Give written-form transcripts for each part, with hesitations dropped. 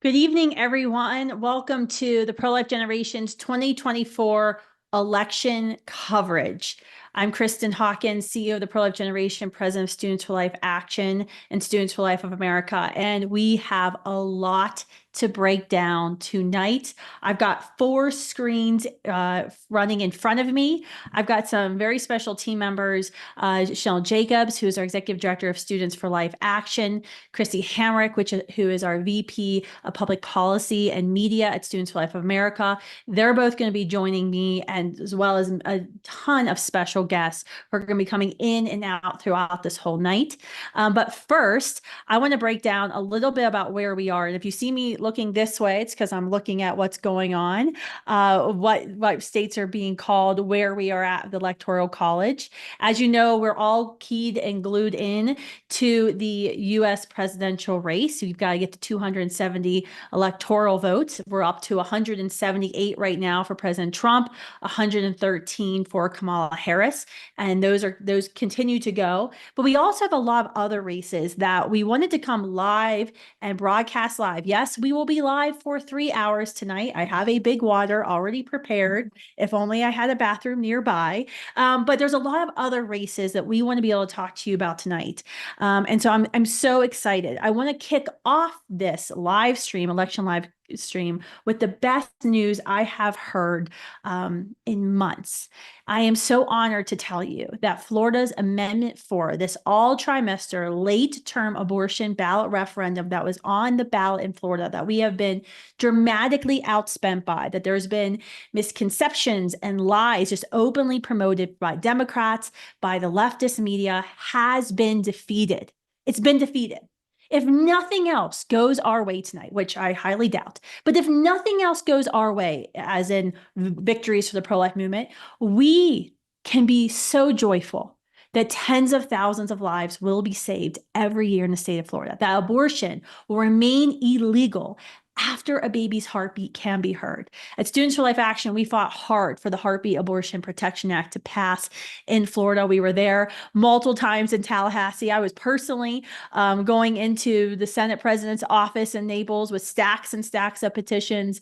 Good evening, everyone. Welcome to the Pro-Life Generation's 2024 election coverage. I'm Kristan Hawkins, CEO of the Pro-Life Generation, President of Students for Life Action and Students for Life of America. And we have a lot to break down tonight. I've got 4 screens running in front of me. I've got some very special team members, Shell Jacobs, who is our Executive Director of Students for Life Action, Kristi Hamrick, who is our VP of Public Policy and Media at Students for Life of America. They're both going to be joining me, and as well as a ton of special guests who are going to be coming in and out throughout this whole night. But first, I want to break down a little bit about where we are. And if you see me looking this way, it's because I'm looking at what's going on, what states are being called, where we are at the Electoral College. As you know, we're all keyed and glued in to the U.S. presidential race. You've got to get to 270 electoral votes. We're up to 178 right now for President Trump, 113 for Kamala Harris, and those continue to go. But we also have a lot of other races that we wanted to come live and broadcast live. Yes, we will be live for 3 hours tonight. I have a big water already prepared. If only I had a bathroom nearby. But there's a lot of other races that we want to be able to talk to you about tonight. And so I'm so excited. I want to kick off this live stream, election live stream, with the best news I have heard in months. I am so honored to tell you that Florida's Amendment 4, this all-trimester late-term abortion ballot referendum that was on the ballot in Florida, that we have been dramatically outspent by, that there's been misconceptions and lies just openly promoted by Democrats, by the leftist media, has been defeated. It's been defeated. If nothing else goes our way tonight, which I highly doubt, but if nothing else goes our way, as in victories for the pro-life movement, we can be so joyful that tens of thousands of lives will be saved every year in the state of Florida, that abortion will remain illegal after a baby's heartbeat can be heard. At Students for Life Action, we fought hard for the Heartbeat Abortion Protection Act to pass in Florida. We were there multiple times in Tallahassee. I was personally going into the Senate president's office in Naples with stacks and stacks of petitions.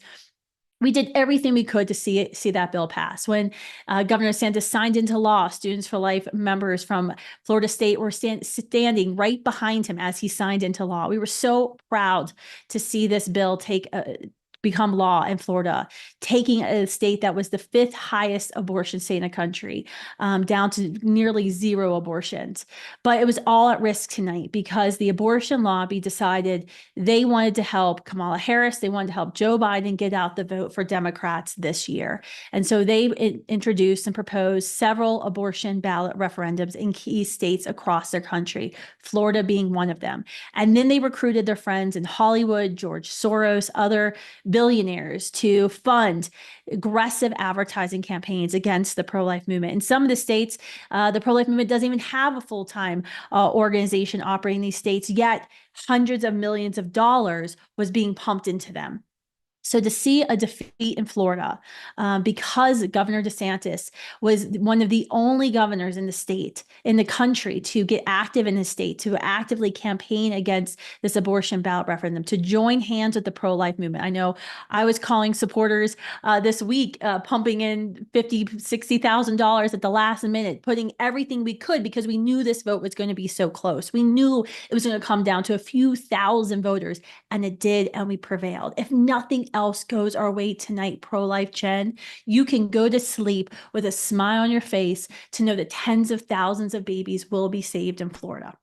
We did everything we could to see that bill pass. When Governor DeSantis signed into law, Students for Life members from Florida State were standing right behind him as he signed into law. We were so proud to see this bill become law in Florida, taking a state that was the 5th highest abortion state in the country down to nearly 0 abortions. But it was all at risk tonight because the abortion lobby decided they wanted to help Kamala Harris. They wanted to help Joe Biden get out the vote for Democrats this year. And so they introduced and proposed several abortion ballot referendums in key states across their country, Florida being one of them. And then they recruited their friends in Hollywood, George Soros, other billionaires to fund aggressive advertising campaigns against the pro-life movement. In some of the states, the pro-life movement doesn't even have a full-time organization operating in these states, yet hundreds of millions of dollars was being pumped into them. So to see a defeat in Florida, because Governor DeSantis was one of the only governors in the state, in the country, to get active in the state, to actively campaign against this abortion ballot referendum, to join hands with the pro-life movement. I know I was calling supporters this week, pumping in $50,000, $60,000 at the last minute, putting everything we could because we knew this vote was going to be so close. We knew it was going to come down to a few thousand voters, and it did, and we prevailed. If nothing else goes our way tonight, pro-life Gen, you can go to sleep with a smile on your face to know that tens of thousands of babies will be saved in Florida.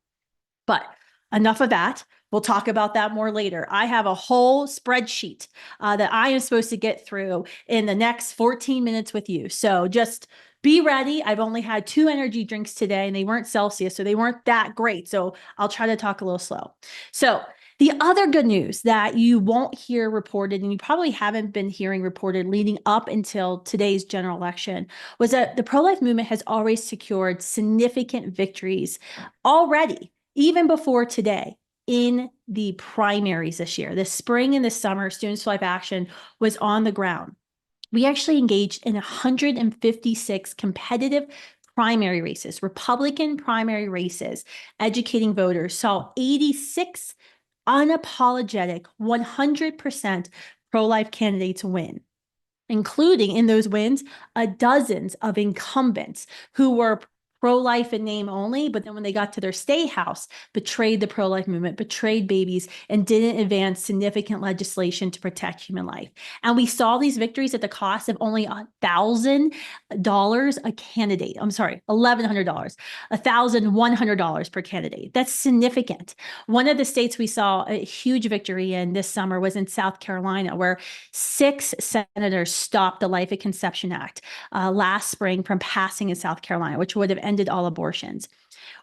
But enough of that. We'll talk about that more later. I have a whole spreadsheet that I am supposed to get through in the next 14 minutes with you. So just be ready. I've only had 2 energy drinks today, and they weren't Celsius, so they weren't that great. So I'll try to talk a little slow. So the other good news that you won't hear reported, and you probably haven't been hearing reported leading up until today's general election, was that the pro-life movement has already secured significant victories already, even before today, in the primaries this year. This spring and this summer, Students for Life Action was on the ground. We actually engaged in 156 competitive primary races, Republican primary races, educating voters, saw 86 unapologetic, 100% pro-life candidates win, including in those wins, dozens of incumbents who were pro-life in name only, but then when they got to their state house, betrayed the pro-life movement, betrayed babies, and didn't advance significant legislation to protect human life. And we saw these victories at the cost of only $1,000 a candidate. I'm sorry, $1,100, $1,100 per candidate. That's significant. One of the states we saw a huge victory in this summer was in South Carolina, where 6 senators stopped the Life at Conception Act last spring from passing in South Carolina, which would have ended all abortions.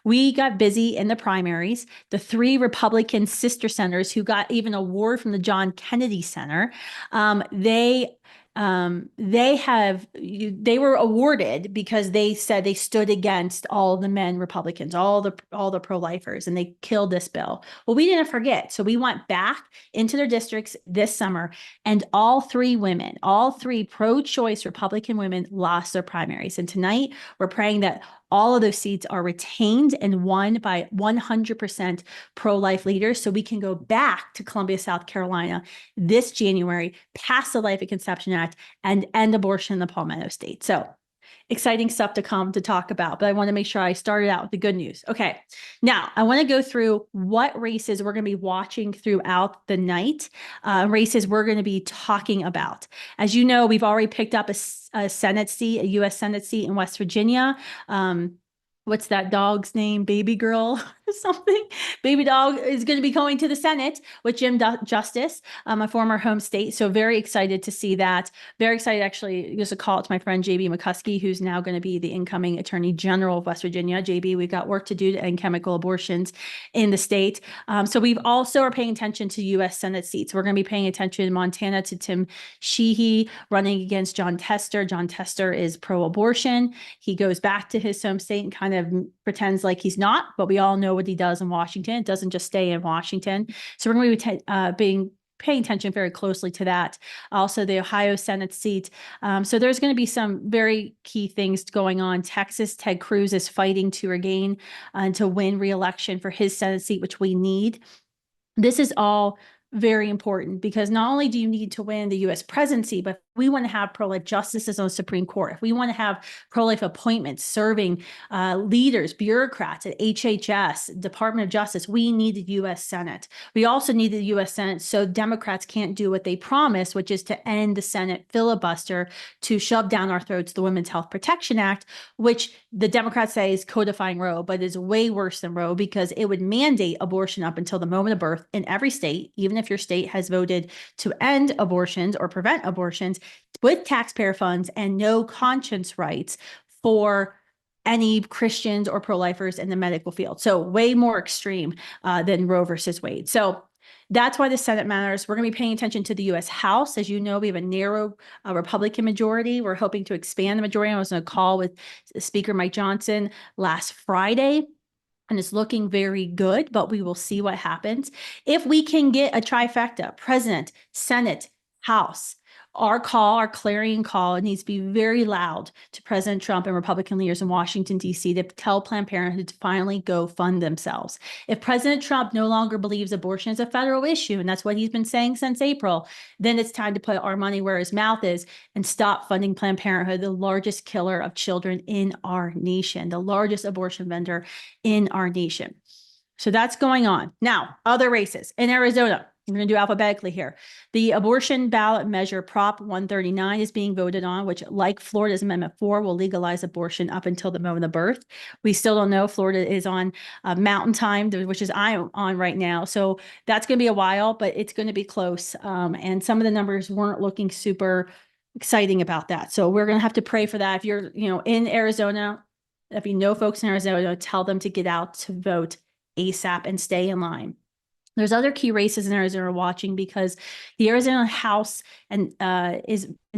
We got busy in the primaries. The 3 Republican sister senators who got even an award from the John Kennedy Center, they were awarded because they said they stood against all the men Republicans, all the pro-lifers, and they killed this bill. Well, we didn't forget. So we went back into their districts this summer, and all 3 pro-choice Republican women lost their primaries. And tonight we're praying that all of those seats are retained and won by 100% pro-life leaders, so we can go back to Columbia, South Carolina this January, pass the Life at Conception Act, and end abortion in the Palmetto State. So exciting stuff to come to talk about, but I want to make sure I started out with the good news. Okay, now I want to go through what races we're going to be watching throughout the night, races we're going to be talking about. As you know, we've already picked up a Senate seat, a U.S. Senate seat in West Virginia. What's that dog's name? Baby girl or something? Baby dog is going to be going to the Senate with Jim Justice, a former home state. So very excited to see that. Very excited, actually, just a call out to my friend JB McCuskey, who's now going to be the incoming Attorney General of West Virginia. JB, we've got work to do to end chemical abortions in the state. So we've also are paying attention to U.S. Senate seats. We're going to be paying attention in Montana to Tim Sheehy running against Jon Tester. Jon Tester is pro-abortion. He goes back to his home state and kind of pretends like he's not, but we all know what he does in Washington. It doesn't just stay in Washington. So we're going to be paying attention very closely to that. Also, the Ohio Senate seat. So there's going to be some very key things going on. Texas, Ted Cruz is fighting to regain and to win re-election for his Senate seat, which we need. This is all very important because not only do you need to win the U.S. presidency, but we want to have pro-life justices on the Supreme Court. If we want to have pro-life appointments serving leaders, bureaucrats at HHS, Department of Justice, we need the U.S. Senate. We also need the U.S. Senate so Democrats can't do what they promised, which is to end the Senate filibuster to shove down our throats the Women's Health Protection Act, which the Democrats say is codifying Roe, but is way worse than Roe because it would mandate abortion up until the moment of birth in every state, even if your state has voted to end abortions or prevent abortions, with taxpayer funds and no conscience rights for any Christians or pro-lifers in the medical field. So way more extreme than Roe versus Wade. So that's why the Senate matters. We're going to be paying attention to the U.S. House. As you know, we have a narrow Republican majority. We're hoping to expand the majority. I was on a call with Speaker Mike Johnson last Friday, and it's looking very good, but we will see what happens. If we can get a trifecta, President, Senate, House, our clarion call, it needs to be very loud to President Trump and Republican leaders in Washington, D.C. to tell Planned Parenthood to finally go fund themselves. If President Trump no longer believes abortion is a federal issue, and that's what he's been saying since April, then it's time to put our money where his mouth is and stop funding Planned Parenthood, the largest killer of children in our nation, the largest abortion vendor in our nation. So that's going on. Now, other races in Arizona. We're going to do alphabetically here. The abortion ballot measure Prop 139 is being voted on, which, like Florida's Amendment 4, will legalize abortion up until the moment of birth. We still don't know. Florida is on Mountain Time, which is I'm on right now. So that's going to be a while, but it's going to be close. And some of the numbers weren't looking super exciting about that. So we're going to have to pray for that. If you're, in Arizona, if you know folks in Arizona, tell them to get out to vote ASAP and stay in line. There's other key races in Arizona watching because the Arizona House and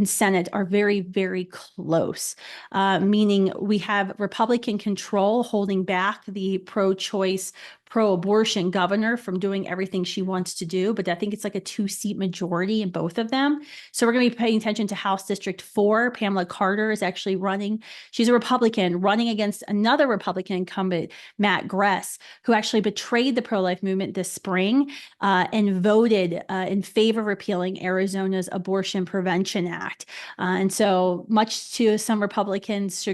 Senate are very, very close, meaning we have Republican control holding back the pro-choice, pro-abortion governor from doing everything she wants to do, but I think it's like a 2-seat majority in both of them. So we're going to be paying attention to House District 4. Pamela Carter is actually running. She's a Republican running against another Republican incumbent, Matt Gress, who actually betrayed the pro-life movement this spring and voted in favor of repealing Arizona's Abortion Prevention Act. And so much to some Republicans'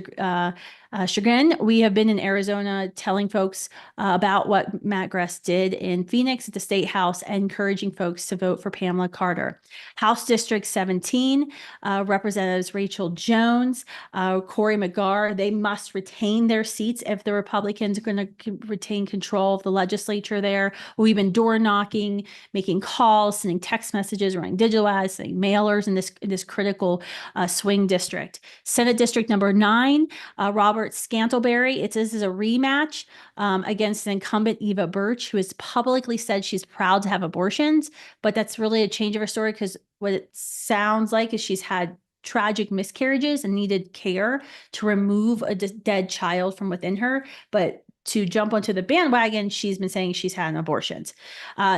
chagrin, we have been in Arizona telling folks about what Matt Gress did in Phoenix at the State House and encouraging folks to vote for Pamela Carter. House District 17, Representatives Rachel Jones, Cory McGarr, they must retain their seats if the Republicans are going to retain control of the legislature there. We've been door knocking, making calls, sending text messages, running digital ads, sending mailers in this critical swing district. Senate District number 9, Robert Scantlebury. This is a rematch against an incumbent, Eva Birch, who has publicly said she's proud to have abortions, but that's really a change of her story because what it sounds like is she's had tragic miscarriages and needed care to remove a dead child from within her. But to jump onto the bandwagon, she's been saying she's had abortions.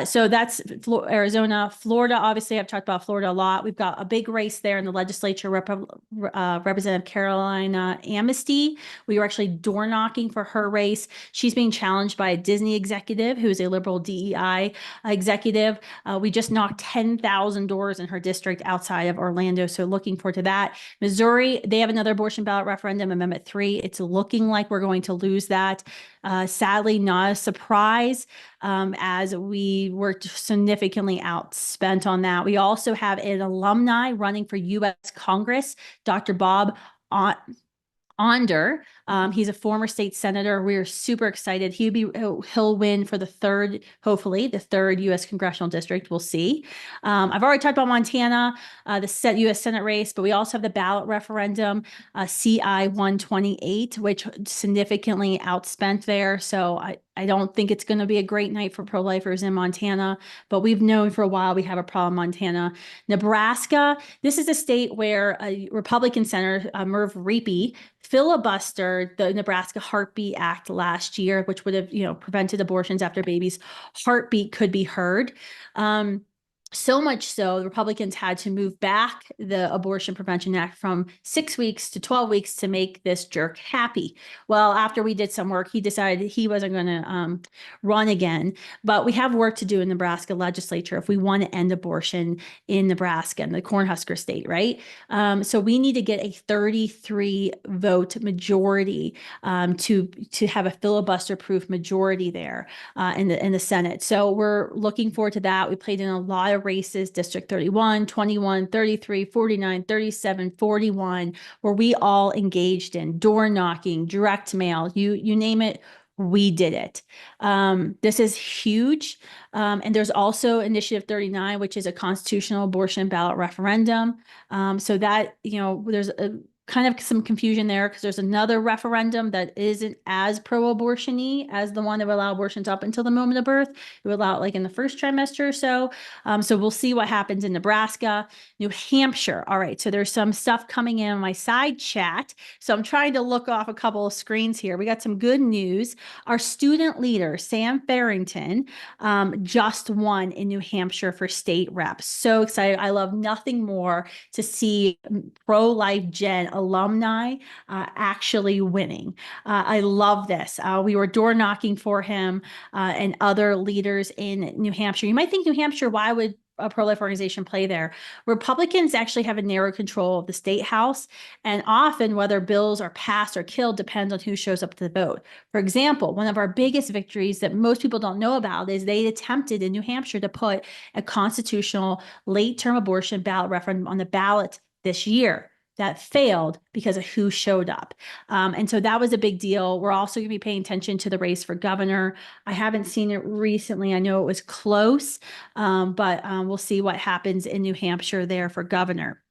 So that's Arizona. Florida, obviously, I've talked about Florida a lot. We've got a big race there in the legislature. Representative Carolina Amnesty. We were actually door knocking for her race. She's being challenged by a Disney executive who is a liberal DEI executive. We just knocked 10,000 doors in her district outside of Orlando. So looking forward to that. Missouri, they have another abortion ballot referendum, Amendment 3. It's looking like we're going to lose that. Sadly, not a surprise as we were significantly outspent on that. We also have an alumni running for U.S. Congress, Dr. Bob Onder. He's a former state senator. We're super excited. He'll win for hopefully the third U.S. congressional district. We'll see. I've already talked about Montana, the U.S. Senate race, but we also have the ballot referendum, CI 128, which significantly outspent there. So I don't think it's going to be a great night for pro-lifers in Montana, but we've known for a while we have a problem in Montana. Nebraska, this is a state where a Republican Senator, Merv Reapy, filibustered the Nebraska Heartbeat Act last year, which would have, prevented abortions after baby's heartbeat could be heard. So much so, the Republicans had to move back the Abortion Prevention Act from 6 weeks to 12 weeks to make this jerk happy. Well, after we did some work, he decided he wasn't going to run again. But we have work to do in Nebraska legislature if we want to end abortion in Nebraska, in the Cornhusker state, right? So we need to get a 33 vote majority to have a filibuster-proof majority there in the Senate. So we're looking forward to that. We played in a lot of races, District 31, 21, 33, 49, 37, 41, where we all engaged in door knocking, direct mail, you name it, we did it. This is huge. And there's also Initiative 39, which is a constitutional abortion ballot referendum. So that, there's kind of some confusion there because there's another referendum that isn't as pro-abortion-y as the one that would allow abortions up until the moment of birth. It would allow it like in the first trimester or so. So we'll see what happens in Nebraska. New Hampshire. All right. So there's some stuff coming in on my side chat. So I'm trying to look off a couple of screens here. We got some good news. Our student leader, Sam Farrington, just won in New Hampshire for state rep. So excited. I love nothing more to see pro-life Gen alumni actually winning. I love this. We were door knocking for him and other leaders in New Hampshire. You might think New Hampshire, why would a pro-life organization play there? Republicans actually have a narrow control of the state house, and often whether bills are passed or killed depends on who shows up to the vote. For example, one of our biggest victories that most people don't know about is they attempted in New Hampshire to put a constitutional late-term abortion ballot referendum on the ballot this year. That failed because of who showed up. And so that was a big deal. We're also going to be paying attention to the race for governor. I haven't seen it recently. I know it was close, but we'll see what happens in New Hampshire there for governor.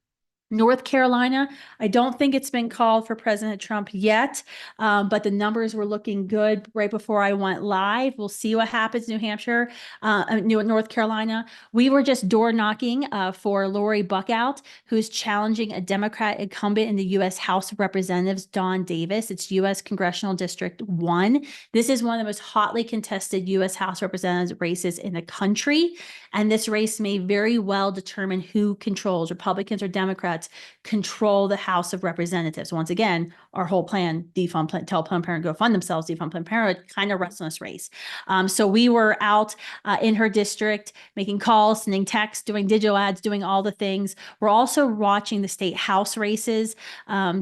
North Carolina, I don't think it's been called for President Trump yet, but the numbers were looking good right before I went live. We'll see what happens. New Hampshire, North Carolina. We were just door knocking for Lori Buckout, who's challenging a Democrat incumbent in the U.S. House of Representatives, Dawn Davis. It's U.S. Congressional District 1. This is one of the most hotly contested U.S. House of Representatives races in the country. And this race may very well determine who controls, Republicans or Democrats, control the House of Representatives. Once again, our whole plan, defund, tell Planned Parenthood, go fund themselves, defund Planned Parenthood, kind of rests on this race. So we were out in her district, making calls, sending texts, doing digital ads, doing all the things. We're also watching the state House races,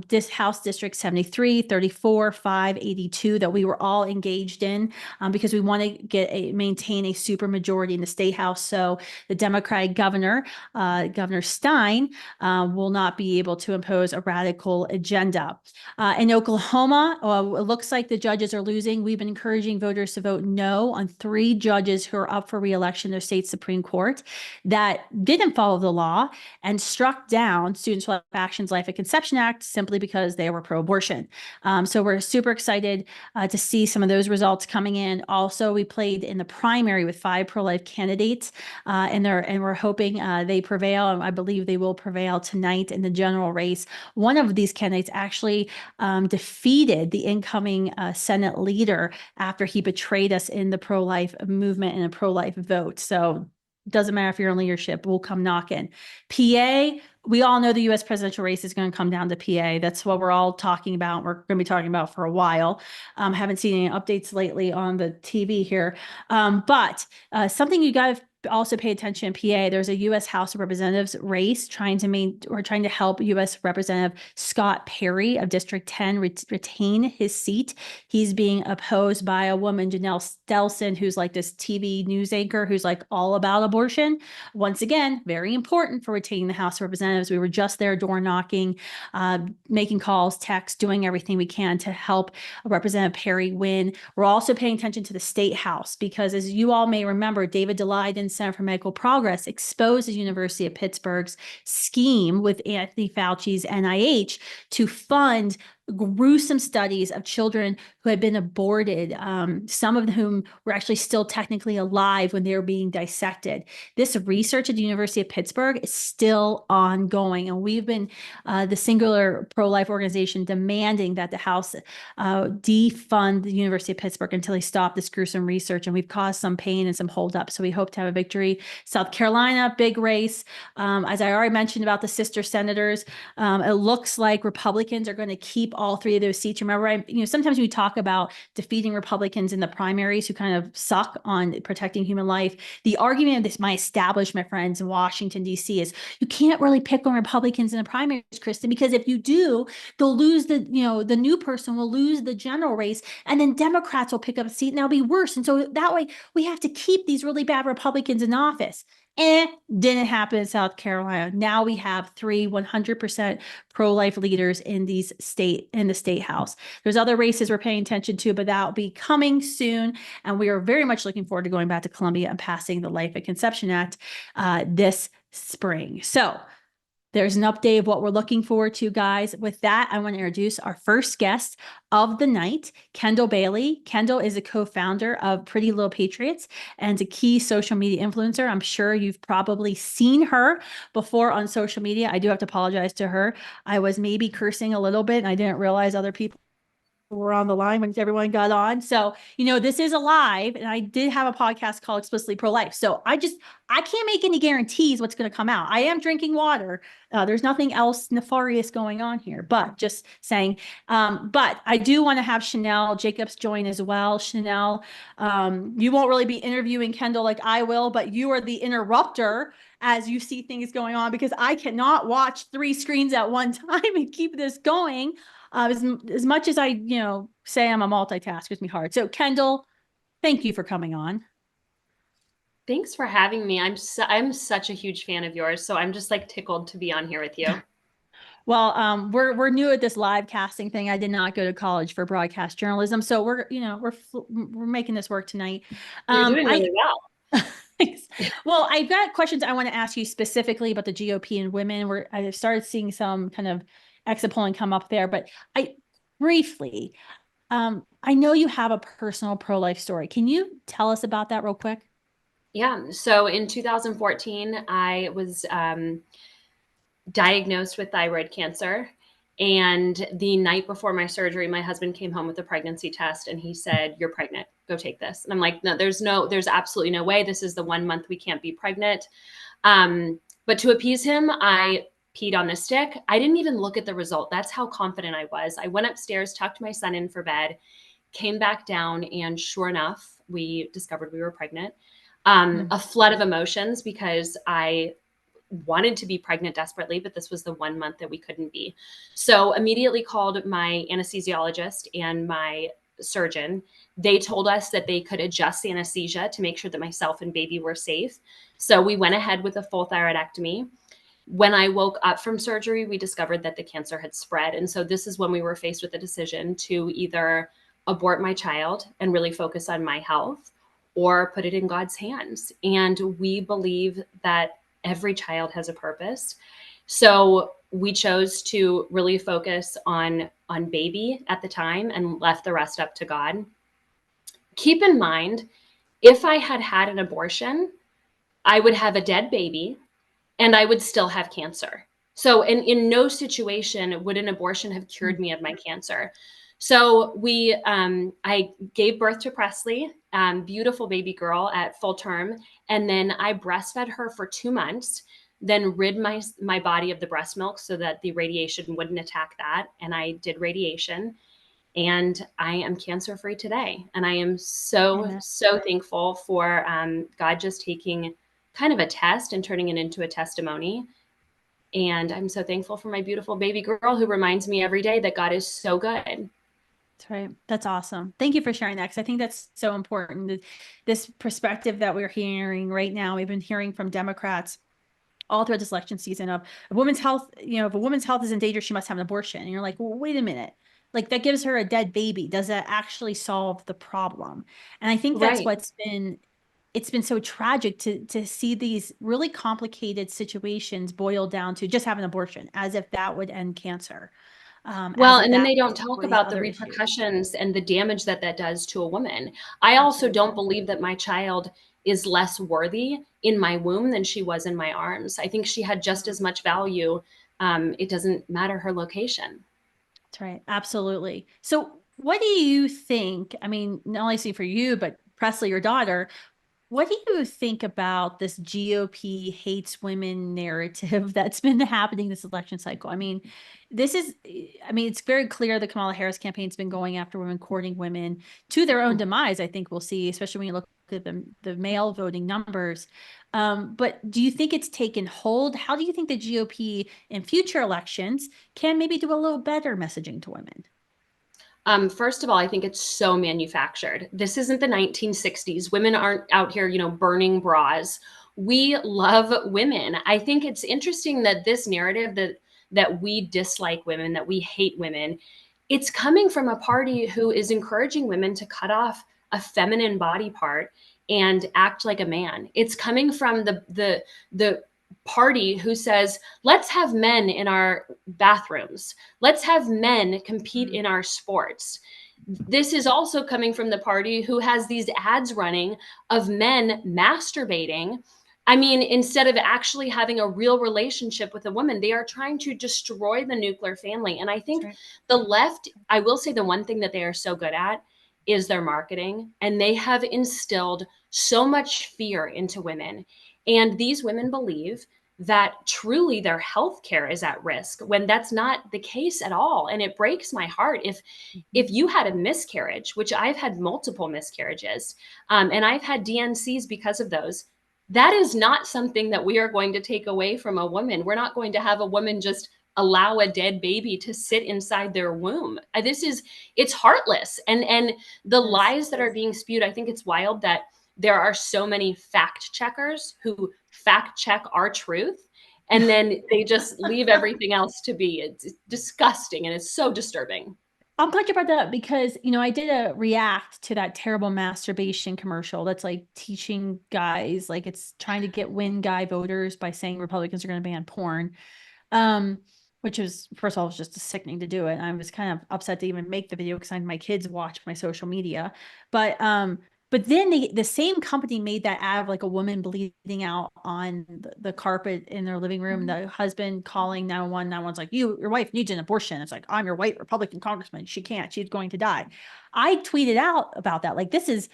this House District 73, 34, 5, 82, that we were all engaged in because we want to maintain a super majority in the state House. So the Democratic governor, Governor Stein, will not be able to impose a radical agenda. In Oklahoma, it looks like the judges are losing. We've been encouraging voters to vote no on 3 judges who are up for re-election in their state Supreme Court that didn't follow the law and struck down Students for Life Action's Life at Conception Act simply because they were pro-abortion. So we're super excited to see some of those results coming in. Also, we played in the primary with 5 pro-life candidates, and we're hoping they prevail. And I believe they will prevail tonight in the general race. One of these candidates actually defeated the incoming Senate leader after he betrayed us in the pro-life movement and a pro-life vote. So it doesn't matter if you're in leadership, we'll come knocking. PA, we all know the U.S. presidential race is going to come down to PA. That's what we're all talking about. We're going to be talking about for a while. Haven't seen any updates lately on the TV here. But something you got to also pay attention in PA. There's a U.S. House of Representatives race trying to help U.S. Representative Scott Perry of District 10 retain his seat. He's being opposed by a woman, Janelle Stelson, who's like this TV news anchor who's like all about abortion. Once again, very important for retaining the House of Representatives. We were just there door knocking, making calls, texts, doing everything we can to help Representative Perry win. We're also paying attention to the state House because, as you all may remember, David Daleiden, Center for Medical Progress, exposed the University of Pittsburgh's scheme with Anthony Fauci's NIH to fund gruesome studies of children who had been aborted, some of whom were actually still technically alive when they were being dissected. This research at the University of Pittsburgh is still ongoing, and we've been the singular pro-life organization demanding that the House defund the University of Pittsburgh until they stop this gruesome research, and we've caused some pain and some holdup, so we hope to have a victory. South Carolina, big race. As I already mentioned about the sister senators, it looks like Republicans are going to keep all 3 of those seats. Remember, sometimes we talk about defeating Republicans in the primaries who kind of suck on protecting human life. The argument of this, my establishment friends in Washington, D.C. is you can't really pick on Republicans in the primaries, Kristan, because if you do, they'll lose the new person will lose the general race, and then Democrats will pick up a seat and that'll be worse. And so that way we have to keep these really bad Republicans in office. Didn't happen in South Carolina. Now we have 3 100% pro-life leaders in the state House. There's other races we're paying attention to, but that'll be coming soon. And we are very much looking forward to going back to Columbia and passing the Life at Conception Act this spring. So there's an update of what we're looking forward to, guys. With that, I want to introduce our first guest of the night, Kendall Bailey. Kendall is a co-founder of Pretty Little Patriots and a key social media influencer. I'm sure you've probably seen her before on social media. I do have to apologize to her. I was maybe cursing a little bit, and I didn't realize other people were on the line when everyone got on. So, this is a live, and I did have a podcast called Explicitly Pro-Life. So I can't make any guarantees what's going to come out. I am drinking water. There's nothing else nefarious going on here, but just saying. But I do want to have Chanel Jacobs join as well. Chanel, you won't really be interviewing Kendall like I will, but you are the interrupter as you see things going on, because I cannot watch 3 screens at one time and keep this going. As much as I, say I'm a multitasker, it's me hard. So Kendall, thank you for coming on. Thanks for having me. I'm such a huge fan of yours, so I'm just like tickled to be on here with you. Well, we're new at this live casting thing. I did not go to college for broadcast journalism, so we're making this work tonight. You're doing really well. Thanks. Well, I've got questions I want to ask you specifically about the GOP and women, where I started seeing some kind of exit polling come up there, but I briefly, I know you have a personal pro-life story. Can you tell us about that real quick? Yeah. So in 2014, I was diagnosed with thyroid cancer. And the night before my surgery, my husband came home with a pregnancy test and he said, "You're pregnant. Go take this." And I'm like, "No, there's absolutely no way. This is the 1 month we can't be pregnant." But to appease him, I peed on the stick. I didn't even look at the result. That's how confident I was. I went upstairs, tucked my son in for bed, came back down, and sure enough, we discovered we were pregnant. A flood of emotions because I wanted to be pregnant desperately, but this was the 1 month that we couldn't be. So immediately called my anesthesiologist and my surgeon. They told us that they could adjust anesthesia to make sure that myself and baby were safe. So we went ahead with a full thyroidectomy. When I woke up from surgery, we discovered that the cancer had spread. And so this is when we were faced with the decision to either abort my child and really focus on my health or put it in God's hands. And we believe that every child has a purpose. So we chose to really focus on baby at the time and left the rest up to God. Keep in mind, if I had had an abortion, I would have a dead baby and I would still have cancer. So in no situation would an abortion have cured me of my cancer. So I gave birth to Presley, beautiful baby girl at full term. And then I breastfed her for 2 months, then rid my body of the breast milk so that the radiation wouldn't attack that. And I did radiation and I am cancer free today. And I am so, so thankful for God just taking kind of a test and turning it into a testimony. And I'm so thankful for my beautiful baby girl who reminds me every day that God is so good. That's right. That's awesome. Thank you for sharing that, because I think that's so important. This perspective that we're hearing right now, we've been hearing from Democrats all throughout this election season of a woman's health. If a woman's health is in danger, she must have an abortion. And you're like, well, wait a minute. Like, that gives her a dead baby. Does that actually solve the problem? And I think that's Right. it's been so tragic to see these really complicated situations boil down to just have an abortion, as if that would end cancer. As Well, if and then that they don't talk for these about the other issues. repercussions and the damage that that does to a woman. I also don't believe that my child is less worthy in my womb than she was in my arms. I think she had just as much value. It doesn't matter her location. That's right. Absolutely. So what do you think? I mean, not only see for you, but Presley, your daughter, what do you think about this GOP hates women narrative that's been happening this election cycle? I mean, it's very clear the Kamala Harris campaign's been going after women, courting women to their own demise. I think we'll see, especially when you look at the male voting numbers. But do you think it's taken hold? How do you think the GOP in future elections can maybe do a little better messaging to women? First of all, I think it's so manufactured. This isn't the 1960s. Women aren't out here, burning bras. We love women. I think it's interesting that this narrative that we dislike women, that we hate women, it's coming from a party who is encouraging women to cut off a feminine body part and act like a man. It's coming from the party who says, let's have men in our bathrooms. Let's have men compete in our sports. This is also coming from the party who has these ads running of men masturbating. I mean, instead of actually having a real relationship with a woman, they are trying to destroy the nuclear family. And I think the left, I will say the one thing that they are so good at is their marketing. And they have instilled so much fear into women. And these women believe that truly their health care is at risk when that's not the case at all. And it breaks my heart. If you had a miscarriage, which I've had multiple miscarriages, and I've had DNCs because of those, that is not something that we are going to take away from a woman. We're not going to have a woman just allow a dead baby to sit inside their womb. It's heartless. And the lies that are being spewed, I think it's wild that there are so many fact checkers who fact check our truth, and then they just leave everything else to be. It's disgusting and it's so disturbing. I'm glad you brought that up because, I did a react to that terrible masturbation commercial that's like teaching guys, like it's trying to win guy voters by saying Republicans are going to ban porn. Um, which was, first of all, it was just sickening to do it. I was kind of upset to even make the video because my kids watch my social media. But then the same company made that ad of like a woman bleeding out on the carpet in their living room. The husband calling 911. 911's like, your wife needs an abortion. It's like, I'm your white Republican congressman. She can't. She's going to die. I tweeted out about that. Like, this is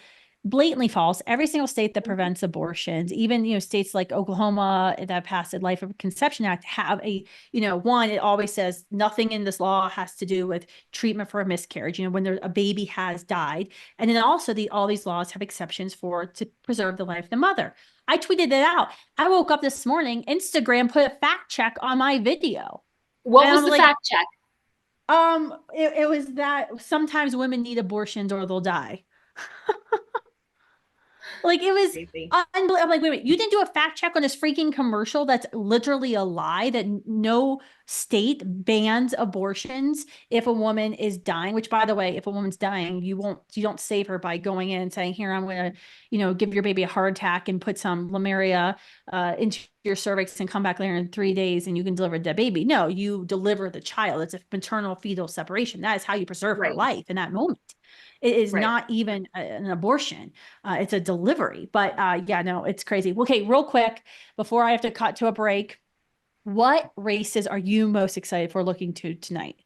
blatantly false. Every single state that prevents abortions, even, states like Oklahoma that passed the Life of Conception Act have one, it always says nothing in this law has to do with treatment for a miscarriage, when a baby has died. And then also all these laws have exceptions to preserve the life of the mother. I tweeted it out. I woke up this morning, Instagram put a fact check on my video. What was the fact check? It was that sometimes women need abortions or they'll die. Like, it was unbelievable. I'm like, wait, you didn't do a fact check on this freaking commercial that's literally a lie, that no state bans abortions if a woman is dying, which, by the way, if a woman's dying, you don't save her by going in and saying, here, I'm going to, give your baby a heart attack and put some Lemuria into your cervix and come back later in 3 days and you can deliver the baby. No, you deliver the child. It's a maternal fetal separation. That is how you preserve her life in that moment. It is not even an abortion. It's a delivery. But yeah, no, it's crazy. Okay, real quick, before I have to cut to a break, what races are you most excited for looking to tonight?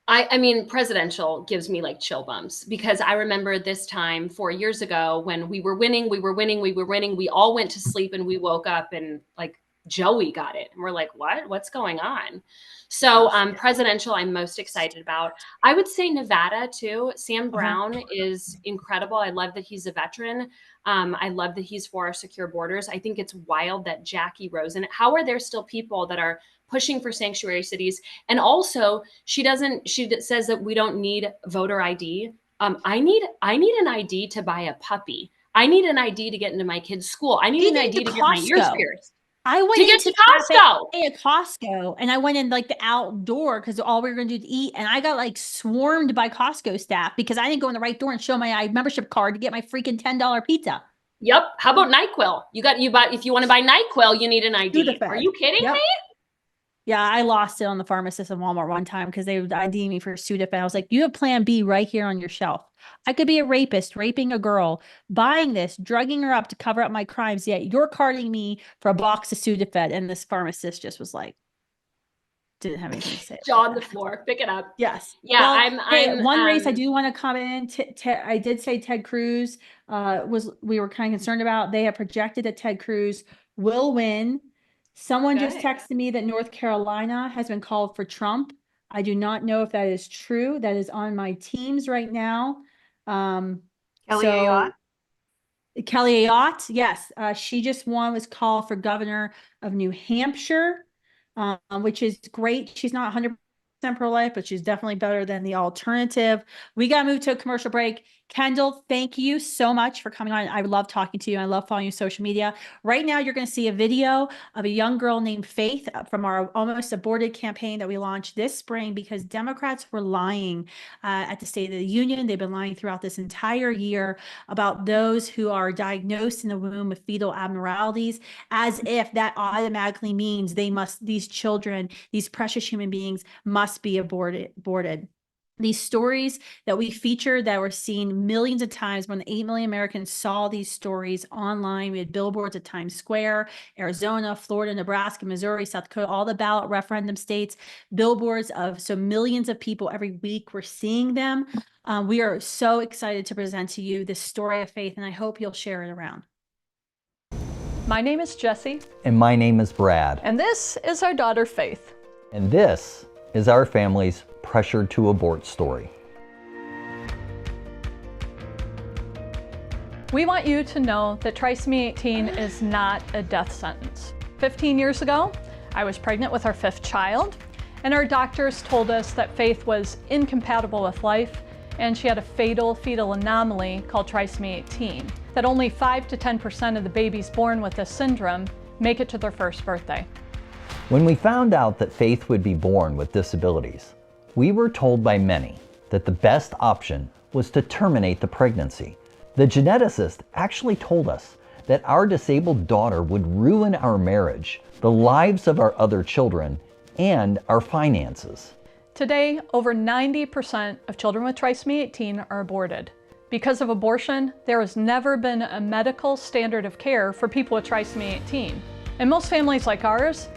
I mean, presidential gives me like chill bumps because I remember this time 4 years ago when we were winning. We all went to sleep and we woke up and like Joey got it. And we're like, what's going on? So presidential, I'm most excited about. I would say Nevada too. Sam Brown is incredible. I love that he's a veteran. I love that he's for our secure borders. I think it's wild that Jackie Rosen, how are there still people that are pushing for sanctuary cities? And also she says that we don't need voter ID. I need an ID to buy a puppy. I need an ID to get into my kid's school. I need an ID to get my ears pierced. I went to get to Costco. At Costco, and I went in like the outdoor because all we were going to do is eat, and I got like swarmed by Costco staff because I didn't go in the right door and show my membership card to get my freaking $10 pizza. Yep. How about NyQuil? If you want to buy NyQuil, you need an ID. Are you kidding me? Yeah, I lost it on the pharmacist in Walmart one time because they would ID me for Sudafed. I was like, you have Plan B right here on your shelf. I could be a rapist, raping a girl, buying this, drugging her up to cover up my crimes, yet you're carding me for a box of Sudafed. And this pharmacist just was like, didn't have anything to say. Jaw on the floor, pick it up. Yes. Yeah, I'm one race I do want to comment in. I did say Ted Cruz we were kind of concerned about. They have projected that Ted Cruz will win. Someone just texted me that North Carolina has been called for Trump. I do not know if that is true. That is on my teams right now. Kelly Ayotte? Kelly Ayotte, yes. She just was called for governor of New Hampshire, which is great. She's not 100% pro-life, but she's definitely better than the alternative. We got to move to a commercial break. Kendall, thank you so much for coming on. I love talking to you. I love following you on social media. Right now, you're going to see a video of a young girl named Faith from our Almost Aborted campaign that we launched this spring because Democrats were lying at the State of the Union. They've been lying throughout this entire year about those who are diagnosed in the womb with fetal abnormalities, as if that automatically means these children, these precious human beings must be aborted. These stories that we featured that were seen millions of times, when 8 million Americans saw these stories online. We had billboards at Times Square, Arizona, Florida, Nebraska, Missouri, South Dakota, all the ballot referendum states, billboards so millions of people every week were seeing them. We are so excited to present to you this story of faith, and I hope you'll share it around. My name is Jessie. And my name is Brad. And this is our daughter, Faith. And this is our family's pressured to abort story. We want you to know that trisomy 18 is not a death sentence. 15 years ago, I was pregnant with our 5th child, and our doctors told us that Faith was incompatible with life, and she had a fatal fetal anomaly called trisomy 18, that only 5 to 10% of the babies born with this syndrome make it to their first birthday. When we found out that Faith would be born with disabilities, we were told by many that the best option was to terminate the pregnancy. The geneticist actually told us that our disabled daughter would ruin our marriage, the lives of our other children, and our finances. Today, over 90% of children with trisomy 18 are aborted. Because of abortion, there has never been a medical standard of care for people with trisomy 18. And most families like ours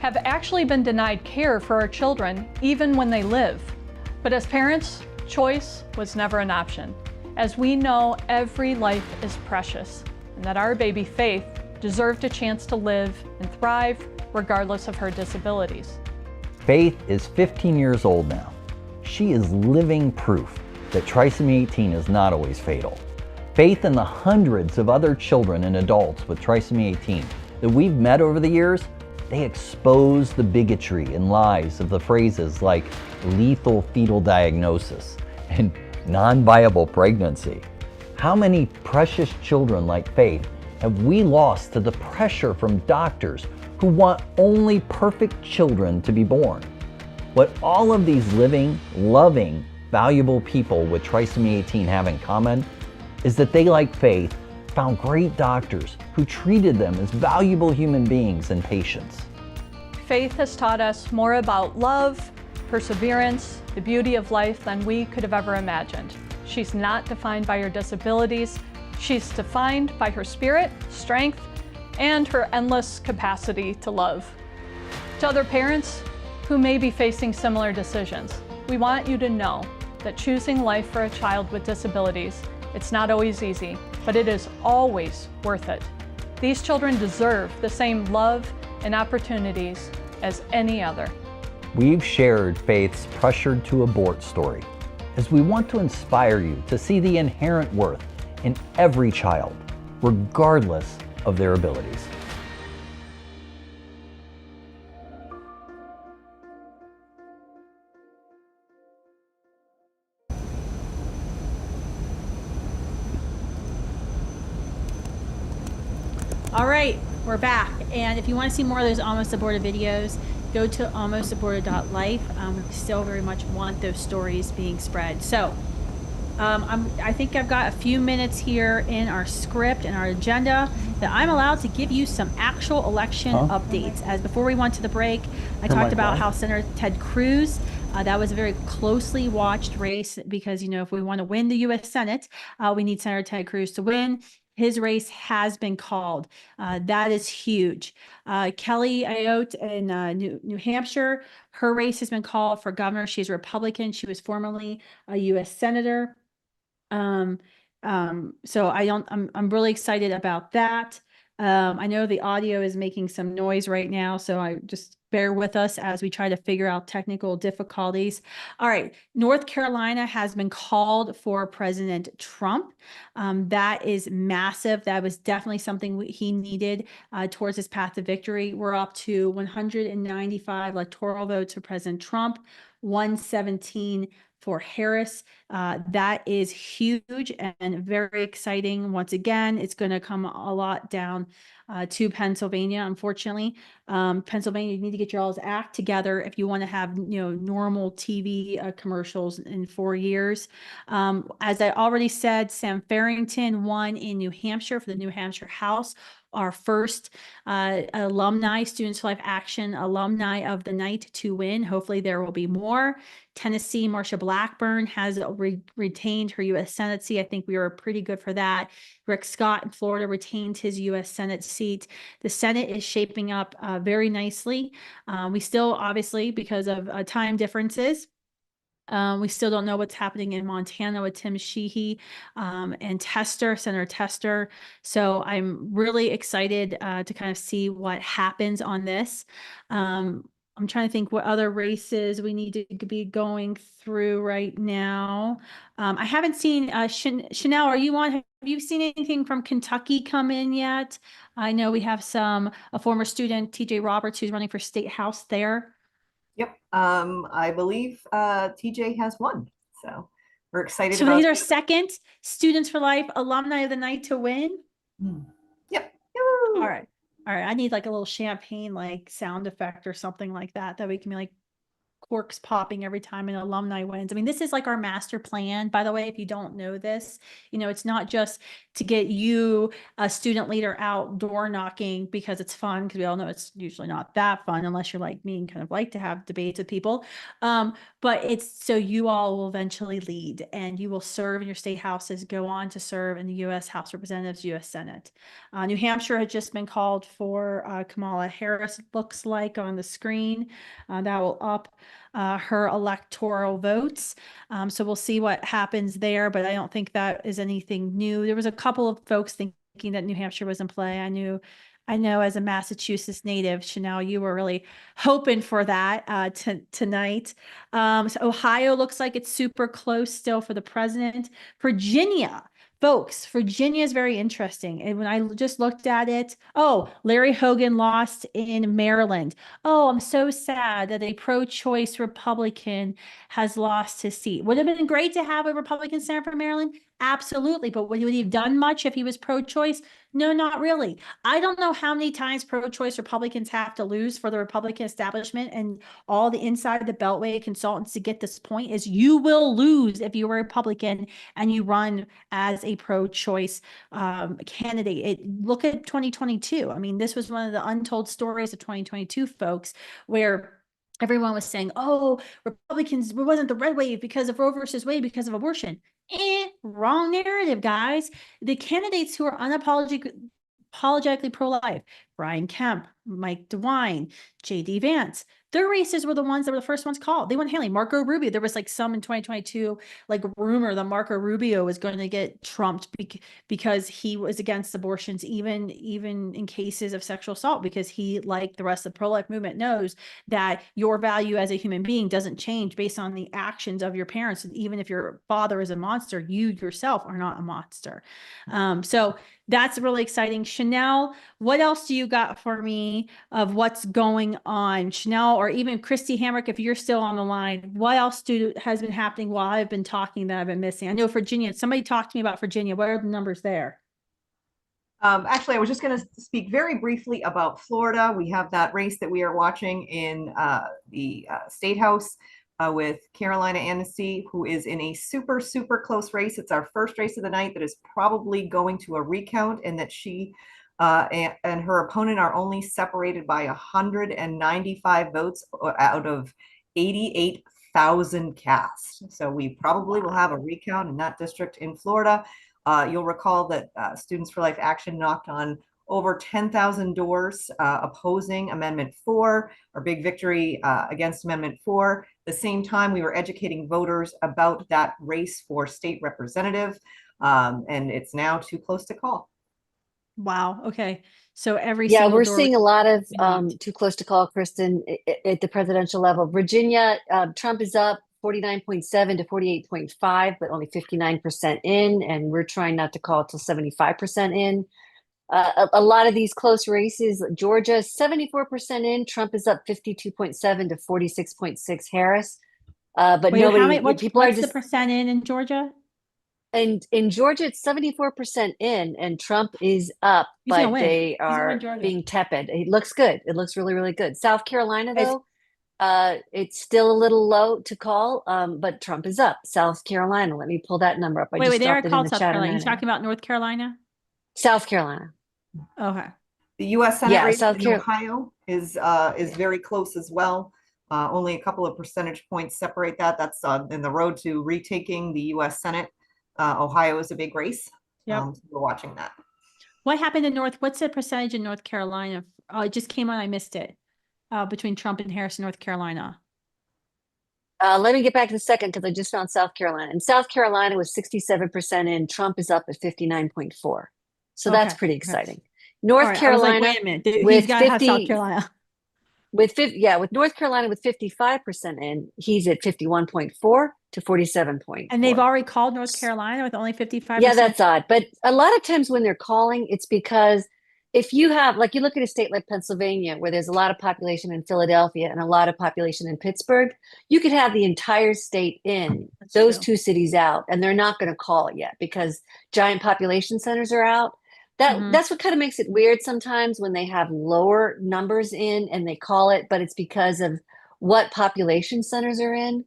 have actually been denied care for our children even when they live. But as parents, choice was never an option, as we know every life is precious and that our baby Faith deserved a chance to live and thrive regardless of her disabilities. Faith is 15 years old now. She is living proof that trisomy 18 is not always fatal. Faith and the hundreds of other children and adults with trisomy 18 that we've met over the years, they expose the bigotry and lies of the phrases like lethal fetal diagnosis and non-viable pregnancy. How many precious children like Faith have we lost to the pressure from doctors who want only perfect children to be born? What all of these living, loving, valuable people with trisomy 18 have in common is that they, like Faith, found great doctors who treated them as valuable human beings and patients. Faith has taught us more about love, perseverance, the beauty of life than we could have ever imagined. She's not defined by her disabilities. She's defined by her spirit, strength, and her endless capacity to love. To other parents who may be facing similar decisions, we want you to know that choosing life for a child with disabilities, it's not always easy, but it is always worth it. These children deserve the same love and opportunities as any other. We've shared Faith's pressured to abort story as we want to inspire you to see the inherent worth in every child, regardless of their abilities. All right, we're back. And if you want to see more of those Almost Aborted videos, go to almostaborted.life. We still very much want those stories being spread. So I think I've got a few minutes here in our script and our agenda that I'm allowed to give you some actual election updates. As before we went to the break, I talked about how Senator Ted Cruz, that was a very closely watched race because, you know, if we want to win the U.S. Senate, we need Senator Ted Cruz to win. His race has been called. That is huge. Kelly Ayotte in New Hampshire, her race has been called for governor. She's a Republican. She was formerly a U.S. Senator. So I'm really excited about that. I know the audio is making some noise right now, so I just bear with us as we try to figure out technical difficulties. All right, North Carolina has been called for President Trump. That is massive. That was definitely something he needed towards his path to victory. We're up to 195 electoral votes for President Trump, 117 for Harris. That is huge and very exciting. Once again, it's going to come a lot down to Pennsylvania. Unfortunately, Pennsylvania, you need to get your all's act together if you want to have, you know, normal TV commercials in 4 years. As I already said, Sam Farrington won in New Hampshire for the New Hampshire House. Our first alumni, Students for Life Action alumni of the night to win. Hopefully there will be more. Tennessee, Marsha Blackburn has retained her U.S. Senate seat. I think we were pretty good for that. Rick Scott in Florida retained his U.S. Senate seat. The Senate is shaping up very nicely. We still, obviously, because of time differences, we still don't know what's happening in Montana with Tim Sheehy and Senator Tester. So I'm really excited to kind of see what happens on this. I'm trying to think what other races we need to be going through right now. I haven't seen, Chanel, are you on? Have you seen anything from Kentucky come in yet? I know we have a former student, TJ Roberts, who's running for state house there. Yep. I believe TJ has one. So we're excited So about he's our second Students for Life alumni of the night to win. Yep. All right. I need like a little champagne like sound effect or something like that we can be like corks popping every time an alumni wins. I mean, this is like our master plan, by the way, if you don't know this. It's not just to get you, a student leader, out door knocking because it's fun, because we all know it's usually not that fun unless you're like me and kind of like to have debates with people. But it's so you all will eventually lead, and you will serve in your state houses, go on to serve in the U.S. House of Representatives, U.S. Senate. New Hampshire had just been called for Kamala Harris, it looks like on the screen. That will up her electoral votes. So we'll see what happens there, but I don't think that is anything new. There was a couple of folks thinking that New Hampshire was in play. I know as a Massachusetts native, Chanel, you were really hoping for that tonight. So Ohio looks like it's super close still for the president. Virginia. Folks, Virginia is very interesting. And when I just looked at it, Larry Hogan lost in Maryland. I'm so sad that a pro-choice Republican has lost his seat. Would have been great to have a Republican senator from Maryland. Absolutely. But would he have done much if he was pro-choice? No, not really. I don't know how many times pro-choice Republicans have to lose for the Republican establishment and all the inside the Beltway consultants to get this point. Is you will lose if you're a Republican and you run as a pro-choice candidate. Look at 2022. I mean, this was one of the untold stories of 2022, folks, where everyone was saying, Republicans, it wasn't the red wave because of Roe versus Wade because of abortion. Wrong narrative, guys. The candidates who are unapologetically pro-life, Brian Kemp, Mike DeWine, J.D. Vance, their races were the ones that were the first ones called. They weren't handling Marco Rubio. There was like some in 2022, like rumor that Marco Rubio was going to get trumped because he was against abortions, even in cases of sexual assault, because he, like the rest of the pro-life movement, knows that your value as a human being doesn't change based on the actions of your parents. And even if your father is a monster, you yourself are not a monster. So that's really exciting. Chanel, what else do you got for me of what's going on? Chanel, or even Kristi Hamrick, if you're still on the line, what else has been happening while I've been talking that I've been missing? I know Virginia, somebody talked to me about Virginia. What are the numbers there? Actually, I was just going to speak very briefly about Florida. We have that race that we are watching in the State House with Carolina Amnesty, who is in a super, super close race. It's our first race of the night that is probably going to a recount, and that she and her opponent are only separated by 195 votes out of 88,000 cast. So we probably will have a recount in that district in Florida. You'll recall that Students for Life Action knocked on over 10,000 doors opposing Amendment 4, our big victory against Amendment 4. The same time, we were educating voters about that race for state representative, and it's now too close to call. Wow. Okay. So we're seeing a lot of too close to call, Kristan, at the presidential level. Virginia, Trump is up 49.7 to 48.5, but only 59% in, and we're trying not to call till 75% in. A lot of these close races, Georgia, 74% in, Trump is up 52.7 to 46.6 Harris. But nobody, what's the percent in Georgia? And in Georgia, it's 74% in, and Trump is up, but they are being tepid. It looks good. It looks really, really good. South Carolina, though, it's still a little low to call, but Trump is up. South Carolina, let me pull that number up. Wait, they are called South Carolina. You're talking about North Carolina? South Carolina. Okay. The U.S. Senate race in Ohio is very close as well. Only a couple of percentage points separate that. That's in the road to retaking the U.S. Senate. Ohio is a big race. So we're watching that. What happened in what's the percentage in North Carolina? It just came on, I missed it. Between Trump and Harris in North Carolina. Let me get back in a second because I just found South Carolina. And South Carolina was 67% in. Trump is up at 59.4. So that's pretty exciting. North Carolina, wait a minute. He's got to have South Carolina. With North Carolina with 55% in, he's at 51.4 to 47.4. And they've already called North Carolina with only 55%. Yeah, that's odd. But a lot of times when they're calling, it's because if you have, like, you look at a state like Pennsylvania, where there's a lot of population in Philadelphia and a lot of population in Pittsburgh, you could have the entire state in, those two cities out, and they're not going to call it yet because giant population centers are out. That's what kind of makes it weird sometimes when they have lower numbers in and they call it, but it's because of what population centers are in.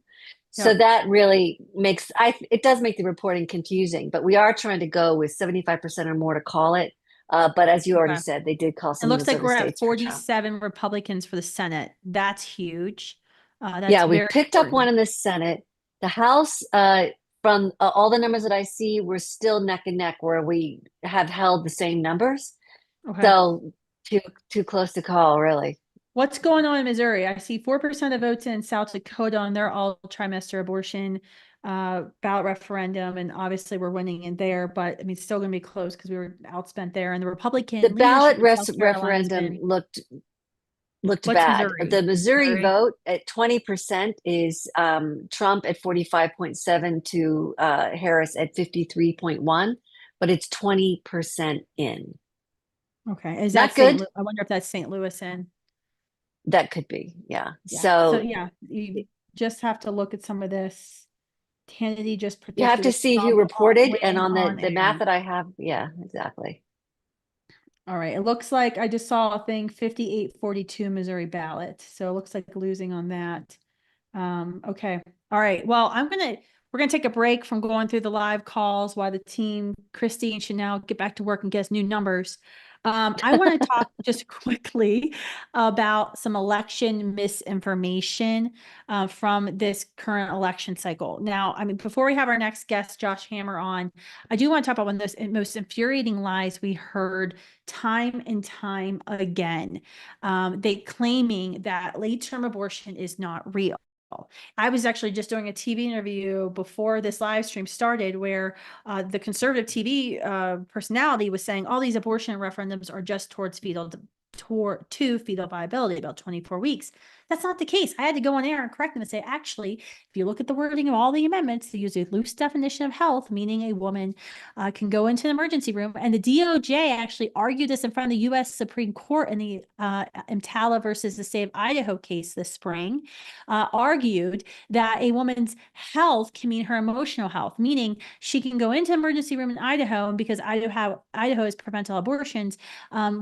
So Yep. that really it does make the reporting confusing, but we are trying to go with 75% or more to call it. But as you already Okay. said, they did call It some of looks those like other we're at states for Trump. 47 Republicans for the Senate. That's huge. That's Yeah, we very picked up one important. in the Senate. The House, from all the numbers that I see, we're still neck and neck where we have held the same numbers. Okay. So too close to call, really. What's going on in Missouri? I see 4% of votes in South Dakota, and they're all trimester abortion ballot referendum, and obviously we're winning in there, but I mean, it's still going to be close because we were outspent there. And the Republican The ballot leadership in South Carolina has referendum been. looked What's bad. Missouri? The Missouri Missouri? vote at 20% is Trump at 45.7 to Harris at 53.1, but it's 20% in. Okay, is Not that St. good. I wonder if that's St. Louis in. That could be, yeah. Yeah. So Yeah, you just have to look at some of this. Hannity just you have predicted to a see Trump who reported, and win on on the math air. that I have, yeah, exactly. All right, it looks like I just saw a thing 58-42 Missouri ballot. So it looks like losing on that. Okay. All right. Well, we're gonna take a break from going through the live calls while the team, Kristi, should now get back to work and get us new numbers. I want to talk just quickly about some election misinformation from this current election cycle. Now, I mean, before we have our next guest, Josh Hammer, on, I do want to talk about one of those most infuriating lies we heard time and time again. They claiming that late-term abortion is not real. I was actually just doing a TV interview before this live stream started where the conservative TV personality was saying all these abortion referendums are just towards fetal viability, about 24 weeks. That's not the case. I had to go on air and correct them and say, actually, if you look at the wording of all the amendments, they use a loose definition of health, meaning a woman can go into an emergency room. And the DOJ actually argued this in front of the U.S. Supreme Court in the EMTALA versus the state of Idaho case this spring, argued that a woman's health can mean her emotional health, meaning she can go into emergency room in Idaho, and because Idaho is preventable abortions,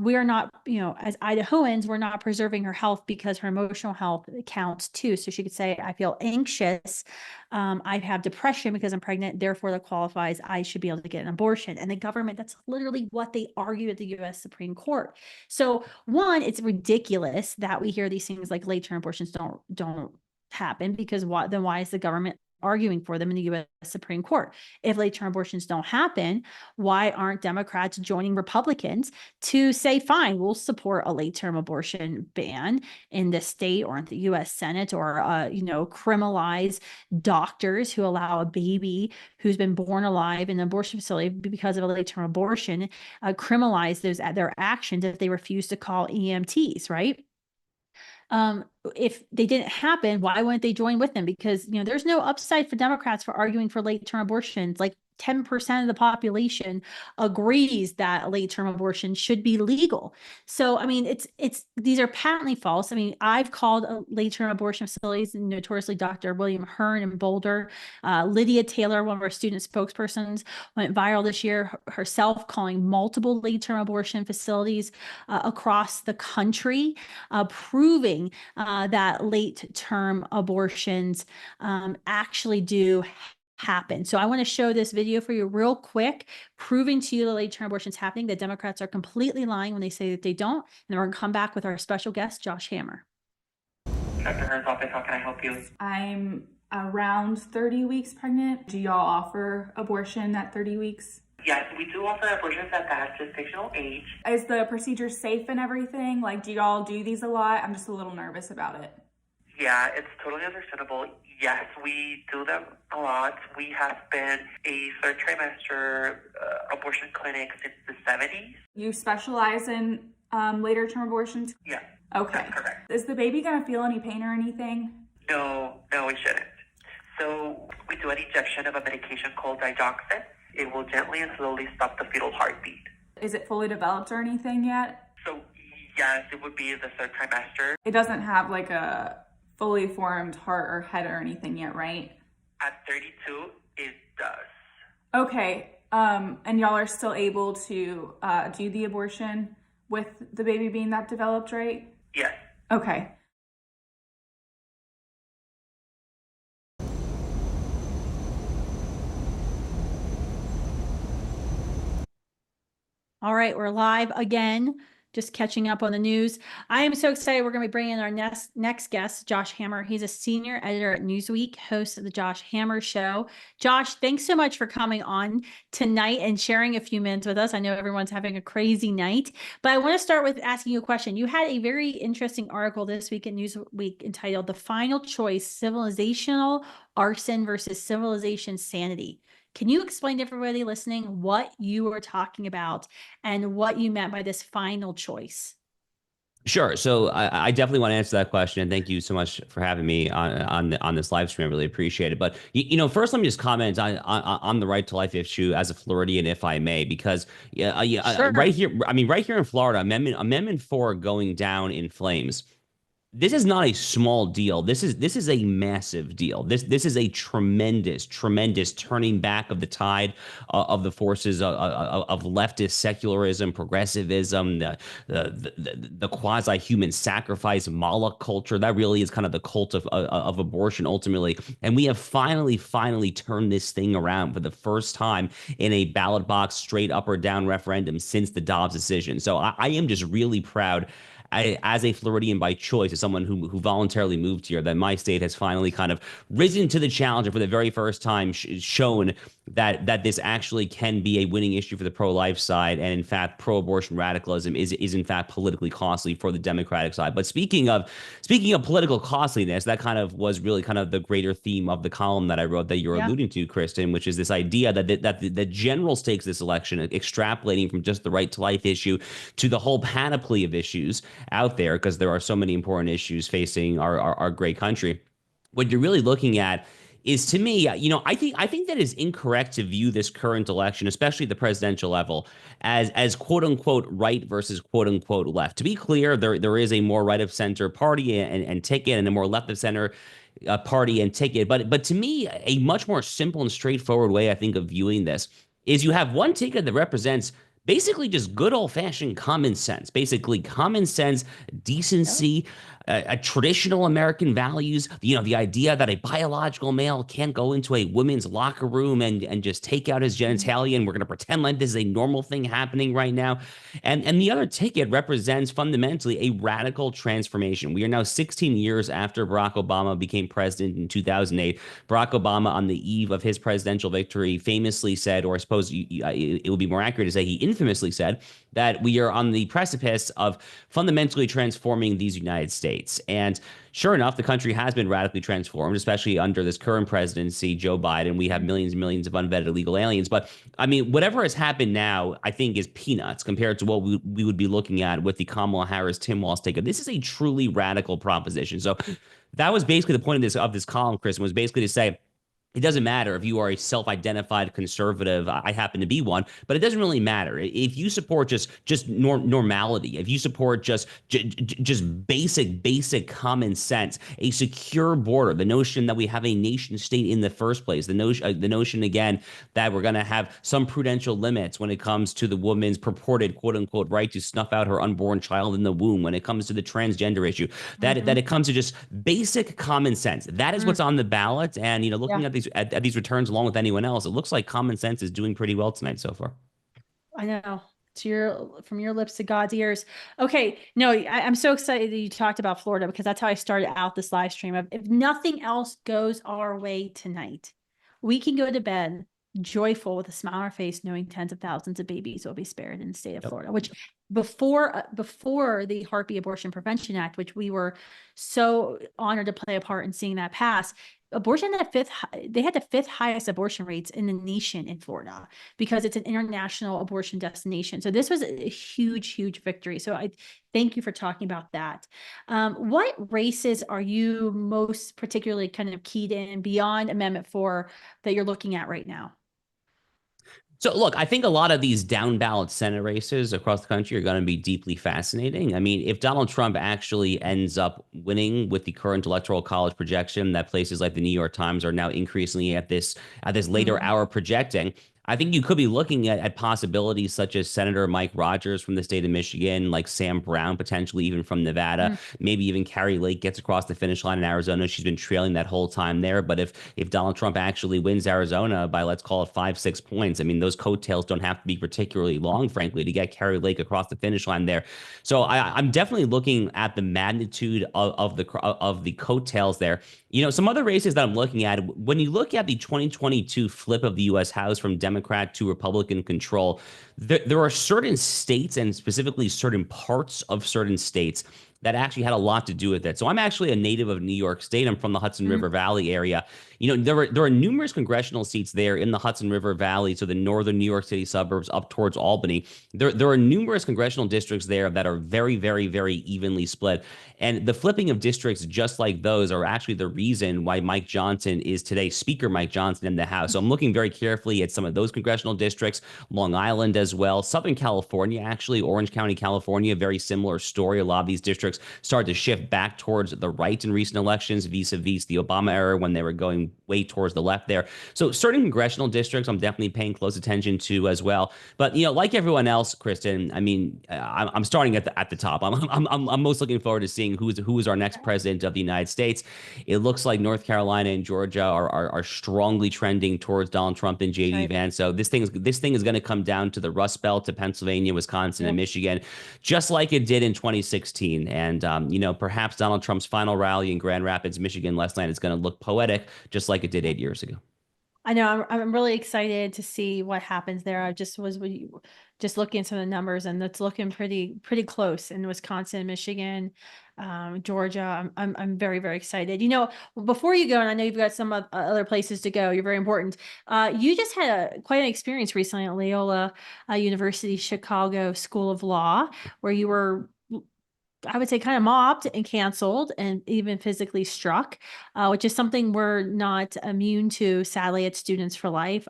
we are not, as Idahoans, we're not preserving her health because her emotional health counts too. So she could say, I feel anxious. I have depression because I'm pregnant. Therefore, that qualifies. I should be able to get an abortion. And the government, that's literally what they argue at the U.S. Supreme Court. So one, it's ridiculous that we hear these things like late-term abortions don't happen, because why is the government arguing for them in the U.S. Supreme Court? If late-term abortions don't happen, why aren't Democrats joining Republicans to say, fine, we'll support a late-term abortion ban in the state or in the U.S. Senate, or criminalize doctors who allow a baby who's been born alive in an abortion facility because of a late-term abortion, criminalize their actions if they refuse to call EMTs, right? If they didn't happen, why wouldn't they join with them? Because, there's no upside for Democrats for arguing for late-term abortions. Like 10% of the population agrees that late-term abortion should be legal. So, I mean, these are patently false. I mean, I've called late-term abortion facilities, notoriously Dr. William Hearn in Boulder. Lydia Taylor, one of our student spokespersons, went viral this year herself, calling multiple late-term abortion facilities across the country, proving that late-term abortions actually do happen. So I want to show this video for you real quick, proving to you that late-term abortions happening, that Democrats are completely lying when they say that they don't. And then we're going to come back with our special guest, Josh Hammer. Dr. Hearn's office, how can I help you? I'm around 30 weeks pregnant. Do y'all offer abortion at 30 weeks? Yes, we do offer abortions at that gestational age. Is the procedure safe and everything? Like, do y'all do these a lot? I'm just a little nervous about it. Yeah, it's totally understandable. Yes, we do them a lot. We have been a third trimester abortion clinic since the 70s. You specialize in later term abortions? Yeah. Okay. That's correct. Is the baby gonna feel any pain or anything? No, it shouldn't. So we do an injection of a medication called digoxin. It will gently and slowly stop the fetal heartbeat. Is it fully developed or anything yet? So yes, it would be the third trimester. It doesn't have like a fully formed heart or head or anything yet, right? At 32, it does. Okay. And y'all are still able to do the abortion with the baby being that developed, right? Yes. Okay. All right, we're live again, just catching up on the news. I am so excited. We're going to be bringing in our next guest, Josh Hammer. He's a senior editor at Newsweek, host of the Josh Hammer Show. Josh, thanks so much for coming on tonight and sharing a few minutes with us. I know everyone's having a crazy night, but I want to start with asking you a question. You had a very interesting article this week in Newsweek entitled "The Final Choice: Civilizational Arson versus Civilization Sanity." Can you explain to everybody listening what you were talking about and what you meant by this final choice? Sure. So I definitely want to answer that question. And thank you so much for having me on this live stream. I really appreciate it. But, first, let me just comment on the right to life issue as a Floridian, if I may, because Sure. right here in Florida, Amendment 4 going down in flames. This is not a small deal. This is a massive deal. This is a tremendous turning back of the tide of the forces of leftist secularism, progressivism, the quasi-human sacrifice, Moloch culture. That really is kind of the cult of abortion ultimately. And we have finally turned this thing around for the first time in a ballot box straight up or down referendum since the Dobbs decision. So I am just really proud. As a Floridian by choice, as someone who voluntarily moved here, that my state has finally kind of risen to the challenge and for the very first time shown that this actually can be a winning issue for the pro-life side, and in fact, pro-abortion radicalism is in fact politically costly for the Democratic side. But speaking of political costliness, that kind of was really kind of the greater theme of the column that I wrote that you're alluding to, Kristan, which is this idea that the general stakes of this election, extrapolating from just the right to life issue to the whole panoply of issues out there, because there are so many important issues facing our great country. What you're really looking at is, to me, I think that is incorrect to view this current election, especially at the presidential level, as quote unquote right versus quote unquote left. To be clear, there is a more right of center party and ticket, and a more left of center party and ticket. But to me, a much more simple and straightforward way, I think, of viewing this is you have one ticket that represents basically just good old-fashioned common sense, basically common sense, decency, traditional American values, the idea that a biological male can't go into a women's locker room and just take out his genitalia, and we're going to pretend like this is a normal thing happening right now. And the other ticket represents fundamentally a radical transformation. We are now 16 years after Barack Obama became president in 2008. Barack Obama, on the eve of his presidential victory, famously said, or I suppose it would be more accurate to say he infamously said, that we are on the precipice of fundamentally transforming these United States. And sure enough, the country has been radically transformed, especially under this current presidency, Joe Biden. We have millions and millions of unvetted illegal aliens. But I mean, whatever has happened now, I think, is peanuts compared to what we would be looking at with the Kamala Harris, Tim Walz ticket. This is a truly radical proposition. So that was basically the point of this column, Chris, was basically to say, it doesn't matter if you are a self-identified conservative. I happen to be one, but it doesn't really matter if you support just normality. If you support just basic common sense, a secure border, the notion that we have a nation state in the first place, the notion again that we're going to have some prudential limits when it comes to the woman's purported quote unquote right to snuff out her unborn child in the womb, when it comes to the transgender issue, that it comes to just basic common sense. That is what's on the ballot, and looking at these returns along with anyone else, it looks like common sense is doing pretty well tonight so far. I know. From your lips to God's ears. Okay. No, I'm so excited that you talked about Florida, because that's how I started out this live stream of, if nothing else goes our way tonight, we can go to bed joyful with a smile on our face, knowing tens of thousands of babies will be spared in the state of Florida, which before the Heartbeat Abortion Prevention Act, which we were so honored to play a part in seeing that pass, abortion they had the fifth highest abortion rates in the nation in Florida, because it's an international abortion destination. So this was a huge victory. So I thank you for talking about that. What races are you most particularly kind of keyed in beyond Amendment 4 that you're looking at right now? So look, I think a lot of these down ballot Senate races across the country are going to be deeply fascinating. I mean, if Donald Trump actually ends up winning with the current Electoral College projection that places like the New York Times are now increasingly at this later hour projecting, I think you could be looking at possibilities such as Senator Mike Rogers from the state of Michigan, like Sam Brown, potentially even from Nevada. Maybe even Carrie Lake gets across the finish line in Arizona. She's been trailing that whole time there. But if Donald Trump actually wins Arizona by, let's call it 5-6 points, I mean, those coattails don't have to be particularly long, frankly, to get Carrie Lake across the finish line there. So I'm definitely looking at the magnitude of the coattails there. You know, some other races that I'm looking at, when you look at the 2022 flip of the U.S. House from Democrat to Republican control, there are certain states and specifically certain parts of certain states that actually had a lot to do with it. So I'm actually a native of New York State. I'm from the Hudson River Valley area. You know, there are numerous congressional seats there in the Hudson River Valley, so the northern New York City suburbs up towards Albany. There are numerous congressional districts there that are very, very, very evenly split. And the flipping of districts just like those are actually the reason why Mike Johnson is today Speaker Mike Johnson in the House. So I'm looking very carefully at some of those congressional districts, Long Island as well, Southern California, actually, Orange County, California, very similar story. A lot of these districts started to shift back towards the right in recent elections, vis-a-vis the Obama era when they were going way towards the left there. So certain congressional districts I'm definitely paying close attention to as well. But, you know, like everyone else, Kristan, I mean, I'm starting at the top. I'm most looking forward to seeing who is our next president of the United States. It looks like North Carolina and Georgia are strongly trending towards Donald Trump and JD Vance. So this thing is going to come down to the Rust Belt, to Pennsylvania, Wisconsin, and Michigan, just like it did in 2016. And you know, perhaps Donald Trump's final rally in Grand Rapids, Michigan last night is going to look poetic, just like it did 8 years ago. I know I'm really excited to see what happens there. I just was just looking at some of the numbers, and it's looking pretty close in Wisconsin, Michigan, Georgia. I'm very, very excited. You know, before you go, and I know you've got some other places to go, you're very important. You just had quite an experience recently at Loyola University Chicago School of Law, where you were, I would say, kind of mobbed and canceled and even physically struck, which is something we're not immune to, sadly, at Students for Life.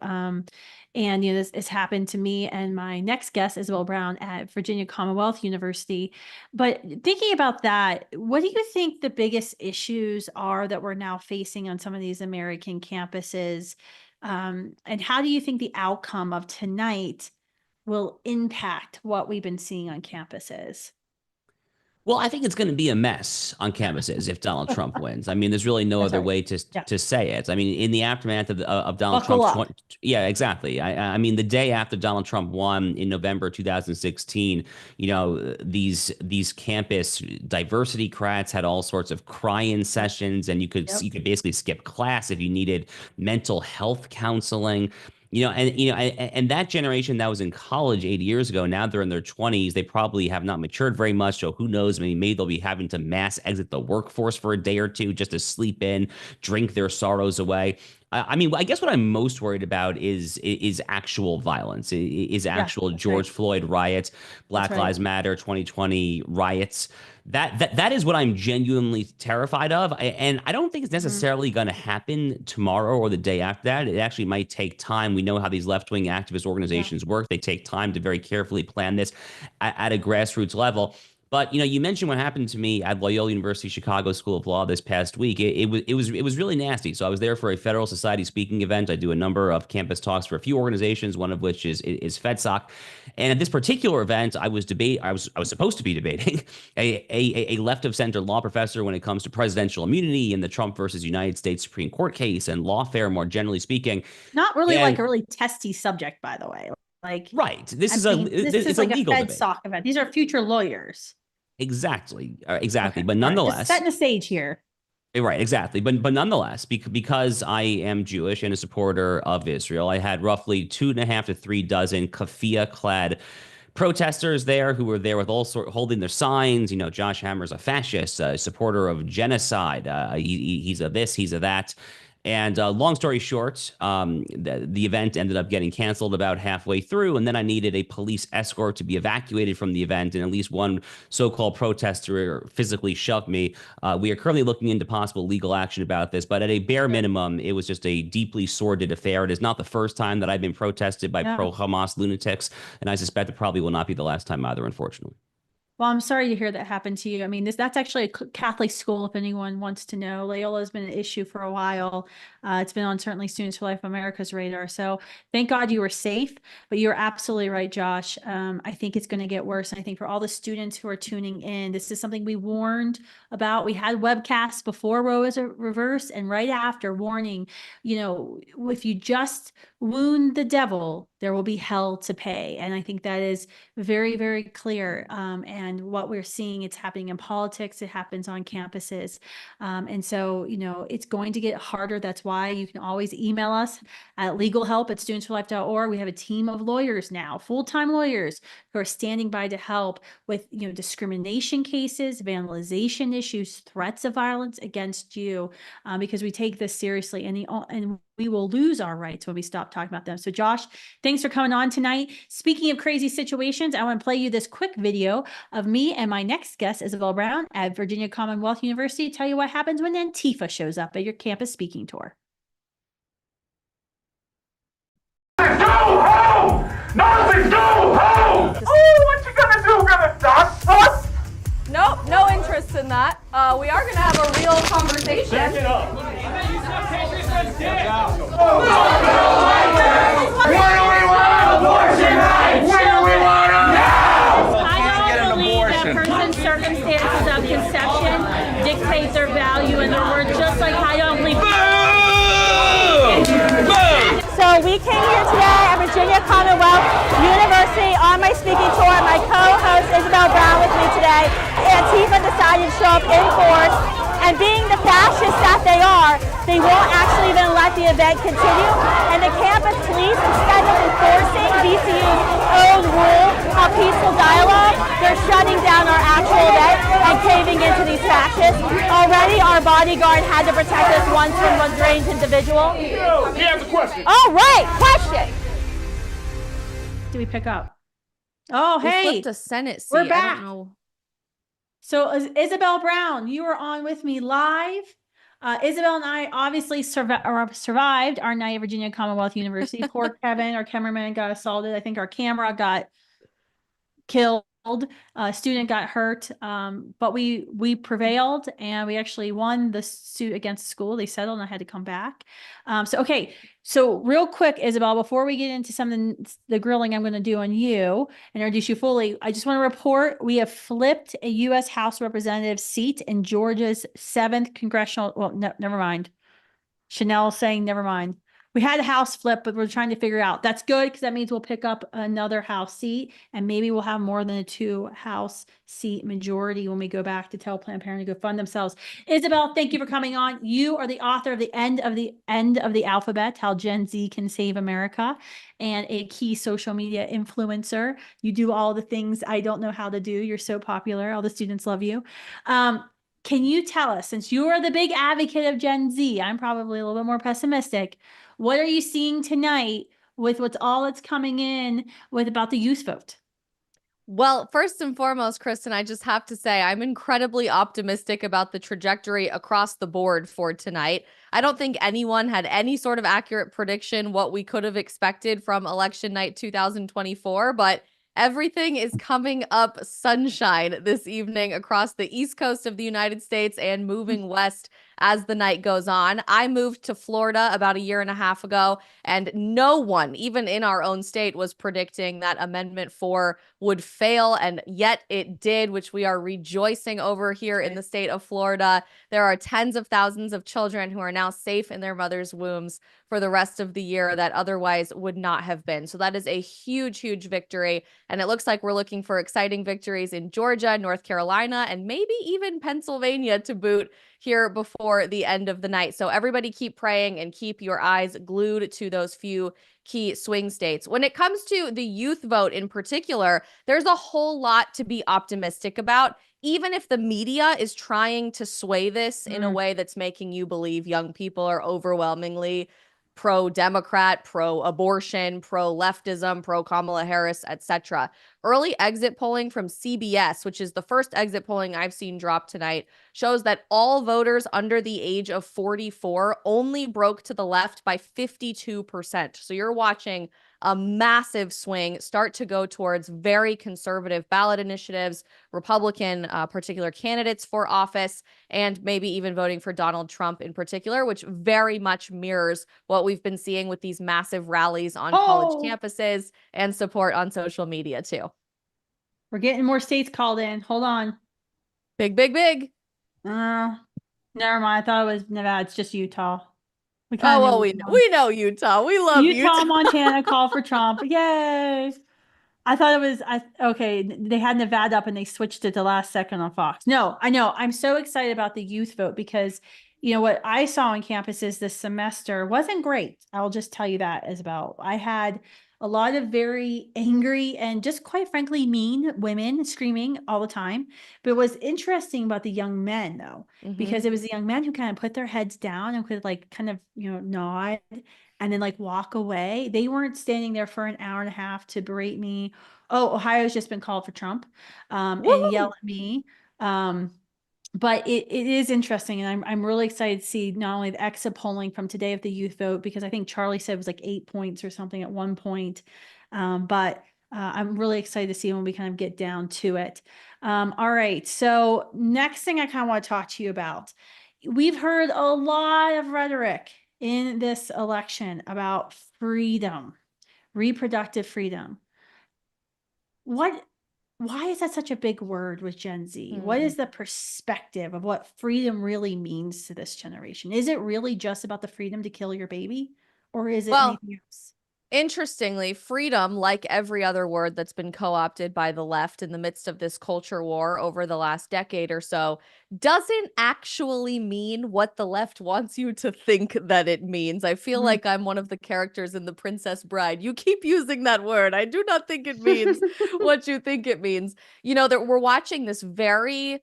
And, you know, this has happened to me and my next guest, Isabel Brown, at Virginia Commonwealth University. But thinking about that, what do you think the biggest issues are that we're now facing on some of these American campuses? And how do you think the outcome of tonight will impact what we've been seeing on campuses? Well, I think it's going to be a mess on campuses if Donald Trump wins. I mean, there's really no other way to say it. I mean, in the aftermath of Donald Trump, yeah, exactly. I mean, the day after Donald Trump won in November 2016, you know, these campus diversity crats had all sorts of cry-in sessions, and you could basically skip class if you needed mental health counseling. You know, and that generation that was in college 8 years ago, now they're in their 20s. They probably have not matured very much. So who knows? Maybe they'll be having to mass exit the workforce for a day or two just to sleep in, drink their sorrows away. I mean, I guess what I'm most worried about is actual violence, is actual George Floyd riots, Black Lives Matter 2020 riots. That is what I'm genuinely terrified of. And I don't think it's necessarily going to happen tomorrow or the day after that. It actually might take time. We know how these left-wing activist organizations work. They take time to very carefully plan this at a grassroots level. But, you know, you mentioned what happened to me at Loyola University Chicago School of Law this past week. It was really nasty. So I was there for a Federal Society speaking event. I do a number of campus talks for a few organizations, one of which is FedSoc. And at this particular event, I was supposed to be debating a left of center law professor when it comes to presidential immunity and the Trump versus United States Supreme Court case and lawfare more generally speaking. Not really like a really testy subject, by the way. Like, right. This is like a legal debate. FedSoc event. These are future lawyers. Exactly. But nonetheless, just setting the stage here. Right, exactly. But nonetheless, because I am Jewish and a supporter of Israel, I had roughly 2.5 to 3 dozen keffiyeh-clad protesters there who were there with all sorts, holding their signs. You know, Josh Hammer's a fascist, a supporter of genocide. He's a this, he's a that. And long story short, the event ended up getting canceled about halfway through, and then I needed a police escort to be evacuated from the event, and at least one so-called protester physically shoved me. We are currently looking into possible legal action about this, but at a bare minimum, it was just a deeply sordid affair. It is not the first time that I've been protested by pro-Hamas lunatics, and I suspect it probably will not be the last time either, unfortunately. Well, I'm sorry to hear that happened to you. I mean, that's actually a Catholic school, if anyone wants to know. Loyola has been an issue for a while. It's been on certainly Students for Life America's radar. So thank God you were safe, but you're absolutely right, Josh. I think it's going to get worse. And I think for all the students who are tuning in, this is something we warned about. We had webcasts before Roe was reversed and right after, warning, if you just wound the devil, there will be hell to pay. And I think that is very, very clear. And what we're seeing, it's happening in politics, it happens on campuses. And so, it's going to get harder. That's why you can always email us at legalhelp@studentsforlife.org. We have a team of lawyers now, full-time lawyers who are standing by to help with, discrimination cases, vandalization issues, threats of violence against you, because we take this seriously, and we will lose our rights when we stop talking about them. So Josh, thanks for coming on tonight. Speaking of crazy situations, I want to play you this quick video of me and my next guest, Isabel Brown at Virginia Commonwealth University, tell you what happens when Antifa shows up at your campus speaking tour. Go home! Nothing, go home! Oh, what you gonna do? Gonna dox us? Nope, no interest in that. We are gonna have a real conversation. Back it up. When do we want abortion rights? When do we want them? Now! I don't believe that person's circumstances of conception dictate their value and their worth, just like I don't believe. So we came here today at Virginia Commonwealth University on my speaking tour. My co-host Isabel Brown with me today. Antifa decided to show up in force, and being the fascists that they are, they won't actually even let the event continue. And the campus police, instead of enforcing VCU's own rule of peaceful dialogue, they're shutting down our actual event and caving into these fascists. Already our bodyguard had to protect us once from a strange individual. He has a question. All right, question. Do we pick up? Oh, We hey, flipped a Senate seat. we're back. I don't know. So Isabel Brown, you are on with me live. Isabel and I obviously survived our night at Virginia Commonwealth University. Poor Kevin, our cameraman, got assaulted. I think our camera got killed. A student got hurt, but we prevailed, and we actually won the suit against the school. They settled, and I had to come back. So real quick, Isabel, before we get into some of the grilling I'm going to do on you and introduce you fully, I just want to report we have flipped a U.S. House Representative seat in Georgia's 7th congressional. Well, no, never mind. Chanel's saying never mind. We had a House flip, but we're trying to figure out. That's good because that means we'll pick up another House seat, and maybe we'll have more than a 2 House seat majority when we go back to tell Planned Parenthood to go fund themselves. Isabel, thank you for coming on. You are the author of The End of the Alphabet, How Gen Z Can Save America, and a key social media influencer. You do all the things I don't know how to do. You're so popular. All the students love you. Can you tell us, since you are the big advocate of Gen Z, I'm probably a little bit more pessimistic, what are you seeing tonight with what's coming in with about the youth vote? Well, first and foremost, Kristan, I just have to say I'm incredibly optimistic about the trajectory across the board for tonight. I don't think anyone had any sort of accurate prediction what we could have expected from election night 2024, but everything is coming up sunshine this evening across the East Coast of the United States and moving west as the night goes on. I moved to Florida about 1.5 years ago, and no one, even in our own state, was predicting that Amendment 4 would fail, and yet it did, which we are rejoicing over here in the state of Florida. There are tens of thousands of children who are now safe in their mother's wombs for the rest of the year that otherwise would not have been. So that is a huge, huge victory. And it looks like we're looking for exciting victories in Georgia, North Carolina, and maybe even Pennsylvania to boot here before the end of the night. So everybody keep praying and keep your eyes glued to those few key swing states. When it comes to the youth vote in particular, there's a whole lot to be optimistic about. Even if the media is trying to sway this in a way that's making you believe young people are overwhelmingly pro-Democrat, pro-abortion, pro-leftism, pro-Kamala Harris, etc. Early exit polling from CBS, which is the first exit polling I've seen drop tonight, shows that all voters under the age of 44 only broke to the left by 52%. So you're watching a massive swing start to go towards very conservative ballot initiatives, Republican particular candidates for office, and maybe even voting for Donald Trump in particular, which very much mirrors what we've been seeing with these massive rallies on college campuses and support on social media too. We're getting more states called in. Hold on. Big, big, big. Never mind. I thought it was Nevada. It's just Utah. We know Utah. We love Utah. Montana call for Trump. Yay. I thought it was, okay, they had Nevada up and they switched it the last second on Fox. No, I know. I'm so excited about the youth vote because, you know, what I saw on campuses this semester wasn't great. I'll just tell you that, Isabel. I had a lot of very angry and just quite frankly mean women screaming all the time. But what's interesting about the young men, though, because it was the young men who kind of put their heads down and could like kind of, you know, nod and then like walk away. They weren't standing there for an hour and a half to berate me. Oh, Ohio's just been called for Trump and yell at me. But it is interesting. And I'm really excited to see not only the exit polling from today of the youth vote, because I think Charlie said it was like 8 points or something at one point. But I'm really excited to see when we kind of get down to it. All right. So next thing I kind of want to talk to you about, we've heard a lot of rhetoric in this election about freedom, reproductive freedom. Why is that such a big word with Gen Z? What is the perspective of what freedom really means to this generation? Is it really just about the freedom to kill your baby, or is it anything else? Interestingly, freedom, like every other word that's been co-opted by the left in the midst of this culture war over the last decade or so, doesn't actually mean what the left wants you to think that it means. I feel like I'm one of the characters in The Princess Bride. You keep using that word. I do not think it means what you think it means. You know, that we're watching this very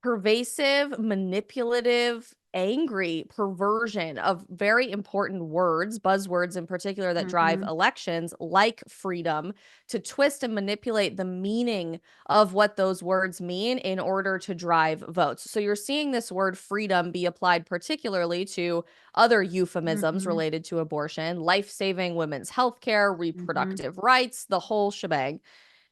pervasive, manipulative, angry perversion of very important words, buzzwords in particular that drive elections, like freedom, to twist and manipulate the meaning of what those words mean in order to drive votes. So you're seeing this word freedom be applied particularly to other euphemisms related to abortion, life-saving women's health care, reproductive rights, the whole shebang.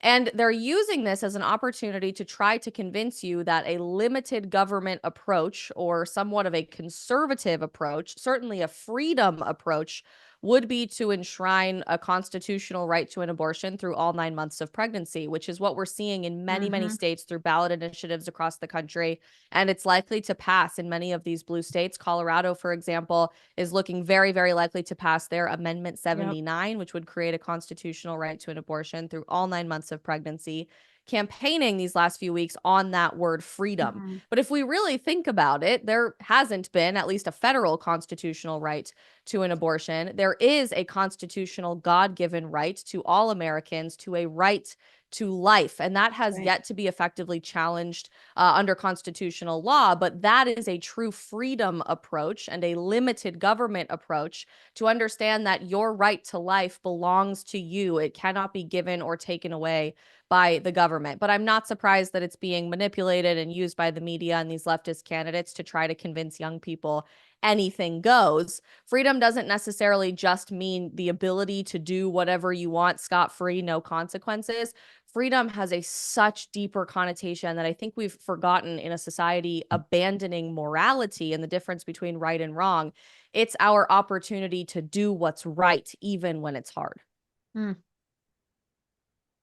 And they're using this as an opportunity to try to convince you that a limited government approach, or somewhat of a conservative approach, certainly a freedom approach, would be to enshrine a constitutional right to an abortion through all 9 months of pregnancy, which is what we're seeing in many, many states through ballot initiatives across the country. And it's likely to pass in many of these blue states. Colorado, for example, is looking very, very likely to pass their Amendment 79, which would create a constitutional right to an abortion through all 9 months of pregnancy, campaigning these last few weeks on that word freedom. But if we really think about it, there hasn't been at least a federal constitutional right to an abortion. There is a constitutional God-given right to all Americans to a right to life. And that has yet to be effectively challenged under constitutional law. But that is a true freedom approach and a limited government approach to understand that your right to life belongs to you. It cannot be given or taken away by the government. But I'm not surprised that it's being manipulated and used by the media and these leftist candidates to try to convince young people anything goes. Freedom doesn't necessarily just mean the ability to do whatever you want scot-free, no consequences. Freedom has a such deeper connotation that I think we've forgotten in a society abandoning morality and the difference between right and wrong. It's our opportunity to do what's right, even when it's hard.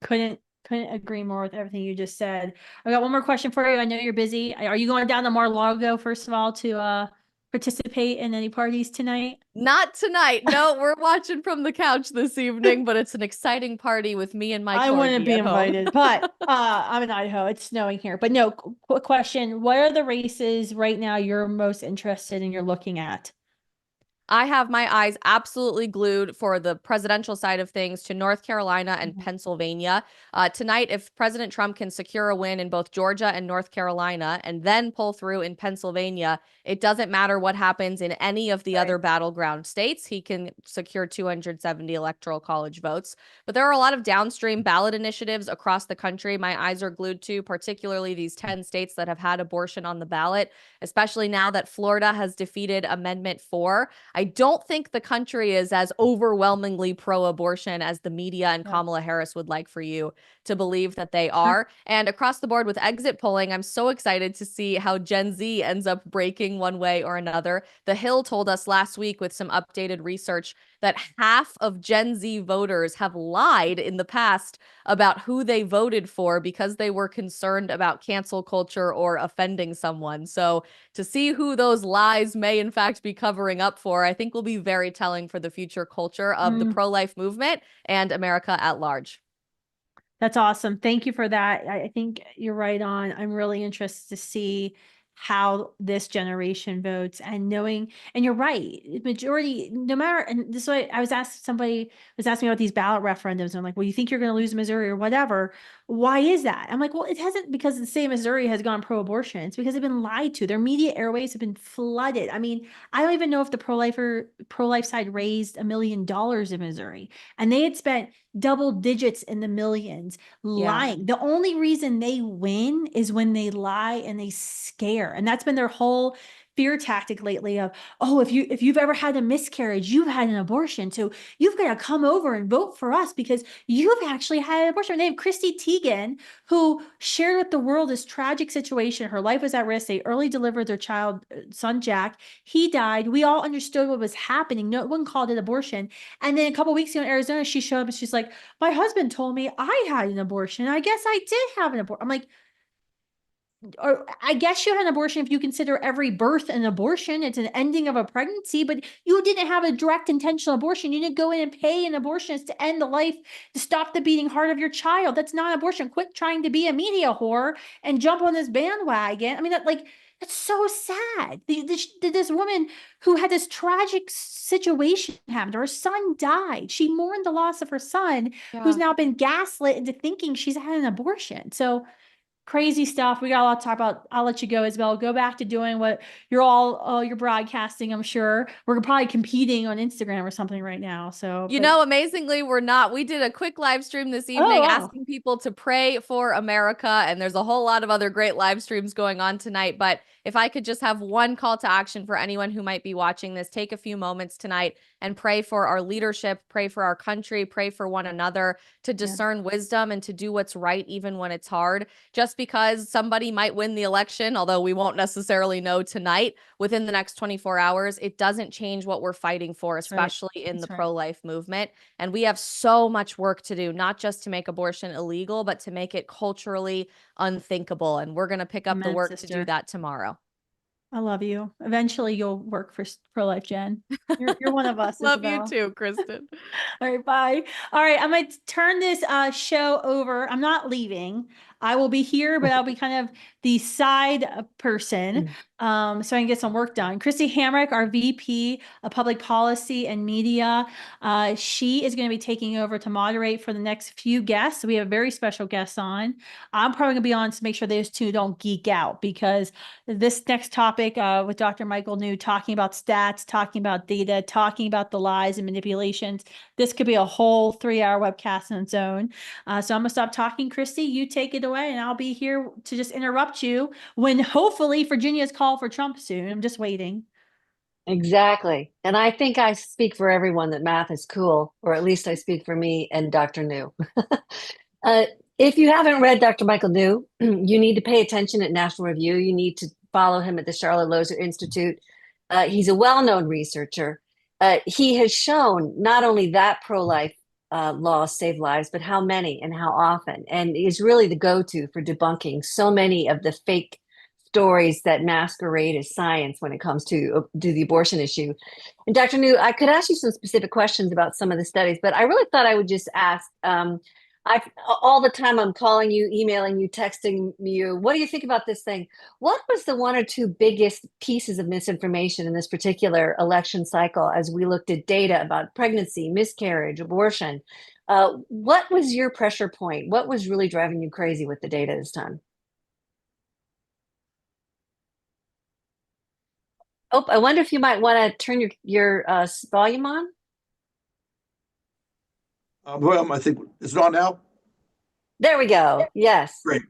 Couldn't agree more with everything you just said. I got one more question for you. I know you're busy. Are you going down to Mar-a-Lago, first of all, to participate in any parties tonight? Not tonight. No, we're watching from the couch this evening, but it's an exciting party with me and my I wouldn't be invited, but I'm in Idaho. It's snowing here. But no, quick question. What are the races right now you're most interested in, you're looking at? I have my eyes absolutely glued for the presidential side of things to North Carolina and Pennsylvania. Tonight, if President Trump can secure a win in both Georgia and North Carolina and then pull through in Pennsylvania, it doesn't matter what happens in any of the other battleground states. He can secure 270 electoral college votes. But there are a lot of downstream ballot initiatives across the country my eyes are glued to, particularly these 10 states that have had abortion on the ballot, especially now that Florida has defeated Amendment 4. I don't think the country is as overwhelmingly pro-abortion as the media and Kamala Harris would like for you to believe that they are. And across the board with exit polling, I'm so excited to see how Gen Z ends up breaking one way or another. The Hill told us last week with some updated research that half of Gen Z voters have lied in the past about who they voted for because they were concerned about cancel culture or offending someone. So to see who those lies may in fact be covering up for, I think will be very telling for the future culture of the pro-life movement and America at large. That's awesome. Thank you for that. I think you're right on. I'm really interested to see how this generation votes and knowing, and you're right, majority, no matter, and this way I was asked, somebody was asking me about these ballot referendums. And I'm like, well, you think you're going to lose Missouri or whatever. Why is that? I'm like, well, it hasn't because the state of Missouri has gone pro-abortion. It's because they've been lied to. Their media airways have been flooded. I mean, I don't even know if the pro-life side raised $1 million in Missouri, and they had spent double digits in the millions lying. The only reason they win is when they lie and they scare. And that's been their whole fear tactic lately of, oh, if you've ever had a miscarriage, you've had an abortion. So you've got to come over and vote for us because you've actually had an abortion. They have Kristi Teigen, who shared with the world this tragic situation. Her life was at risk. They early delivered their child, son Jack. He died. We all understood what was happening. No one called it abortion. And then a couple of weeks ago in Arizona, she showed up and she's like, my husband told me I had an abortion. I guess I did have an abortion. I'm like, or I guess you had an abortion if you consider every birth an abortion. It's an ending of a pregnancy, but you didn't have a direct intentional abortion. You didn't go in and pay an abortionist to end the life, to stop the beating heart of your child. That's not abortion. Quit trying to be a media whore and jump on this bandwagon. I mean, that's so sad. This woman who had this tragic situation happen, her son died. She mourned the loss of her son, who's now been gaslit into thinking she's had an abortion. So crazy stuff. We got a lot to talk about. I'll let you go, Isabel. Go back to doing what you're broadcasting. I'm sure we're probably competing on Instagram or something right now. So, amazingly, we're not. We did a quick live stream this evening asking people to pray for America. And there's a whole lot of other great live streams going on tonight. But if I could just have one call to action for anyone who might be watching this, take a few moments tonight and pray for our leadership, pray for our country, pray for one another to discern wisdom and to do what's right, even when it's hard. Just because somebody might win the election, although we won't necessarily know tonight, within the next 24 hours, it doesn't change what we're fighting for, especially in the pro-life movement. And we have so much work to do, not just to make abortion illegal, but to make it culturally unthinkable. And we're going to pick up the work to do that tomorrow. I love you. Eventually you'll work for pro-life, Jen. You're one of us. Love Isabel. you too, Kristan. All right, bye. All right, I'm going to turn this show over. I'm not leaving. I will be here, but I'll be kind of the side person so I can get some work done. Kristi Hamrick, our VP of Public Policy and Media, she is going to be taking over to moderate for the next few guests. So we have a very special guest on. I'm probably going to be on to make sure those two don't geek out, because this next topic with Dr. Michael New, talking about stats, talking about data, talking about the lies and manipulations, this could be a whole 3-hour webcast on its own. So I'm going to stop talking. Kristi, you take it away, and I'll be here to just interrupt you when hopefully Virginia's call for Trump soon. I'm just waiting. Exactly. And I think I speak for everyone that math is cool, or at least I speak for me and Dr. New. If you haven't read Dr. Michael New, you need to pay attention at National Review. You need to follow him at the Charlotte Lozer Institute. He's a well-known researcher. He has shown not only that pro-life laws save lives, but how many and how often, and is really the go-to for debunking so many of the fake stories that masquerade as science when it comes to the abortion issue. And Dr. New, I could ask you some specific questions about some of the studies, but I really thought I would just ask, all the time I'm calling you, emailing you, texting you, what do you think about this thing? What was the one or two biggest pieces of misinformation in this particular election cycle as we looked at data about pregnancy, miscarriage, abortion? What was your pressure point? What was really driving you crazy with the data this time? Oh, I wonder if you might want to turn your volume on. Well, I think it's on now. There we go. Yes. Great.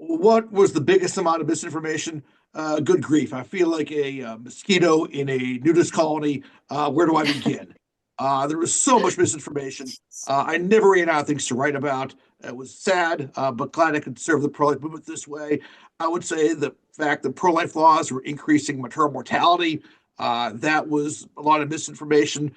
What was the biggest amount of misinformation? Good grief. I feel like a mosquito in a nudist colony. Where do I begin? There was so much misinformation. I never ran out of things to write about. It was sad, but glad I could serve the pro-life movement this way. I would say the fact that pro-life laws were increasing maternal mortality, that was a lot of misinformation.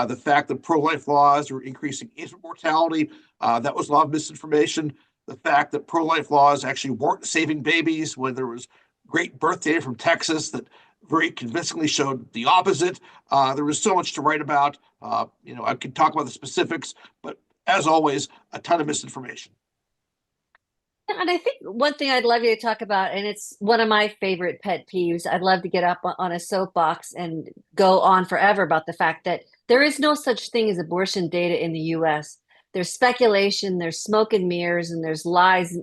The fact that pro-life laws were increasing infant mortality, that was a lot of misinformation. The fact that pro-life laws actually weren't saving babies when there was great birth data from Texas that very convincingly showed the opposite. There was so much to write about. I could talk about the specifics, but as always, a ton of misinformation. And I think one thing I'd love you to talk about, and it's one of my favorite pet peeves, I'd love to get up on a soapbox and go on forever about the fact that there is no such thing as abortion data in the US. There's speculation, there's smoke and mirrors, and there's lies,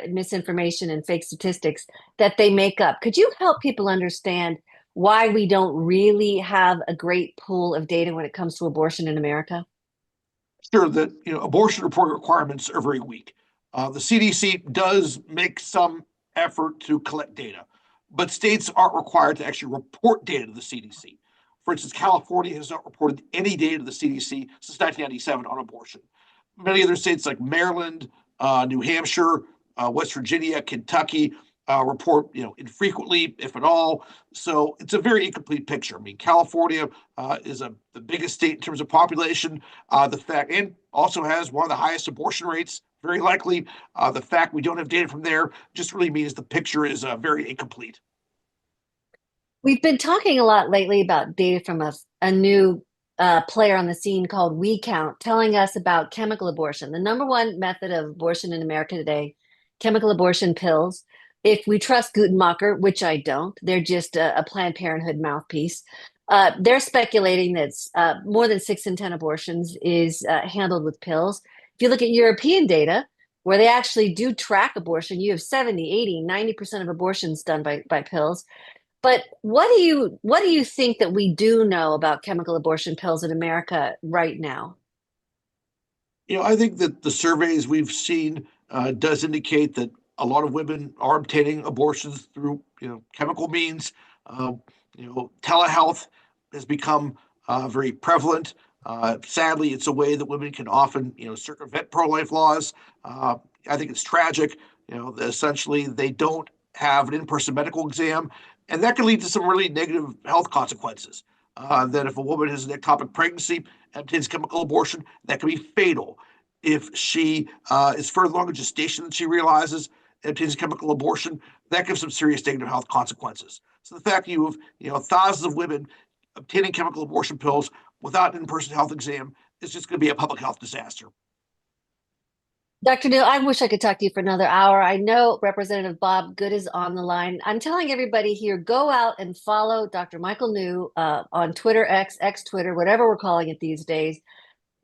misinformation, and fake statistics that they make up. Could you help people understand why we don't really have a great pool of data when it comes to abortion in America? Sure, that abortion reporting requirements are very weak. The CDC does make some effort to collect data, but states aren't required to actually report data to the CDC. For instance, California has not reported any data to the CDC since 1997 on abortion. Many other states like Maryland, New Hampshire, West Virginia, Kentucky report, infrequently, if at all. So it's a very incomplete picture. I mean, California is the biggest state in terms of population. And also has one of the highest abortion rates. Very likely, the fact we don't have data from there just really means the picture is very incomplete. We've been talking a lot lately about data from a new player on the scene called WeCount, telling us about chemical abortion, the number one method of abortion in America today, chemical abortion pills. If we trust Guttmacher, which I don't, they're just a Planned Parenthood mouthpiece. They're speculating that more than 6 in 10 abortions is handled with pills. If you look at European data, where they actually do track abortion, you have 70, 80, 90% of abortions done by pills. But what do you think that we do know about chemical abortion pills in America right now? I think that the surveys we've seen does indicate that a lot of women are obtaining abortions through chemical means. Telehealth has become very prevalent. Sadly, it's a way that women can often circumvent pro-life laws. I think it's tragic. Essentially they don't have an in-person medical exam, and that can lead to some really negative health consequences. That if a woman has an ectopic pregnancy and obtains chemical abortion, that can be fatal. If she is further along in gestation than she realizes and obtains chemical abortion, that gives some serious negative health consequences. So the fact you have thousands of women obtaining chemical abortion pills without an in-person health exam is just going to be a public health disaster. Dr. New, I wish I could talk to you for another hour. I know Representative Bob Good is on the line. I'm telling everybody here, go out and follow Dr. Michael New on Twitter, X Twitter, whatever we're calling it these days.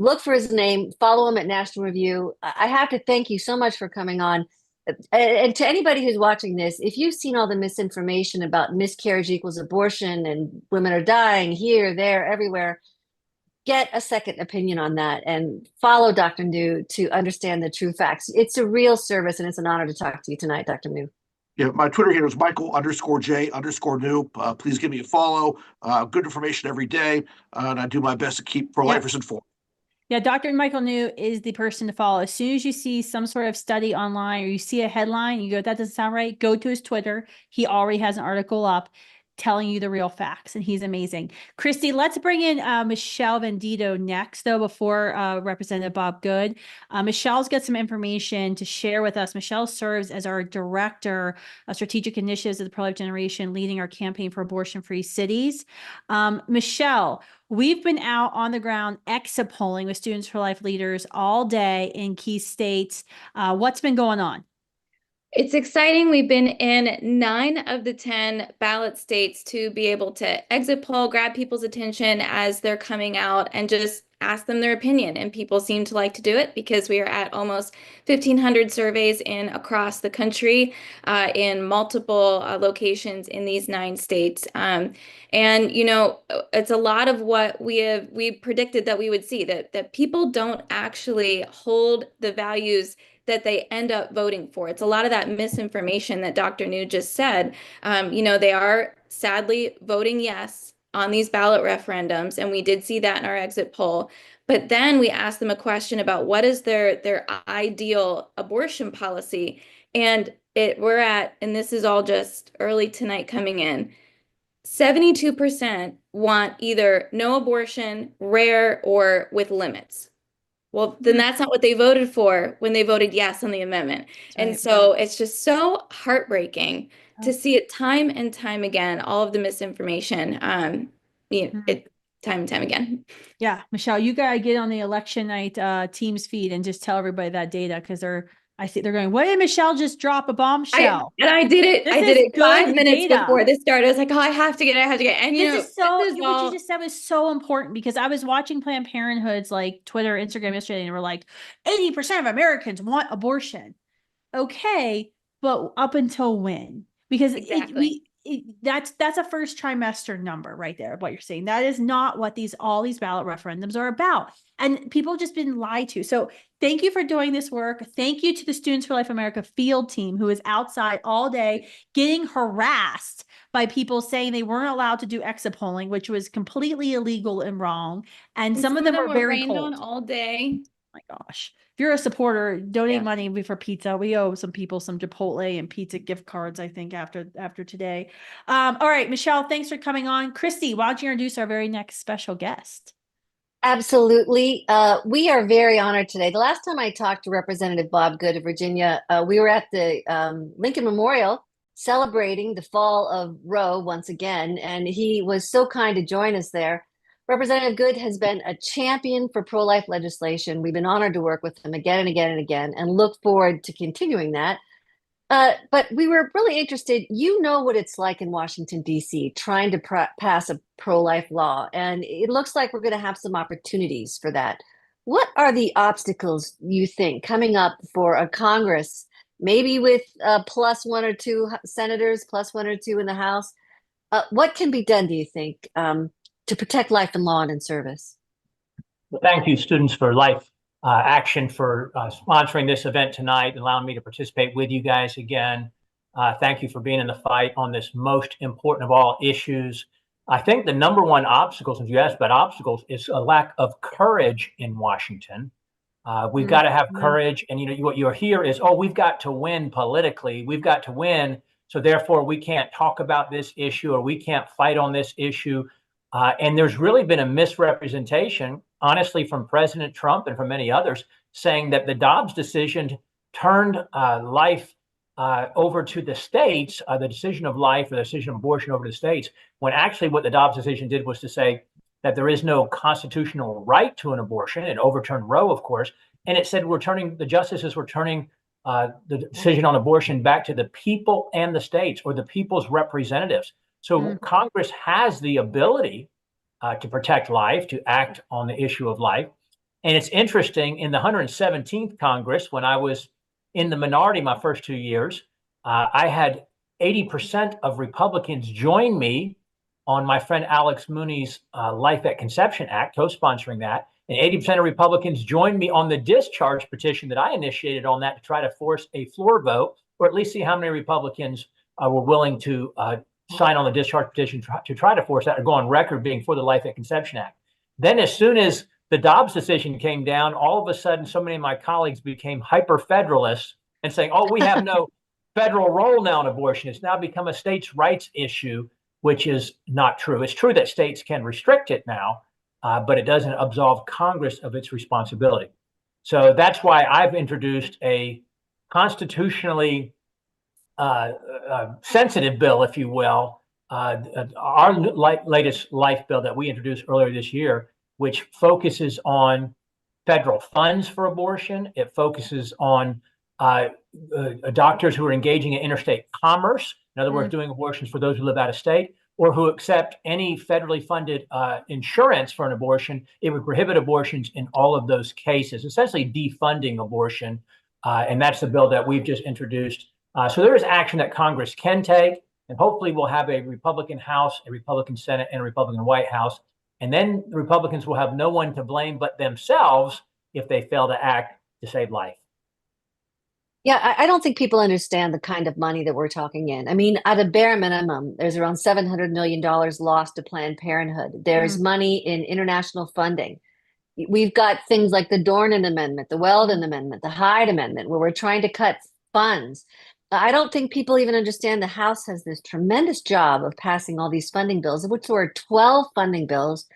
Look for his name, follow him at National Review. I have to thank you so much for coming on. And to anybody who's watching this, if you've seen all the misinformation about miscarriage equals abortion and women are dying here, there, everywhere, get a second opinion on that and follow Dr. New to understand the true facts. It's a real service, and it's an honor to talk to you tonight, Dr. New. Yeah, my Twitter handle is Michael_J_New. Please give me a follow. Good information every day, and I do my best to keep pro-lifers informed. Yeah, Dr. Michael New is the person to follow. As soon as you see some sort of study online or you see a headline, you go, that doesn't sound right, go to his Twitter. He already has an article up telling you the real facts, and he's amazing. Kristi, let's bring in Michele Venditto next, though, before Representative Bob Good. Michelle's got some information to share with us. Michele serves as our Director of Strategic Initiatives of the Pro-Life Generation, leading our campaign for abortion-free cities. Michele, we've been out on the ground exit polling with Students for Life leaders all day in key states. What's been going on? It's exciting. We've been in 9 of the 10 ballot states to be able to exit poll, grab people's attention as they're coming out and just ask them their opinion. And people seem to like to do it because we are at almost 1,500 surveys in across the country in multiple locations in these 9 states. And, it's a lot of what we predicted that we would see, that people don't actually hold the values that they end up voting for. It's a lot of that misinformation that Dr. New just said. They are sadly voting yes on these ballot referendums, and we did see that in our exit poll. But then we asked them a question about what is their ideal abortion policy, and we're at, and this is all just early tonight coming in, 72% want either no abortion, rare, or with limits. Well, then that's not what they voted for when they voted yes on the amendment. And so it's just so heartbreaking to see it time and time again, all of the misinformation, time and time again. Yeah, Michelle, you gotta get on the election night Teams feed and just tell everybody that data, because I see they're going, what did Michelle just drop a bombshell? I did it. This I did is it 5 good minutes data. before this started. I was like, oh, I have to get it. And this is so, what you just said was so important, because I was watching Planned Parenthood's like Twitter, Instagram yesterday, and we're like, 80% of Americans want abortion. Okay, but up until when? Because that's a first trimester number right there of what you're saying. That is not what all these ballot referendums are about. And people have just been lied to. So thank you for doing this work. Thank you to the Students for Life America field team, who is outside all day getting harassed by people saying they weren't allowed to do exit polling, which was completely illegal and wrong. And some of them were very rained cold on all day. My gosh. If you're a supporter, donate money for pizza. We owe some people some Chipotle and pizza gift cards, I think, after today. All right, Michelle, thanks for coming on. Kristi, why don't you introduce our very next special guest? Absolutely. We are very honored today. The last time I talked to Representative Bob Good of Virginia, we were at the Lincoln Memorial celebrating the fall of Roe once again, and he was so kind to join us there. Representative Good has been a champion for pro-life legislation. We've been honored to work with him again and again and again, and look forward to continuing that. But we were really interested, you know what it's like in Washington, D.C., trying to pass a pro-life law, and it looks like we're going to have some opportunities for that. What are the obstacles, you think, coming up for a Congress, maybe with plus 1 or 2 senators, plus 1 or 2 in the House? What can be done, do you think, to protect life and law and service? Well, thank you, Students for Life Action, for sponsoring this event tonight and allowing me to participate with you guys again. Thank you for being in the fight on this most important of all issues. I think the number one obstacle, since you asked about obstacles, is a lack of courage in Washington. We've got to have courage. And what you'll hear is, oh, we've got to win politically. We've got to win. So therefore, we can't talk about this issue, or we can't fight on this issue. And there's really been a misrepresentation, honestly, from President Trump and from many others, saying that the Dobbs decision turned life over to the states, the decision of life or the decision of abortion over to the states, when actually what the Dobbs decision did was to say that there is no constitutional right to an abortion. It overturned Roe, of course, and it said the justices were turning the decision on abortion back to the people and the states, or the people's representatives. So Congress has the ability to protect life, to act on the issue of life. And it's interesting, in the 117th Congress, when I was in the minority my first 2 years, I had 80% of Republicans join me on my friend Alex Mooney's Life at Conception Act, co-sponsoring that. And 80% of Republicans joined me on the discharge petition that I initiated on that, to try to force a floor vote, or at least see how many Republicans were willing to sign on the discharge petition to try to force that, or go on record being for the Life at Conception Act. Then as soon as the Dobbs decision came down, all of a sudden, so many of my colleagues became hyper-federalists and saying, oh, we have no federal role now in abortion. It's now become a states' rights issue, which is not true. It's true that states can restrict it now, but it doesn't absolve Congress of its responsibility. So that's why I've introduced a constitutionally sensitive bill, if you will, our latest life bill that we introduced earlier this year, which focuses on federal funds for abortion. It focuses on doctors who are engaging in interstate commerce, in other words, doing abortions for those who live out of state, or who accept any federally funded insurance for an abortion. It would prohibit abortions in all of those cases, essentially defunding abortion. And that's the bill that we've just introduced. So there is action that Congress can take, and hopefully we'll have a Republican House, a Republican Senate, and a Republican White House. And then the Republicans will have no one to blame but themselves if they fail to act to save life. Yeah, I don't think people understand the kind of money that we're talking in. I mean, at a bare minimum, there's around $700 million lost to Planned Parenthood. There's money in international funding. We've got things like the Dornan Amendment, the Weldon Amendment, the Hyde Amendment, where we're trying to cut funds. I don't think people even understand the House has this tremendous job of passing all these funding bills, of which there are 12 funding bills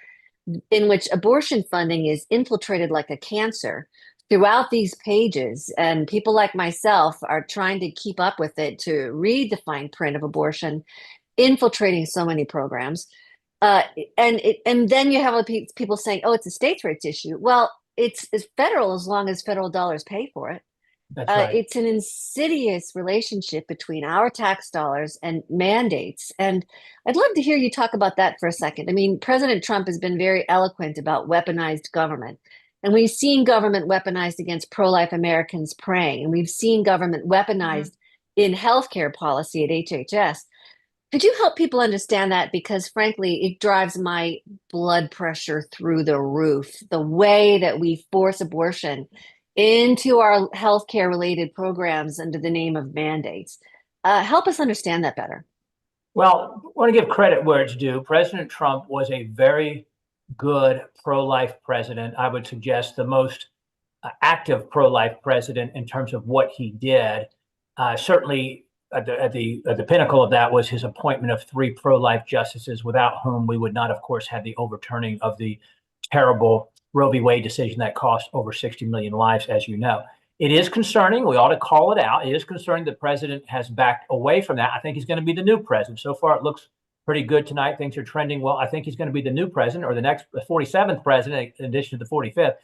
in which abortion funding is infiltrated like a cancer throughout these pages. And people like myself are trying to keep up with it, to read the fine print of abortion, infiltrating so many programs. And then you have people saying, oh, it's a states' rights issue. Well, it's federal as long as federal dollars pay for it. That's right. It's an insidious relationship between our tax dollars and mandates. And I'd love to hear you talk about that for a second. I mean, President Trump has been very eloquent about weaponized government. And we've seen government weaponized against pro-life Americans praying. And we've seen government weaponized in healthcare policy at HHS. Could you help people understand that? Because frankly, it drives my blood pressure through the roof. The way that we force abortion into our healthcare related programs under the name of mandates. Help us understand that better. Well, I want to give credit where it's due. President Trump was a very good pro-life president. I would suggest the most active pro-life president in terms of what he did. Certainly at the pinnacle of that was his appointment of 3 pro-life justices, without whom we would not, of course, have the overturning of the terrible Roe v. Wade decision that cost over 60 million lives, as you know. It is concerning. We ought to call it out. It is concerning the president has backed away from that. I think he's going to be the new president. So far, it looks pretty good tonight. Things are trending well. I think he's going to be the new president, or the next 47th president, in addition to the 45th.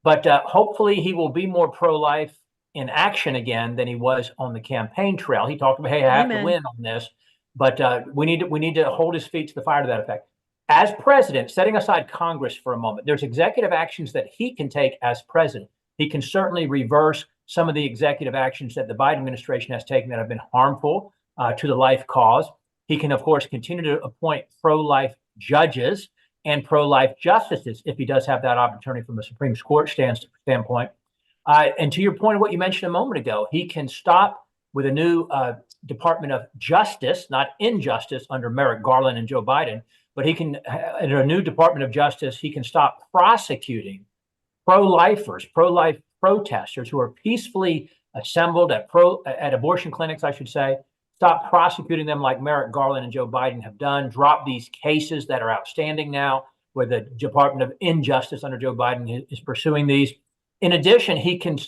But hopefully he will be more pro-life in action again than he was on the campaign trail. He talked about, hey, I have to win on this. But we need to hold his feet to the fire to that effect. As president, setting aside Congress for a moment, there's executive actions that he can take as president. He can certainly reverse some of the executive actions that the Biden administration has taken that have been harmful to the life cause. He can, of course, continue to appoint pro-life judges and pro-life justices if he does have that opportunity from a Supreme Court standpoint. And to your point of what you mentioned a moment ago, he can stop with a new Department of Justice, not injustice under Merrick Garland and Joe Biden, but he can, in a new Department of Justice, he can stop prosecuting pro-lifers, pro-life protesters who are peacefully assembled at abortion clinics, I should say. Stop prosecuting them like Merrick Garland and Joe Biden have done. Drop these cases that are outstanding now, where the Department of Injustice under Joe Biden is pursuing these. In addition, he can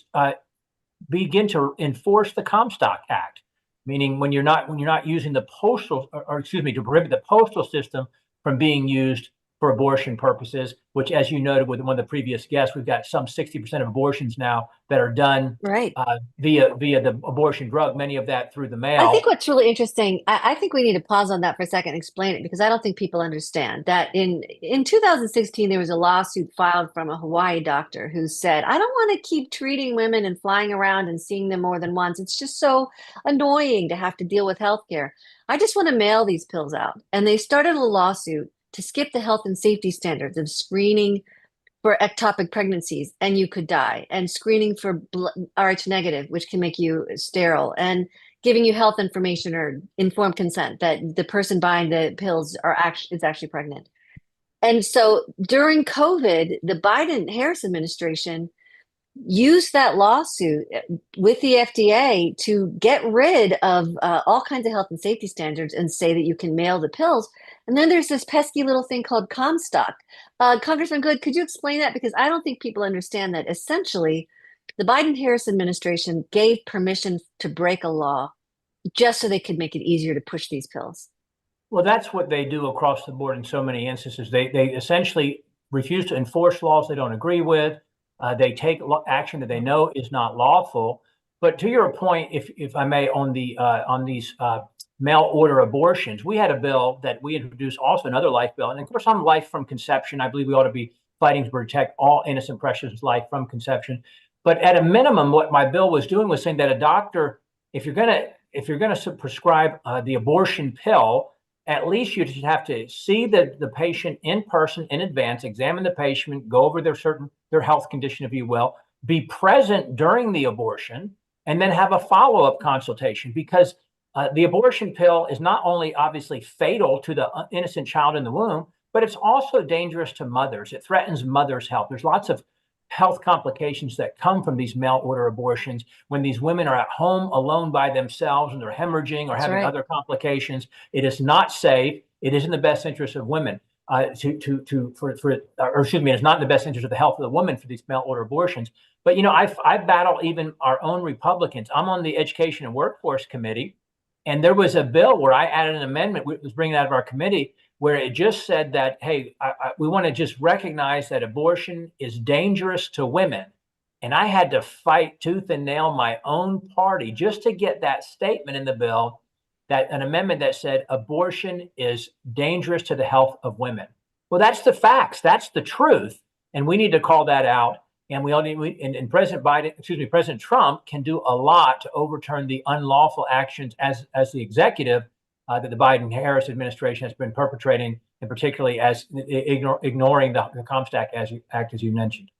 begin to enforce the Comstock Act, meaning when you're not using the postal, or excuse me, to prohibit the postal system from being used for abortion purposes, which, as you noted with one of the previous guests, we've got some 60% of abortions now that are done via the abortion drug, many of that through the mail. I think what's really interesting, I think we need to pause on that for a second and explain it, because I don't think people understand that in 2016, there was a lawsuit filed from a Hawaii doctor who said, I don't want to keep treating women and flying around and seeing them more than once. It's just so annoying to have to deal with healthcare. I just want to mail these pills out. And they started a lawsuit to skip the health and safety standards of screening for ectopic pregnancies and you could die, and screening for Rh negative, which can make you sterile, and giving you health information or informed consent that the person buying the pills is actually pregnant. And so during COVID, the Biden-Harris administration used that lawsuit with the FDA to get rid of all kinds of health and safety standards and say that you can mail the pills. And then there's this pesky little thing called Comstock. Congressman Good, could you explain that? Because I don't think people understand that essentially the Biden-Harris administration gave permission to break a law just so they could make it easier to push these pills. Well, that's what they do across the board in so many instances. They essentially refuse to enforce laws they don't agree with. They take action that they know is not lawful. But to your point, if I may, on these mail order abortions, we had a bill that we introduced, also another life bill. And of course, on life from conception, I believe we ought to be fighting to protect all innocent, precious life from conception. But at a minimum, what my bill was doing was saying that a doctor, if you're going to prescribe the abortion pill, at least you should have to see the patient in person in advance, examine the patient, go over their health condition, if you will, be present during the abortion, and then have a follow-up consultation, because the abortion pill is not only obviously fatal to the innocent child in the womb, but it's also dangerous to mothers. It threatens mothers' health. There's lots of health complications that come from these mail order abortions when these women are at home alone by themselves and they're hemorrhaging or having other complications. It is not safe. It is in the best interest of women it's not in the best interest of the health of the woman for these mail order abortions. But, you know, I battle even our own Republicans. I'm on the Education and Workforce Committee, and there was a bill where I added an amendment, which was bringing out of our committee, where it just said that, hey, we want to just recognize that abortion is dangerous to women. And I had to fight tooth and nail my own party just to get that statement in the bill, that an amendment that said abortion is dangerous to the health of women. Well, that's the facts. That's the truth. And we need to call that out. And we all need, and President Trump can do a lot to overturn the unlawful actions as the executive that the Biden-Harris administration has been perpetrating, and particularly as ignoring the Comstock Act, as you mentioned.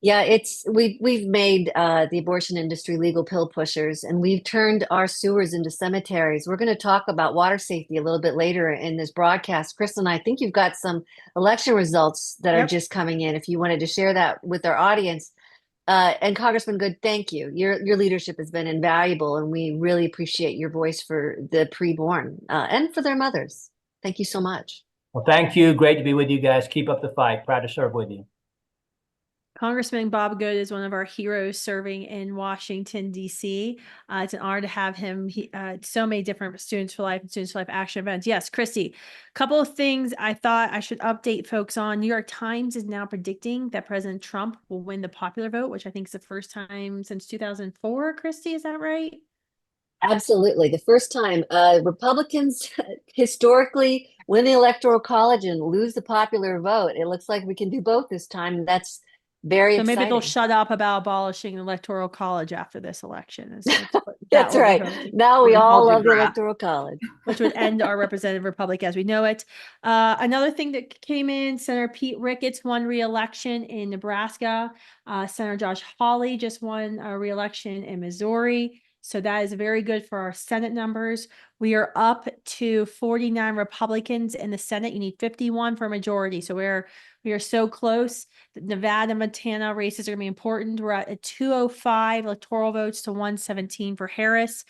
Yeah, we've made the abortion industry legal pill pushers, and we've turned our sewers into cemeteries. We're going to talk about water safety a little bit later in this broadcast. Kristan, I think you've got some election results that are just coming in. If you wanted to share that with our audience. And Congressman Good, thank you. Your leadership has been invaluable, and we really appreciate your voice for the preborn and for their mothers. Thank you so much. Well, thank you. Great to be with you guys. Keep up the fight. Proud to serve with you. Congressman Bob Good is one of our heroes serving in Washington, D.C. It's an honor to have him. So many different Students for Life and Students for Life action events. Yes, Kristi, a couple of things I thought I should update folks on. New York Times is now predicting that President Trump will win the popular vote, which I think is the first time since 2004. Kristi, is that right? Absolutely. The first time Republicans historically win the Electoral College and lose the popular vote. It looks like we can do both this time. That's very exciting. Maybe they'll shut up about abolishing the Electoral College after this election. That's right. Now we all love the Electoral College. Which would end our representative republic as we know it. Another thing that came in, Senator Pete Ricketts won re-election in Nebraska. Senator Josh Hawley just won a re-election in Missouri. So that is very good for our Senate numbers. We are up to 49 Republicans in the Senate. You need 51 for a majority. So we are so close. The Nevada, Montana races are going to be important. We're at 205 electoral votes to 117 for Harris.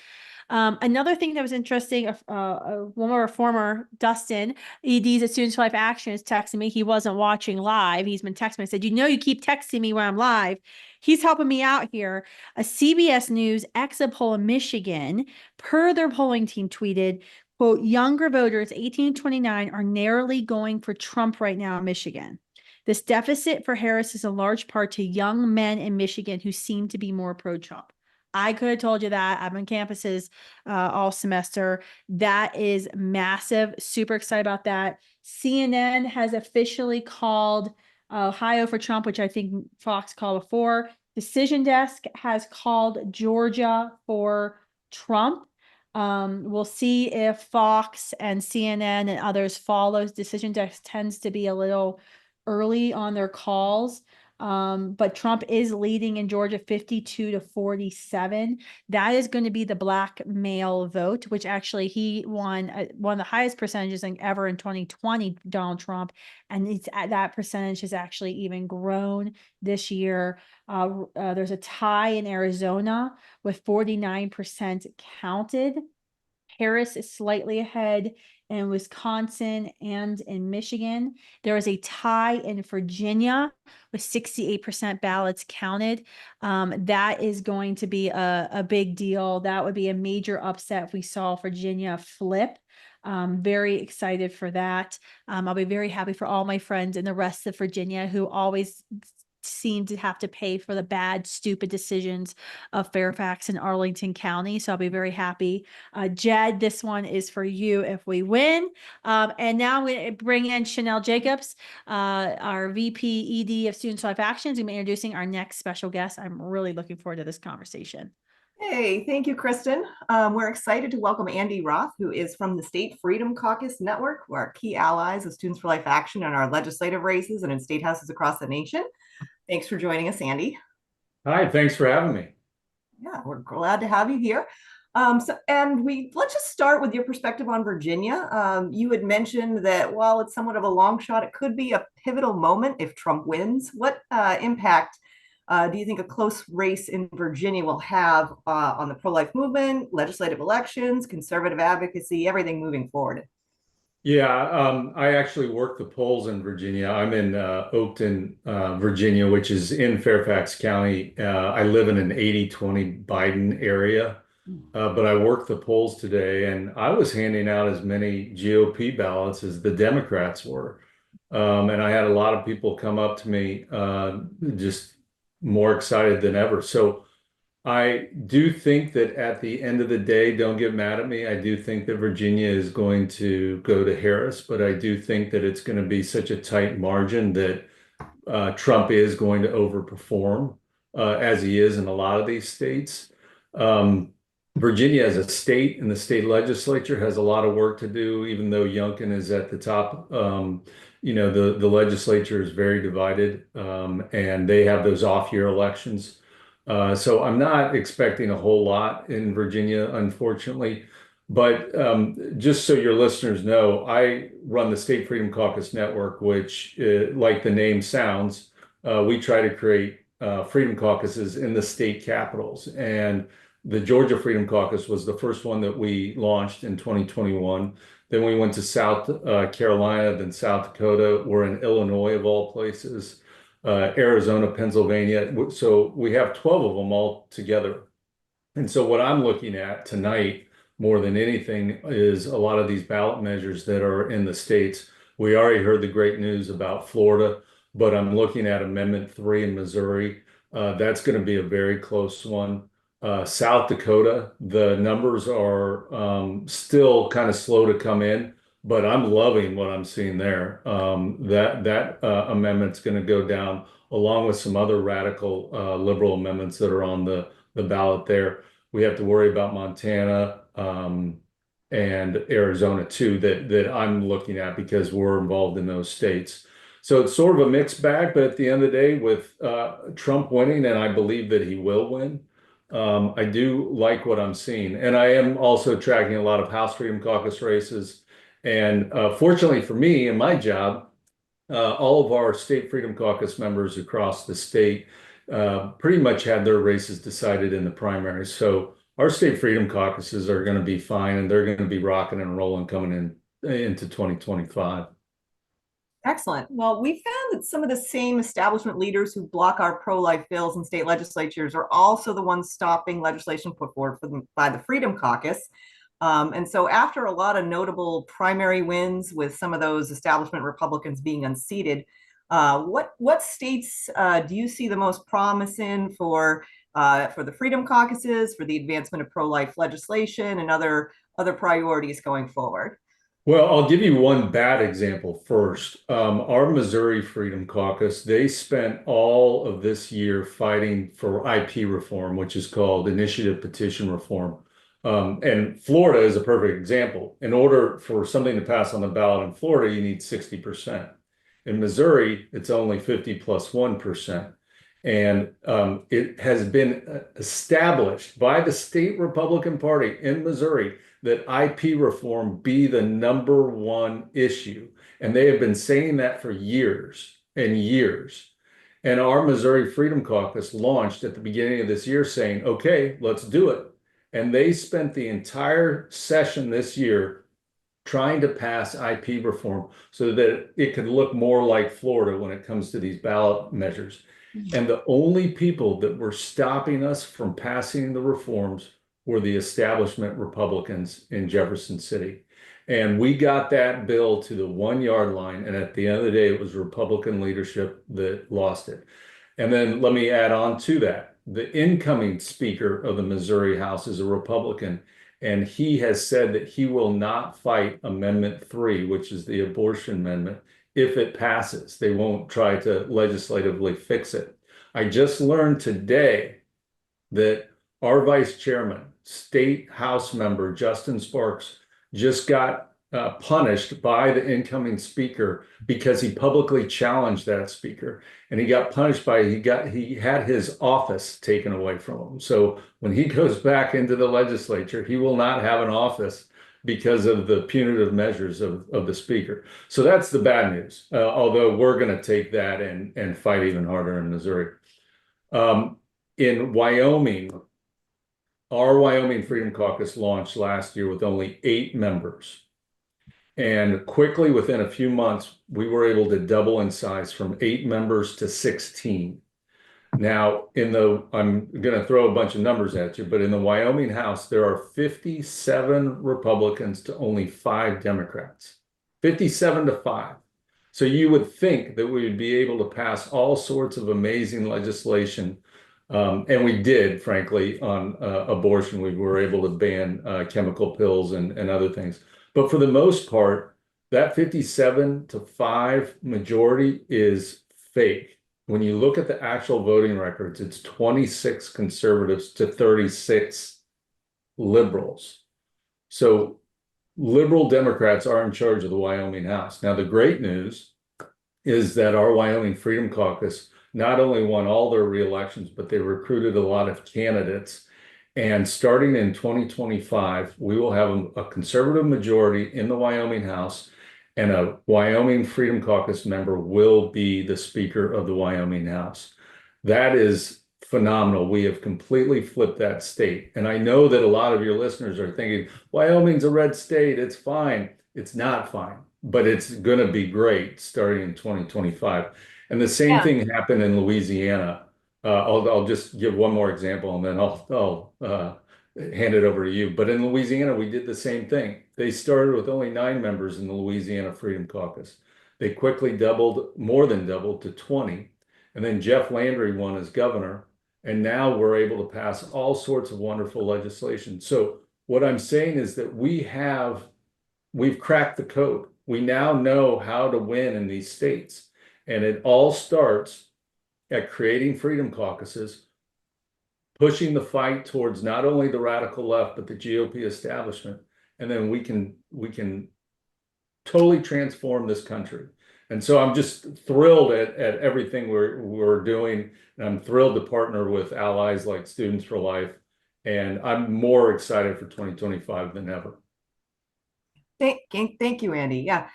Another thing that was interesting, one of our former Dustin, EDs at Students for Life Action, is texting me. He wasn't watching live. He's been texting me. I said, you know, you keep texting me when I'm live. He's helping me out here. A CBS News exit poll in Michigan, per their polling team, tweeted, quote, younger voters 18 to 29 are narrowly going for Trump right now in Michigan. This deficit for Harris is in large part to young men in Michigan who seem to be more pro-Trump. I could have told you that. I'm on campuses all semester. That is massive. Super excited about that. CNN has officially called Ohio for Trump, which I think Fox called before. Decision Desk has called Georgia for Trump. We'll see if Fox and CNN and others follow. Decision Desk tends to be a little early on their calls. But Trump is leading in Georgia 52 to 47. That is going to be the black male vote, which actually he won one of the highest percentages ever in 2020, Donald Trump. And it's at that percentage has actually even grown this year. There's a tie in Arizona with 49% counted. Harris is slightly ahead in Wisconsin and in Michigan. There is a tie in Virginia with 68% ballots counted. That is going to be a big deal. That would be a major upset if we saw Virginia flip. Very excited for that. I'll be very happy for all my friends in the rest of Virginia who always seem to have to pay for the bad, stupid decisions of Fairfax and Arlington County. So I'll be very happy. Jed, this one is for you if we win. And now I'm going to bring in Chanel Jacobs, our VP ED of Students for Life Actions. We'll be introducing our next special guest. I'm really looking forward to this conversation. Hey, thank you, Kristan. We're excited to welcome Andy Roth, who is from the State Freedom Caucus Network, who are key allies of Students for Life Action in our legislative races and in state houses across the nation. Thanks for joining us, Andy. Hi, thanks for having me. Yeah, we're glad to have you here. Let's just start with your perspective on Virginia. You had mentioned that while it's somewhat of a long shot, it could be a pivotal moment if Trump wins. What impact do you think a close race in Virginia will have on the pro-life movement, legislative elections, conservative advocacy, everything moving forward? Yeah, I actually work the polls in Virginia. I'm in Oakton, Virginia, which is in Fairfax County. I live in an 80-20 Biden area, but I work the polls today, and I was handing out as many GOP ballots as the Democrats were. And I had a lot of people come up to me just more excited than ever. So I do think that at the end of the day, don't get mad at me, I do think that Virginia is going to go to Harris, but I do think that it's going to be such a tight margin that Trump is going to overperform as he is in a lot of these states. Virginia as a state and the state legislature has a lot of work to do, even though Youngkin is at the top. The legislature is very divided, and they have those off-year elections. So I'm not expecting a whole lot in Virginia, unfortunately. But just so your listeners know, I run the State Freedom Caucus Network, which, like the name sounds, we try to create freedom caucuses in the state capitals. And the Georgia Freedom Caucus was the first one that we launched in 2021. Then we went to South Carolina, then South Dakota. We're in Illinois, of all places. Arizona, Pennsylvania. So we have 12 of them all together. And so what I'm looking at tonight, more than anything, is a lot of these ballot measures that are in the states. We already heard the great news about Florida, but I'm looking at Amendment 3 in Missouri. That's going to be a very close one. South Dakota, the numbers are still kind of slow to come in, but I'm loving what I'm seeing there. That amendment's going to go down along with some other radical liberal amendments that are on the ballot there. We have to worry about Montana and Arizona too, that I'm looking at because we're involved in those states. So it's sort of a mixed bag, but at the end of the day, with Trump winning, and I believe that he will win, I do like what I'm seeing. And I am also tracking a lot of House Freedom Caucus races. And fortunately for me and my job, all of our State Freedom Caucus members across the state pretty much had their races decided in the primaries. So our State Freedom Caucuses are going to be fine, and they're going to be rocking and rolling coming into 2025. Excellent. Well, we found that some of the same establishment leaders who block our pro-life bills in state legislatures are also the ones stopping legislation put forward by the Freedom Caucus. And so after a lot of notable primary wins with some of those establishment Republicans being unseated, what states do you see the most promise in for the Freedom Caucuses, for the advancement of pro-life legislation and other priorities going forward? Well, I'll give you one bad example first. Our Missouri Freedom Caucus, they spent all of this year fighting for IP reform, which is called initiative petition reform. And Florida is a perfect example. In order for something to pass on the ballot in Florida, you need 60%. In Missouri, it's only 50 plus 1%. And it has been established by the state Republican Party in Missouri that IP reform be the #1 issue. And they have been saying that for years and years. And our Missouri Freedom Caucus launched at the beginning of this year saying, okay, let's do it. And they spent the entire session this year trying to pass IP reform so that it could look more like Florida when it comes to these ballot measures. And the only people that were stopping us from passing the reforms were the establishment Republicans in Jefferson City. And we got that bill to the 1 yard line. And at the end of the day, it was Republican leadership that lost it. And then let me add on to that. The incoming Speaker of the Missouri House is a Republican, and he has said that he will not fight Amendment 3, which is the abortion amendment, if it passes. They won't try to legislatively fix it. I just learned today that our vice chairman, state House member Justin Sparks, just got punished by the incoming speaker because he publicly challenged that speaker, and he got punished by he had his office taken away from him. So when he goes back into the legislature, he will not have an office because of the punitive measures of the speaker. So that's the bad news. Although we're going to take that and fight even harder in Missouri. In Wyoming, our Wyoming Freedom Caucus launched last year with only 8 members. And quickly, within a few months, we were able to double in size from 8 members to 16. Now, I'm going to throw a bunch of numbers at you, but in the Wyoming House, there are 57 Republicans to only 5 Democrats. 57 to 5. So you would think that we would be able to pass all sorts of amazing legislation. And we did, frankly, on abortion. We were able to ban chemical pills and other things. But for the most part, that 57 to 5 majority is fake. When you look at the actual voting records, it's 26 conservatives to 36 liberals. So liberal Democrats are in charge of the Wyoming House. Now, the great news is that our Wyoming Freedom Caucus not only won all their re-elections, but they recruited a lot of candidates. And starting in 2025, we will have a conservative majority in the Wyoming House, and a Wyoming Freedom Caucus member will be the Speaker of the Wyoming House. That is phenomenal. We have completely flipped that state. And I know that a lot of your listeners are thinking, Wyoming's a red state, it's fine. It's not fine, but it's going to be great starting in 2025. And the same thing happened in Louisiana. I'll just give one more example, and then I'll hand it over to you. But in Louisiana, we did the same thing. They started with only 9 members in the Louisiana Freedom Caucus. They quickly more than doubled to 20. And then Jeff Landry won as governor. And now we're able to pass all sorts of wonderful legislation. So what I'm saying is that we've cracked the code. We now know how to win in these states. And it all starts at creating freedom caucuses, pushing the fight towards not only the radical left, but the GOP establishment. And then we can totally transform this country. And so I'm just thrilled at everything we're doing. And I'm thrilled to partner with allies like Students for Life. And I'm more excited for 2025 than ever. Thank you, Andy. Yeah.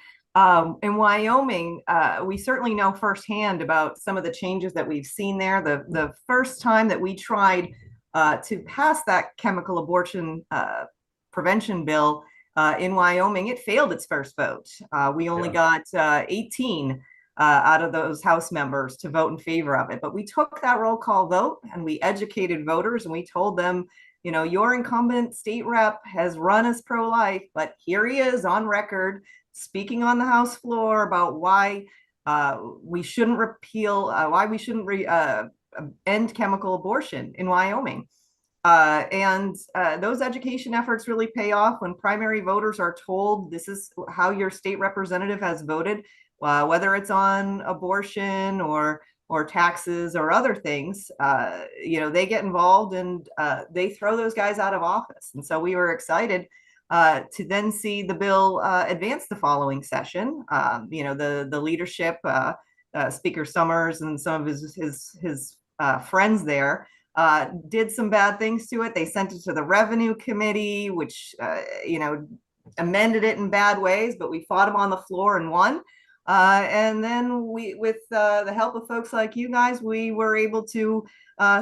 In Wyoming, we certainly know firsthand about some of the changes that we've seen there. The first time that we tried to pass that chemical abortion prevention bill in Wyoming, it failed its first vote. We only got 18 out of those House members to vote in favor of it. But we took that roll call vote and we educated voters, and we told them, you know, your incumbent state rep has run as pro-life, but here he is on record speaking on the House floor about why we shouldn't end chemical abortion in Wyoming. And those education efforts really pay off when primary voters are told this is how your state representative has voted, whether it's on abortion or taxes or other things. You know, they get involved and they throw those guys out of office. And so we were excited to then see the bill advance the following session. You know, the leadership, Speaker Summers and some of his friends there did some bad things to it. They sent it to the Revenue Committee, which, you know, amended it in bad ways, but we fought them on the floor and won. And then with the help of folks like you guys, we were able to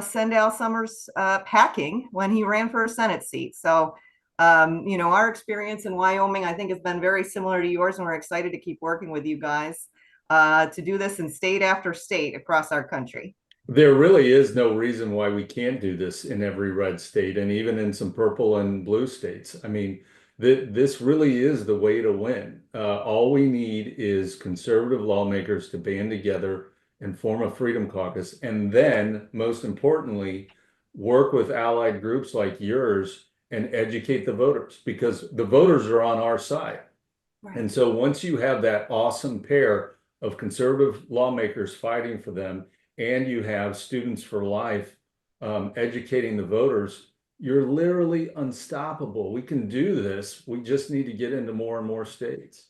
send Al Summers packing when he ran for a Senate seat. So, you know, our experience in Wyoming, I think, has been very similar to yours, and we're excited to keep working with you guys to do this in state after state across our country. There really is no reason why we can't do this in every red state and even in some purple and blue states. I mean, this really is the way to win. All we need is conservative lawmakers to band together and form a freedom caucus. And then, most importantly, work with allied groups like yours and educate the voters, because the voters are on our side. Right. And so once you have that awesome pair of conservative lawmakers fighting for them, and you have Students for Life educating the voters, You're literally unstoppable. We can do this. We just need to get into more and more states.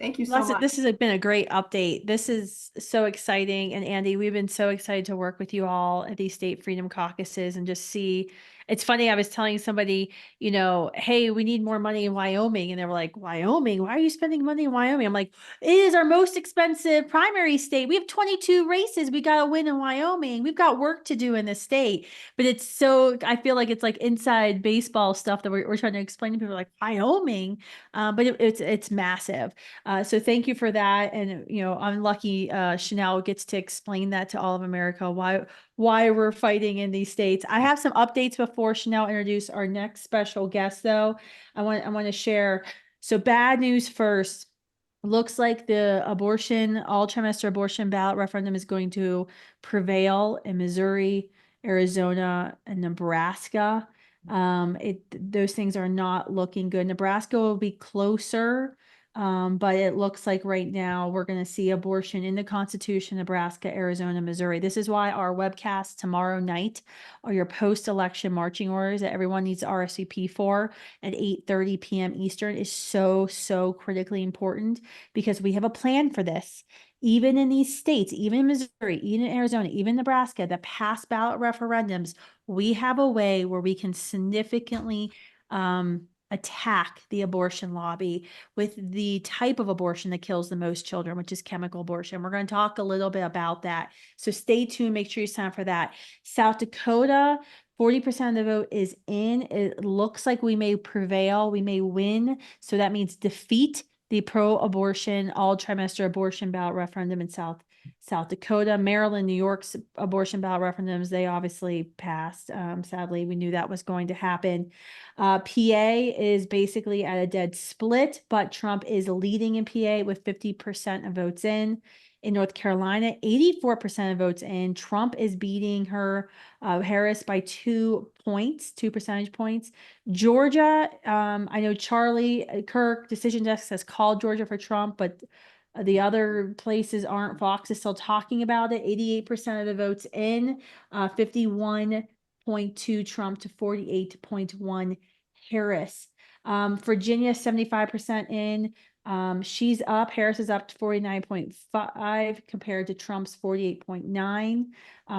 Thank you so much. This has been a great update. This is so exciting. And Andy, we've been so excited to work with you all at these state freedom caucuses and just see. It's funny, I was telling somebody, hey, we need more money in Wyoming. And they were like, Wyoming? Why are you spending money in Wyoming? I'm like, it is our most expensive primary state. We have 22 races. We got to win in Wyoming. We've got work to do in the state. But I feel like it's like inside baseball stuff that we're trying to explain to people, like Wyoming. But it's massive. So thank you for that. And, I'm lucky Chanel gets to explain that to all of America, why we're fighting in these states. I have some updates before Chanel introduce our next special guest, though. I want to share. So bad news first. Looks like the all trimester abortion ballot referendum is going to prevail in Missouri, Arizona, and Nebraska. Those things are not looking good. Nebraska will be closer. But it looks like right now we're going to see abortion in the Constitution, Nebraska, Arizona, Missouri. This is why our webcast tomorrow night are your post-election marching orders that everyone needs to RSVP for at 8:30 p.m. Eastern is so, so critically important because we have a plan for this. Even in these states, even in Missouri, even in Arizona, even Nebraska, that pass ballot referendums, we have a way where we can significantly attack the abortion lobby with the type of abortion that kills the most children, which is chemical abortion. We're going to talk a little bit about that. So stay tuned. Make sure you sign up for that. South Dakota, 40% of the vote is in. It looks like we may prevail. We may win. So that means defeat the pro-abortion, all trimester abortion ballot referendum in South Dakota. Maryland, New York's abortion ballot referendums, they obviously passed. Sadly, we knew that was going to happen. PA is basically at a dead split, but Trump is leading in PA with 50% of votes in. In North Carolina, 84% of votes in. Trump is beating Harris by 2 percentage points. Georgia, I know Charlie Kirk, Decision Desk, has called Georgia for Trump, but the other places aren't. Fox is still talking about it. 88% of the votes in, 51.2 Trump to 48.1 Harris. Virginia, 75% in. She's up. Harris is up to 49.5 compared to Trump's 48.9.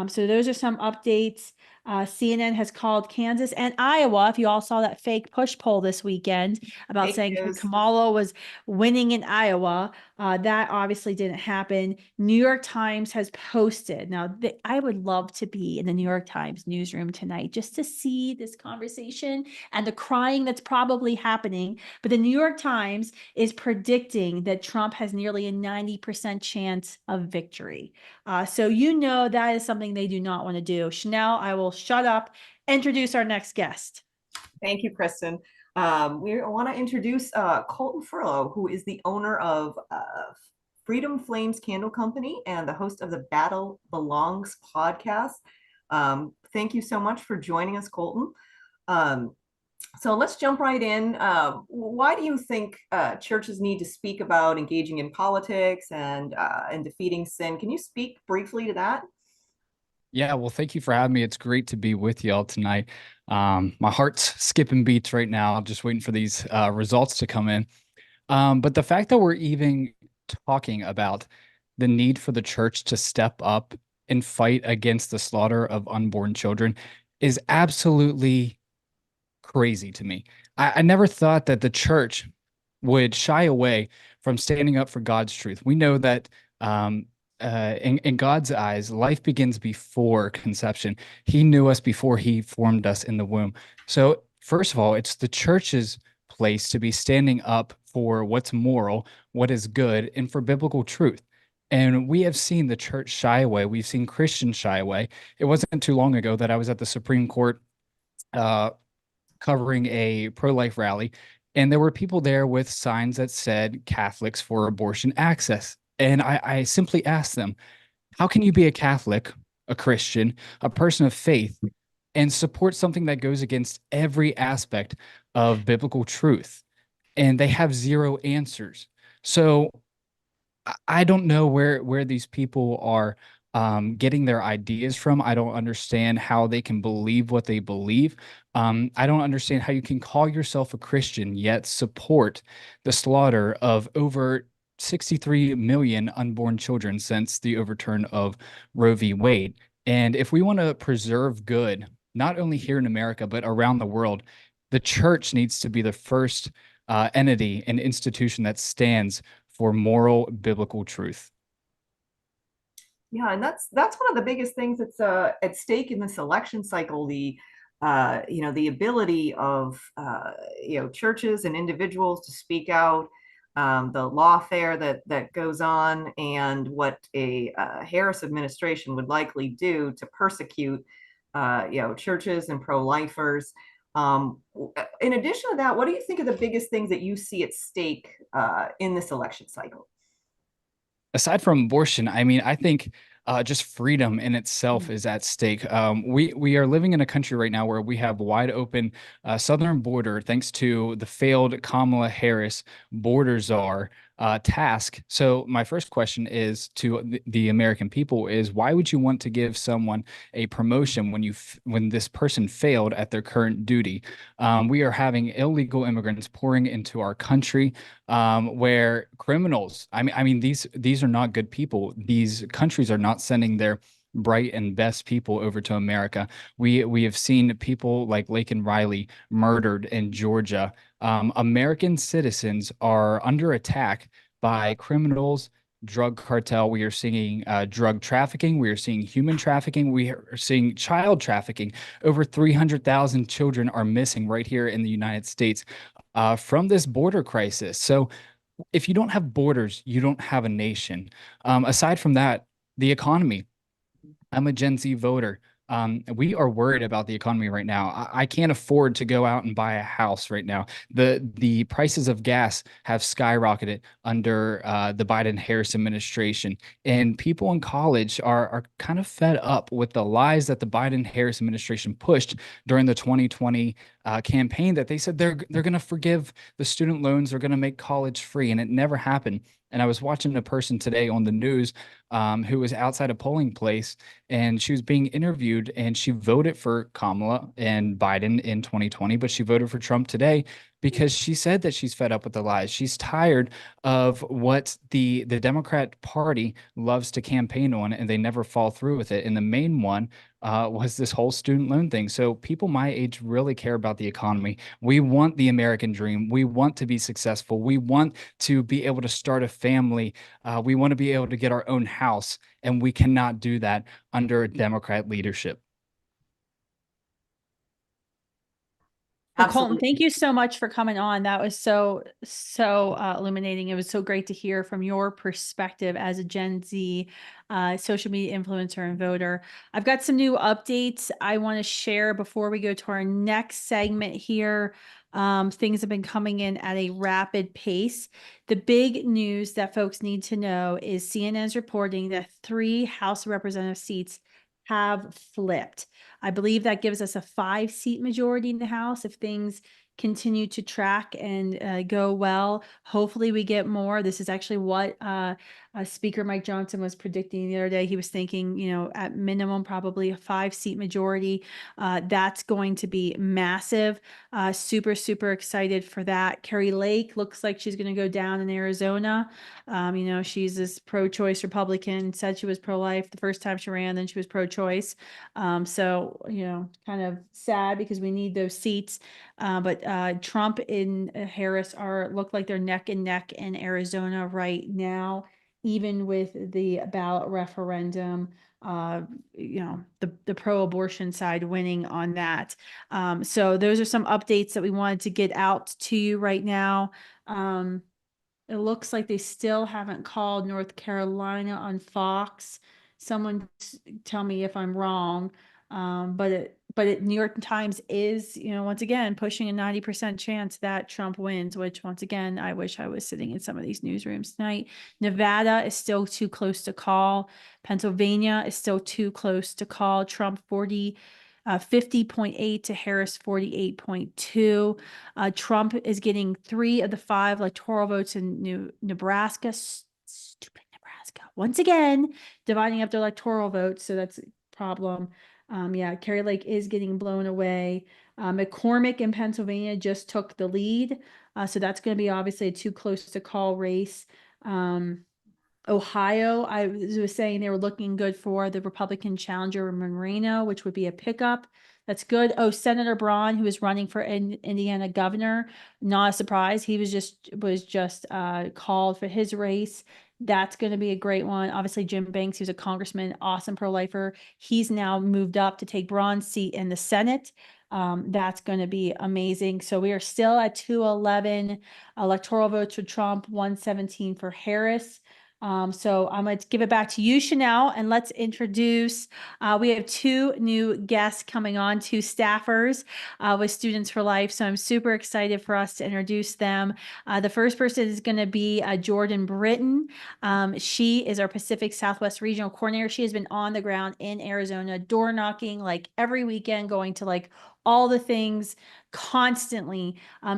So those are some updates. CNN has called Kansas and Iowa. If you all saw that fake push poll this weekend about saying Kamala was winning in Iowa, that obviously didn't happen. New York Times has posted. Now, I would love to be in the New York Times newsroom tonight just to see this conversation and the crying that's probably happening. But the New York Times is predicting that Trump has nearly a 90% chance of victory. So that is something they do not want to do. Chanel, I will shut up. Introduce our next guest. Thank you, Kristan. We want to introduce Coleton Furlow, who is the owner of Freedom Flames Candle Company and the host of the Battle Belongs podcast. Thank you so much for joining us, Coleton. So let's jump right in. Why do you think churches need to speak about engaging in politics and defeating sin? Can you speak briefly to that? Yeah, well, thank you for having me. It's great to be with y'all tonight. My heart's skipping beats right now. I'm just waiting for these results to come in. But the fact that we're even talking about the need for the church to step up and fight against the slaughter of unborn children is absolutely crazy to me. I never thought that the church would shy away from standing up for God's truth. We know that in God's eyes, life begins before conception. He knew us before he formed us in the womb. So first of all, it's the church's place to be standing up for what's moral, what is good, and for biblical truth. And we have seen the church shy away. We've seen Christians shy away. It wasn't too long ago that I was at the Supreme Court covering a pro-life rally, and there were people there with signs that said Catholics for abortion access. And I simply asked them, how can you be a Catholic, a Christian, a person of faith, and support something that goes against every aspect of biblical truth? And they have zero answers. So I don't know where these people are getting their ideas from. I don't understand how they can believe what they believe. I don't understand how you can call yourself a Christian yet support the slaughter of over 63 million unborn children since the overturn of Roe v. Wade. And if we want to preserve good, not only here in America, but around the world, the church needs to be the first entity and institution that stands for moral biblical truth. Yeah, and that's one of the biggest things that's at stake in this election cycle. The the ability of churches and individuals to speak out, the lawfare that goes on, and what a Harris administration would likely do to persecute churches and pro-lifers. In addition to that, what do you think are the biggest things that you see at stake in this election cycle? Aside from abortion, I mean, I think just freedom in itself is at stake. We are living in a country right now where we have wide open southern border thanks to the failed Kamala Harris border czar task. So my first question is to the American people is, why would you want to give someone a promotion when this person failed at their current duty? We are having illegal immigrants pouring into our country, where criminals, I mean, these are not good people. These countries are not sending their bright and best people over to America. We have seen people like Laken Riley murdered in Georgia. American citizens are under attack by criminals, drug cartel. We are seeing drug trafficking. We are seeing human trafficking. We are seeing child trafficking. Over 300,000 children are missing right here in the United States from this border crisis. So if you don't have borders, you don't have a nation. Aside from that, the economy. I'm a Gen Z voter. We are worried about the economy right now. I can't afford to go out and buy a house right now. The prices of gas have skyrocketed under the Biden-Harris administration, and people in college are kind of fed up with the lies that the Biden-Harris administration pushed during the 2020 campaign, that they said they're going to forgive the student loans, they're going to make college free, and it never happened. And I was watching a person today on the news who was outside a polling place, and she was being interviewed, and she voted for Kamala and Biden in 2020, but she voted for Trump today because she said that she's fed up with the lies. She's tired of what the Democrat Party loves to campaign on, and they never fall through with it. And the main one was this whole student loan thing. So people my age really care about the economy. We want the American dream. We want to be successful. We want to be able to start a family. We want to be able to get our own house, and we cannot do that under Democrat leadership. Well, Coleton, thank you so much for coming on. That was so illuminating. It was so great to hear from your perspective as a Gen Z social media influencer and voter. I've got some new updates I want to share before we go to our next segment here. Things have been coming in at a rapid pace. The big news that folks need to know is CNN's reporting that 3 House of Representative seats have flipped. I believe that gives us a 5-seat majority in the House if things continue to track and go well. Hopefully we get more. This is actually what Speaker Mike Johnson was predicting the other day. He was thinking, at minimum, probably a 5-seat majority. That's going to be massive. Super, super excited for that. Carrie Lake looks like she's going to go down in Arizona. She's this pro-choice Republican, said she was pro-life the first time she ran, then she was pro-choice. So, kind of sad because we need those seats. But Trump and Harris look like they're neck and neck in Arizona right now, even with the ballot referendum, the pro-abortion side winning on that. So those are some updates that we wanted to get out to you right now. It looks like they still haven't called North Carolina on Fox. Someone tell me if I'm wrong. But New York Times is, once again, pushing a 90% chance that Trump wins, which once again, I wish I was sitting in some of these newsrooms tonight. Nevada is still too close to call. Pennsylvania is still too close to call. Trump 50.8 to Harris 48.2. Trump is getting 3 of the 5 electoral votes in Nebraska. Stupid Nebraska. Nebraska. Once again, dividing up their electoral votes. So that's a problem. Yeah, Carrie Lake is getting blown away. McCormick in Pennsylvania just took the lead. So that's going to be obviously a too close to call race. Ohio, I was saying they were looking good for the Republican challenger Moreno, which would be a pickup. That's good. Oh, Senator Braun, who is running for Indiana governor, not a surprise. He was just called for his race. That's going to be a great one. Obviously, Jim Banks, who's a congressman, awesome pro-lifer. He's now moved up to take Braun's seat in the Senate. That's going to be amazing. So we are still at 211 electoral votes for Trump, 117 for Harris. So I'm going to give it back to you, Chanel, and let's introduce, we have two new guests coming on, two staffers with Students for Life. So I'm super excited for us to introduce them. The first person is going to be Jordan Brittain. She is our Pacific Southwest Regional Coordinator. She has been on the ground in Arizona, door knocking like every weekend, going to like all the things constantly.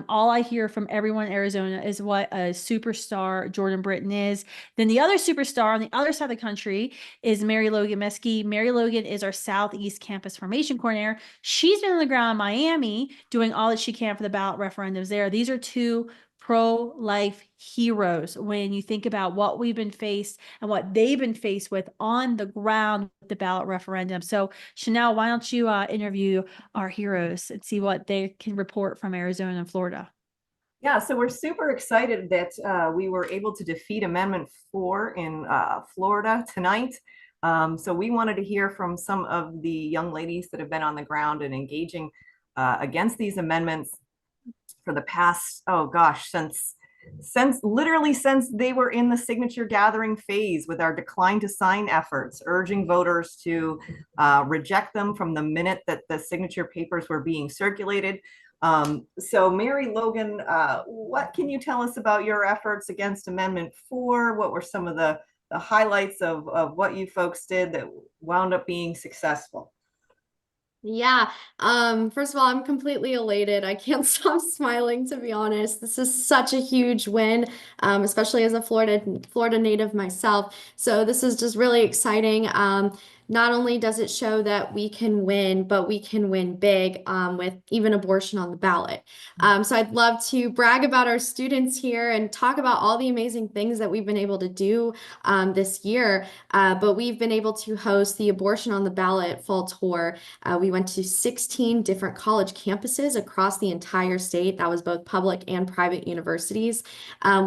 All I hear from everyone in Arizona is what a superstar Jordan Brittain is. Then the other superstar on the other side of the country is Mary-Logan Miske. Mary-Logan is our Southeast Campus Formation Coordinator. She's been on the ground in Miami doing all that she can for the ballot referendums there. These are two pro-life heroes when you think about what we've been faced and what they've been faced with on the ground with the ballot referendum. So Chanel, why don't you interview our heroes and see what they can report from Arizona and Florida? Yeah, so we're super excited that we were able to defeat Amendment 4 in Florida tonight. So we wanted to hear from some of the young ladies that have been on the ground and engaging against these amendments for the past, oh gosh, since they were in the signature gathering phase with our decline to sign efforts, urging voters to reject them from the minute that the signature papers were being circulated. So Mary-Logan, what can you tell us about your efforts against Amendment 4? What were some of the highlights of what you folks did that wound up being successful? Yeah, first of all, I'm completely elated. I can't stop smiling, to be honest. This is such a huge win, especially as a Florida native myself. So this is just really exciting. Not only does it show that we can win, but we can win big with even abortion on the ballot. So I'd love to brag about our students here and talk about all the amazing things that we've been able to do this year. But we've been able to host the Abortion on the Ballot Fall Tour. We went to 16 different college campuses across the entire state. That was both public and private universities.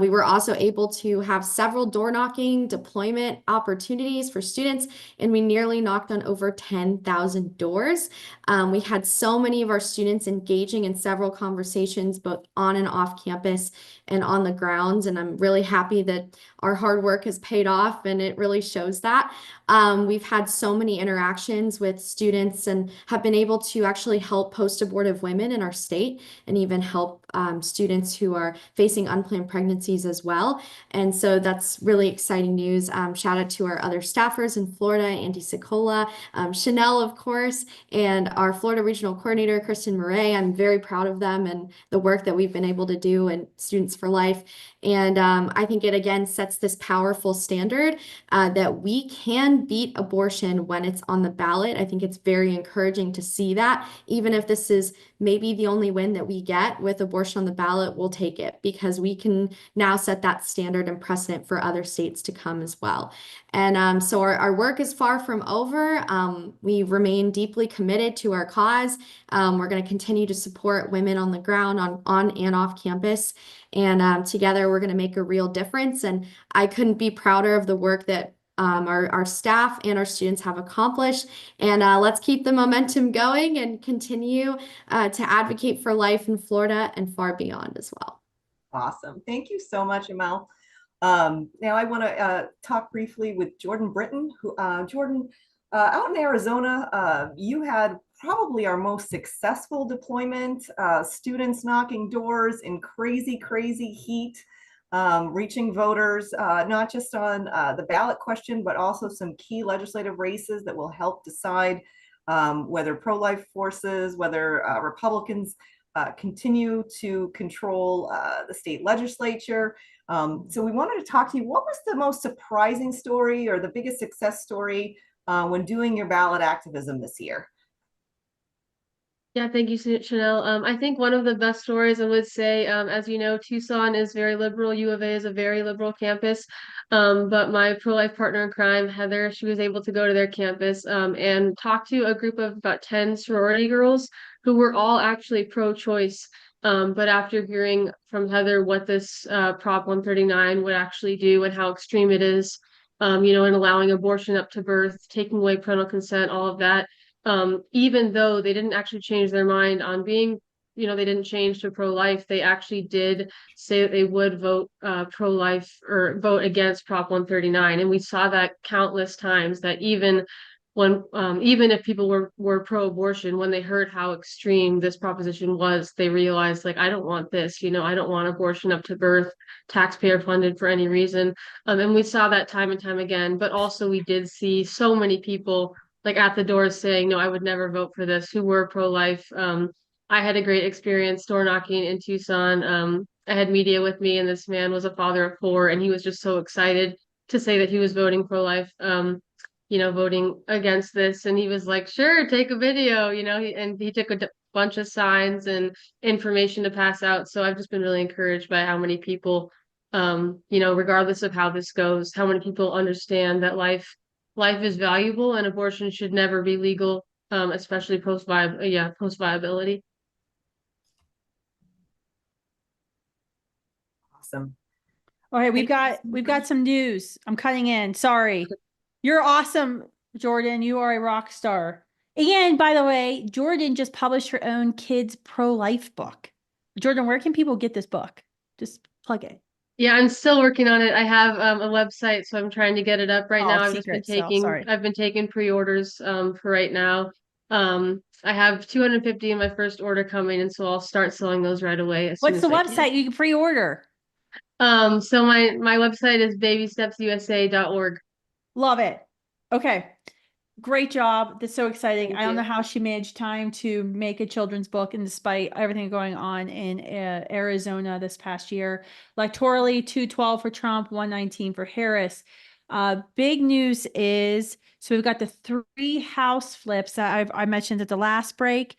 We were also able to have several door knocking deployment opportunities for students, and we nearly knocked on over 10,000 doors. We had so many of our students engaging in several conversations, both on and off campus and on the grounds. And I'm really happy that our hard work has paid off, and it really shows that. We've had so many interactions with students and have been able to actually help post-abortive women in our state and even help students who are facing unplanned pregnancies as well. And so that's really exciting news. Shout out to our other staffers in Florida, Andy Sicola, Chanel, of course, and our Florida Regional Coordinator, Kristan Murray. I'm very proud of them and the work that we've been able to do in Students for Life. And I think it again sets this powerful standard that we can beat abortion when it's on the ballot. I think it's very encouraging to see that. Even if this is maybe the only win that we get with abortion on the ballot, we'll take it, because we can now set that standard and precedent for other states to come as well. And so our work is far from over. We remain deeply committed to our cause. We're going to continue to support women on the ground, on and off campus. And together we're going to make a real difference. And I couldn't be prouder of the work that our staff and our students have accomplished. And let's keep the momentum going and continue to advocate for life in Florida and far beyond as well. Awesome. Thank you so much, Amel. Now I want to talk briefly with Jordan Brittain. Jordan, out in Arizona, you had probably our most successful deployment, students knocking doors in crazy, crazy heat, reaching voters, not just on the ballot question, but also some key legislative races that will help decide whether pro-life forces, whether Republicans continue to control the state legislature. So we wanted to talk to you. What was the most surprising story or the biggest success story when doing your ballot activism this year? Yeah, thank you, Chanel. I think one of the best stories I would say, as you know, Tucson is very liberal. U of A is a very liberal campus. But my pro-life partner in crime, Heather, she was able to go to their campus and talk to a group of about 10 sorority girls who were all actually pro-choice. But after hearing from Heather what this Prop 139 would actually do and how extreme it is, in allowing abortion up to birth, taking away parental consent, all of that, even though they didn't actually change their mind on being, they didn't change to pro-life, they actually did say that they would vote pro-life or vote against Prop 139. And we saw that countless times, that even when, even if people were pro-abortion, when they heard how extreme this proposition was, they realized, like, I don't want this, I don't want abortion up to birth, taxpayer funded for any reason. And we saw that time and time again, but also we did see so many people like at the doors saying, no, I would never vote for this, who were pro-life. I had a great experience door knocking in Tucson. I had media with me, and this man was a father of 4, and he was just so excited to say that he was voting pro-life, voting against this. And he was like, sure, take a video, and he took a bunch of signs and information to pass out. So I've just been really encouraged by how many people, regardless of how this goes, how many people understand that life is valuable and abortion should never be legal, especially post viability. Awesome. All right, we've got some news. I'm cutting in. Sorry. You're awesome, Jordan. You are a rock star. And by the way, Jordan just published her own kids pro-life book. Jordan, where can people get this book? Just plug it. Yeah, I'm still working on it. I have a website, so I'm trying to get it up right now. I've been taking pre-orders for right now. I have 250 in my first order coming, and so I'll start selling those right away. What's the website you can pre-order? So my website is babystepsusa.org. Love it. Okay. Great job. That's so exciting. Thank I don't know you. how she managed time to make a children's book, and despite everything going on in Arizona this past year. Electorally, 212 for Trump, 119 for Harris. Big news is, so we've got the 3 House flips that I mentioned at the last break.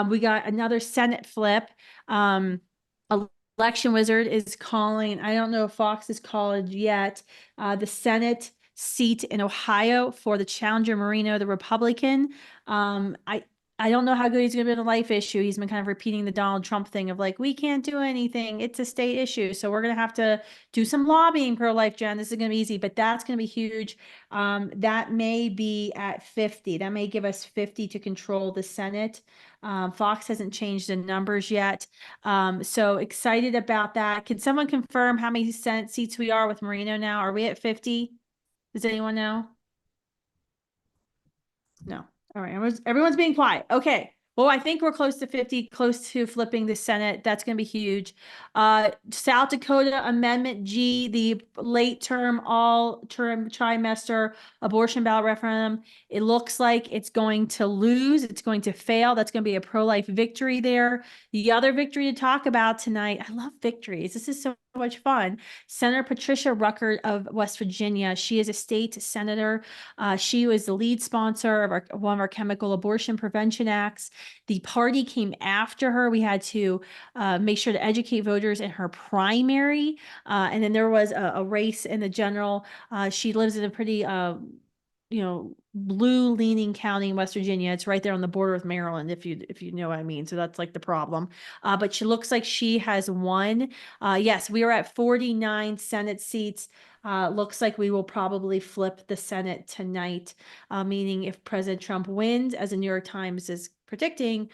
We got another Senate flip. Election Wizard is calling, I don't know if Fox is called yet, the Senate seat in Ohio for the challenger Marino, the Republican. I don't know how good he's going to be in a life issue. He's been kind of repeating the Donald Trump thing of like, we can't do anything. It's a state issue. So we're going to have to do some lobbying pro-life, Jen. This is going to be easy, but that's going to be huge. That may be at 50. That may give us 50 to control the Senate. Fox hasn't changed the numbers yet. So excited about that. Can someone confirm how many Senate seats we are with Marino now? Are we at 50? Does anyone know? No. All right. Everyone's being quiet. Okay. Well, I think we're close to 50, close to flipping the Senate. That's going to be huge. South Dakota Amendment G, the late term, all term trimester abortion ballot referendum. It looks like it's going to lose. It's going to fail. That's going to be a pro-life victory there. The other victory to talk about tonight, I love victories. This is so much fun. Senator Patricia Rucker of West Virginia. She is a state senator. She was the lead sponsor of one of our chemical abortion prevention acts. The party came after her. We had to make sure to educate voters in her primary. And then there was a race in the general. She lives in a pretty, blue leaning county in West Virginia. It's right there on the border with Maryland, if you know what I mean. So that's like the problem. But she looks like she has won. Yes, we are at 49 Senate seats. Looks like we will probably flip the Senate tonight, meaning if President Trump wins, as the New York Times is predicting,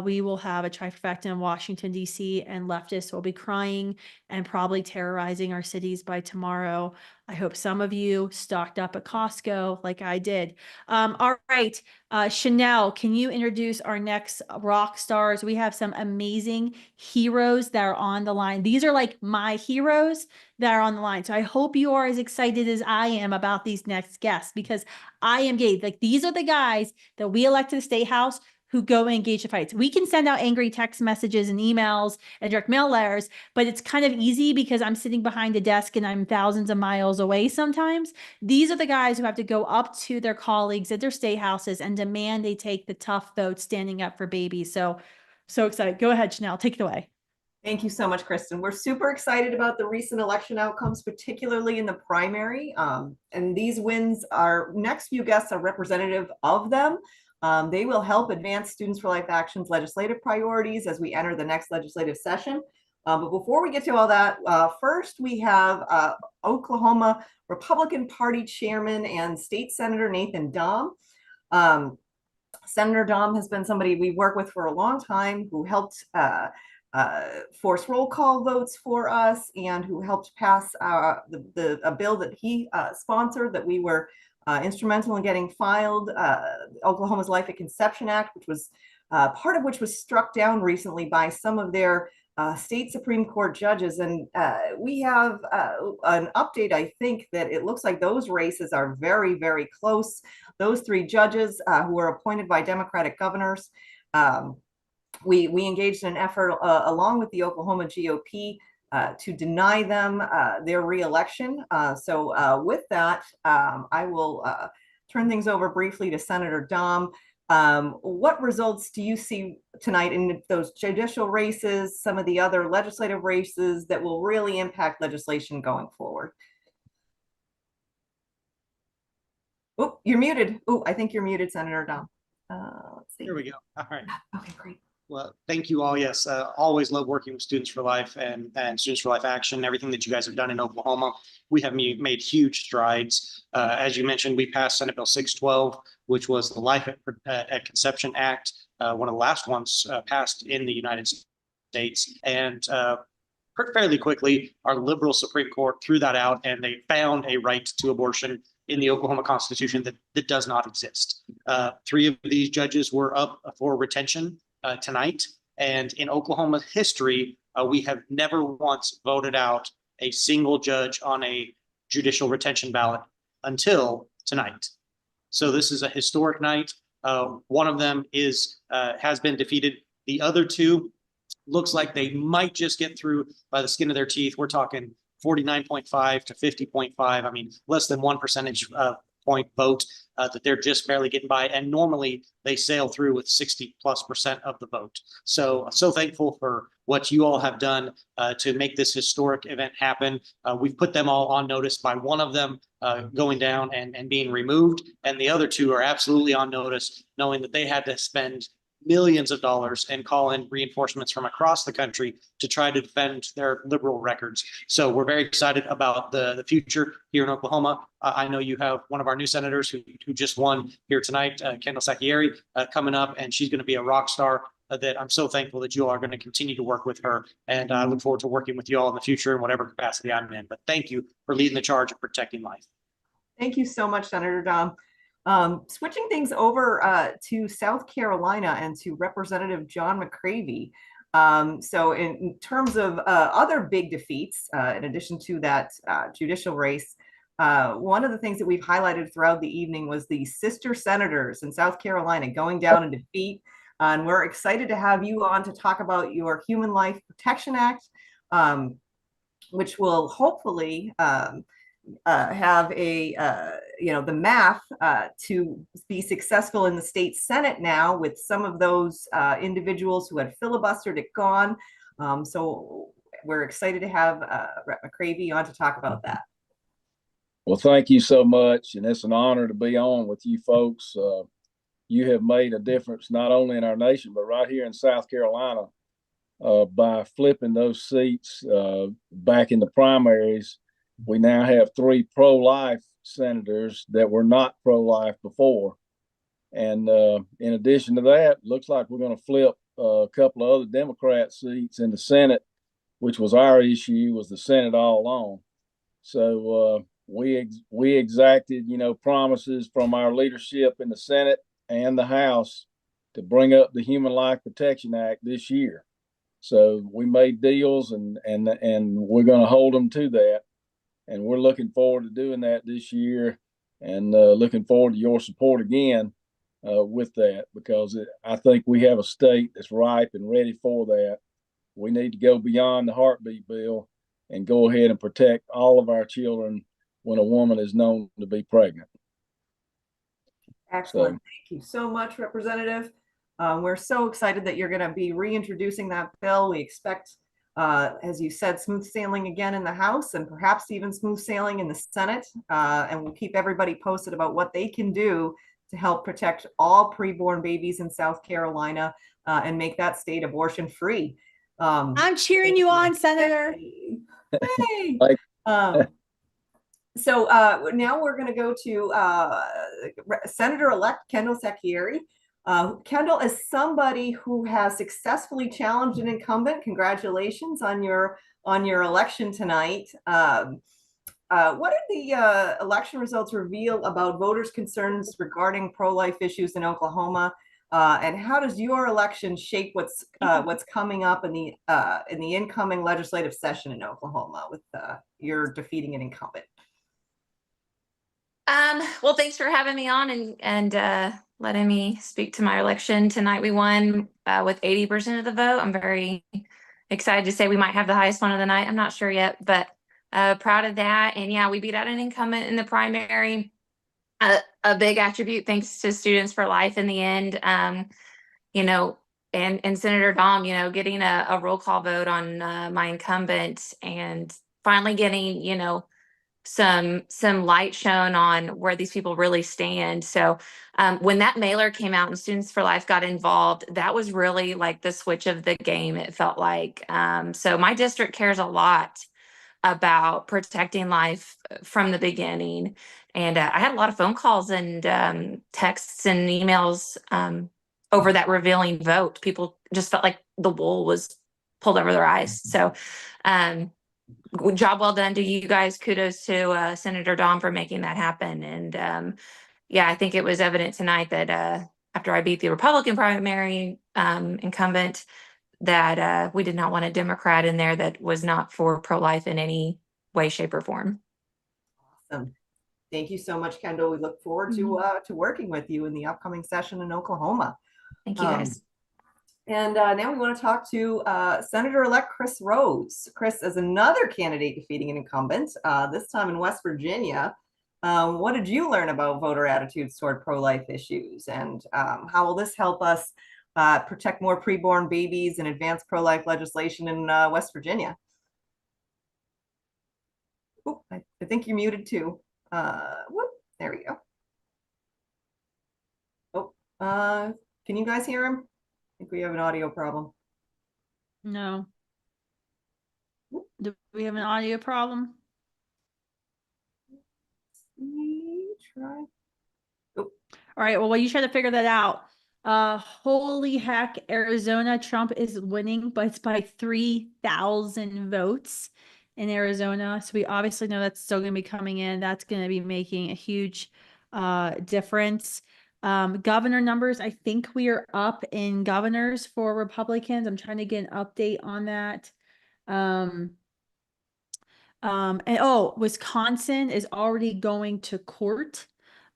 we will have a trifecta in Washington, D.C., and leftists will be crying and probably terrorizing our cities by tomorrow. I hope some of you stocked up at Costco like I did. All right, Chanel, can you introduce our next rock stars? We have some amazing heroes that are on the line. These are like my heroes that are on the line. So I hope you are as excited as I am about these next guests, because I am gay. Like, these are the guys that we elect to the State House who go and engage the fights. We can send out angry text messages and emails and direct mail letters, but it's kind of easy because I'm sitting behind a desk and I'm thousands of miles away sometimes. These are the guys who have to go up to their colleagues at their state houses and demand they take the tough vote standing up for babies. So excited. Go ahead, Chanel, take it away. Thank you so much, Kristan. We're super excited about the recent election outcomes, particularly in the primary. And these wins, our next few guests are representative of them. They will help advance Students for Life Action's legislative priorities as we enter the next legislative session. But before we get to all that, first we have Oklahoma Republican Party Chairman and State Senator Nathan Dahm. Senator Dahm has been somebody we work with for a long time, who helped force roll call votes for us and who helped pass a bill that he sponsored that we were instrumental in getting filed, Oklahoma's Life at Conception Act, which was part of which was struck down recently by some of their state Supreme Court judges. And we have an update, I think, that it looks like those races are very, very close. Those three judges who were appointed by Democratic governors, we engaged in an effort along with the Oklahoma GOP to deny them their reelection. So with that, I will turn things over briefly to Senator Dahm. What results do you see tonight in those judicial races, some of the other legislative races that will really impact legislation going forward? Oh, you're muted. Oh, I think you're muted, Senator Dahm. Let's see. Here we go. All right. Okay, great. Well, thank you all. Yes, always love working with Students for Life and Students for Life Action, everything that you guys have done in Oklahoma. We have made huge strides. As you mentioned, we passed Senate Bill 612, which was the Life at Conception Act, one of the last ones passed in the United States. And fairly quickly, our liberal Supreme Court threw that out, and they found a right to abortion in the Oklahoma Constitution that does not exist. 3 of these judges were up for retention tonight. And in Oklahoma history, we have never once voted out a single judge on a judicial retention ballot until tonight. So this is a historic night. One of them has been defeated. The other 2 looks like they might just get through by the skin of their teeth. We're talking 49.5 to 50.5. I mean, less than 1 percentage point vote that they're just barely getting by. And normally they sail through with 60+% of the vote. So thankful for what you all have done to make this historic event happen. We've put them all on notice by one of them going down and being removed. And the other 2 are absolutely on notice, knowing that they had to spend millions of dollars and call in reinforcements from across the country to try to defend their liberal records. So we're very excited about the future here in Oklahoma. I know you have one of our new senators who just won here tonight, Kendal Sacchieri, coming up, and she's going to be a rock star that I'm so thankful that you all are going to continue to work with her. And I look forward to working with you all in the future in whatever capacity I'm in. But thank you for leading the charge of protecting life. Thank you so much, Senator Dahm. Switching things over to South Carolina and to Representative John McCravy. So in terms of other big defeats, in addition to that judicial race, one of the things that we've highlighted throughout the evening was the sister senators in South Carolina going down in defeat. And we're excited to have you on to talk about your Human Life Protection Act, which will hopefully have the math to be successful in the state Senate now, with some of those individuals who had filibustered it gone. So we're excited to have Rep. McCravy on to talk about that. Well, thank you so much. And it's an honor to be on with you folks. You have made a difference not only in our nation, but right here in South Carolina by flipping those seats back in the primaries. We now have 3 pro-life senators that were not pro-life before. And in addition to that, looks like we're going to flip a couple of other Democrat seats in the Senate, which was our issue, was the Senate all along. So we exacted, promises from our leadership in the Senate and the House to bring up the Human Life Protection Act this year. So we made deals and we're going to hold them to that. And we're looking forward to doing that this year and looking forward to your support again. with that, because I think we have a state that's ripe and ready for that. We need to go beyond the heartbeat bill and go ahead and protect all of our children when a woman is known to be pregnant. Excellent. Thank you so much, Representative. We're so excited that you're going to be reintroducing that bill. We expect, as you said, smooth sailing again in the House and perhaps even smooth sailing in the Senate. And we'll keep everybody posted about what they can do to help protect all preborn babies in South Carolina and make that state abortion free. I'm cheering you on, Senator. Hey. So now we're going to go to Senator-elect Kendal Sacchieri. Kendall is somebody who has successfully challenged an incumbent. Congratulations on your election tonight. What did the election results reveal about voters' concerns regarding pro-life issues in Oklahoma? And how does your election shape what's coming up in the incoming legislative session in Oklahoma with your defeating an incumbent? Well, thanks for having me on and letting me speak to my election tonight. We won with 80% of the vote. I'm very excited to say we might have the highest one of the night. I'm not sure yet, but proud of that. And yeah, we beat out an incumbent in the primary. A big attribute thanks to Students for Life in the end. You know, and Senator Dahm, you know, getting a roll call vote on my incumbent and finally getting, you know, some light shown on where these people really stand. So when that mailer came out and Students for Life got involved, that was really like the switch of the game, it felt like. So my district cares a lot about protecting life from the beginning. And I had a lot of phone calls and texts and emails over that revealing vote. People just felt like the wool was pulled over their eyes. So job well done to you guys. Kudos to Senator Dahm for making that happen. And yeah, I think it was evident tonight that after I beat the Republican primary incumbent, that we did not want a Democrat in there that was not for pro-life in any way, shape, or form. Awesome. Thank you so much, Kendall. We look forward to working with you in the upcoming session in Oklahoma. Thank you, guys. And now we want to talk to Senator-elect Chris Rose. Chris is another candidate defeating an incumbent, this time in West Virginia. What did you learn about voter attitudes toward pro-life issues? And how will this help us protect more preborn babies and advance pro-life legislation in West Virginia? Oh, I think you're muted too. Whoop, there we go. Oh, can you guys hear him? I think we have an audio problem. No. Do we have an audio problem? Try. Oh. All right. Well, while you try to figure that out, holy heck, Arizona, Trump is winning, but it's by 3,000 votes in Arizona. So we obviously know that's still going to be coming in. That's going to be making a huge difference. Governor numbers, I think we are up in governors for Republicans. I'm trying to get an update on that. And Wisconsin is already going to court.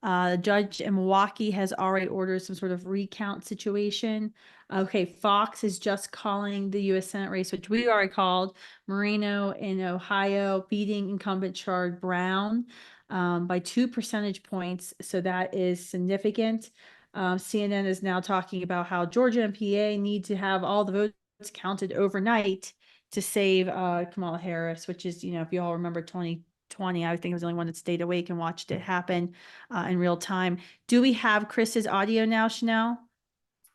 The judge in Milwaukee has already ordered some sort of recount situation. Okay, Fox is just calling the U.S. Senate race, which we already called. Moreno in Ohio beating incumbent Sherrod Brown by 2 percentage points. So that is significant. CNN is now talking about how Georgia and PA need to have all the votes counted overnight to save Kamala Harris, which is, you know, if you all remember 2020, I think I was the only one that stayed awake and watched it happen in real time. Do we have Chris's audio now, Chanel?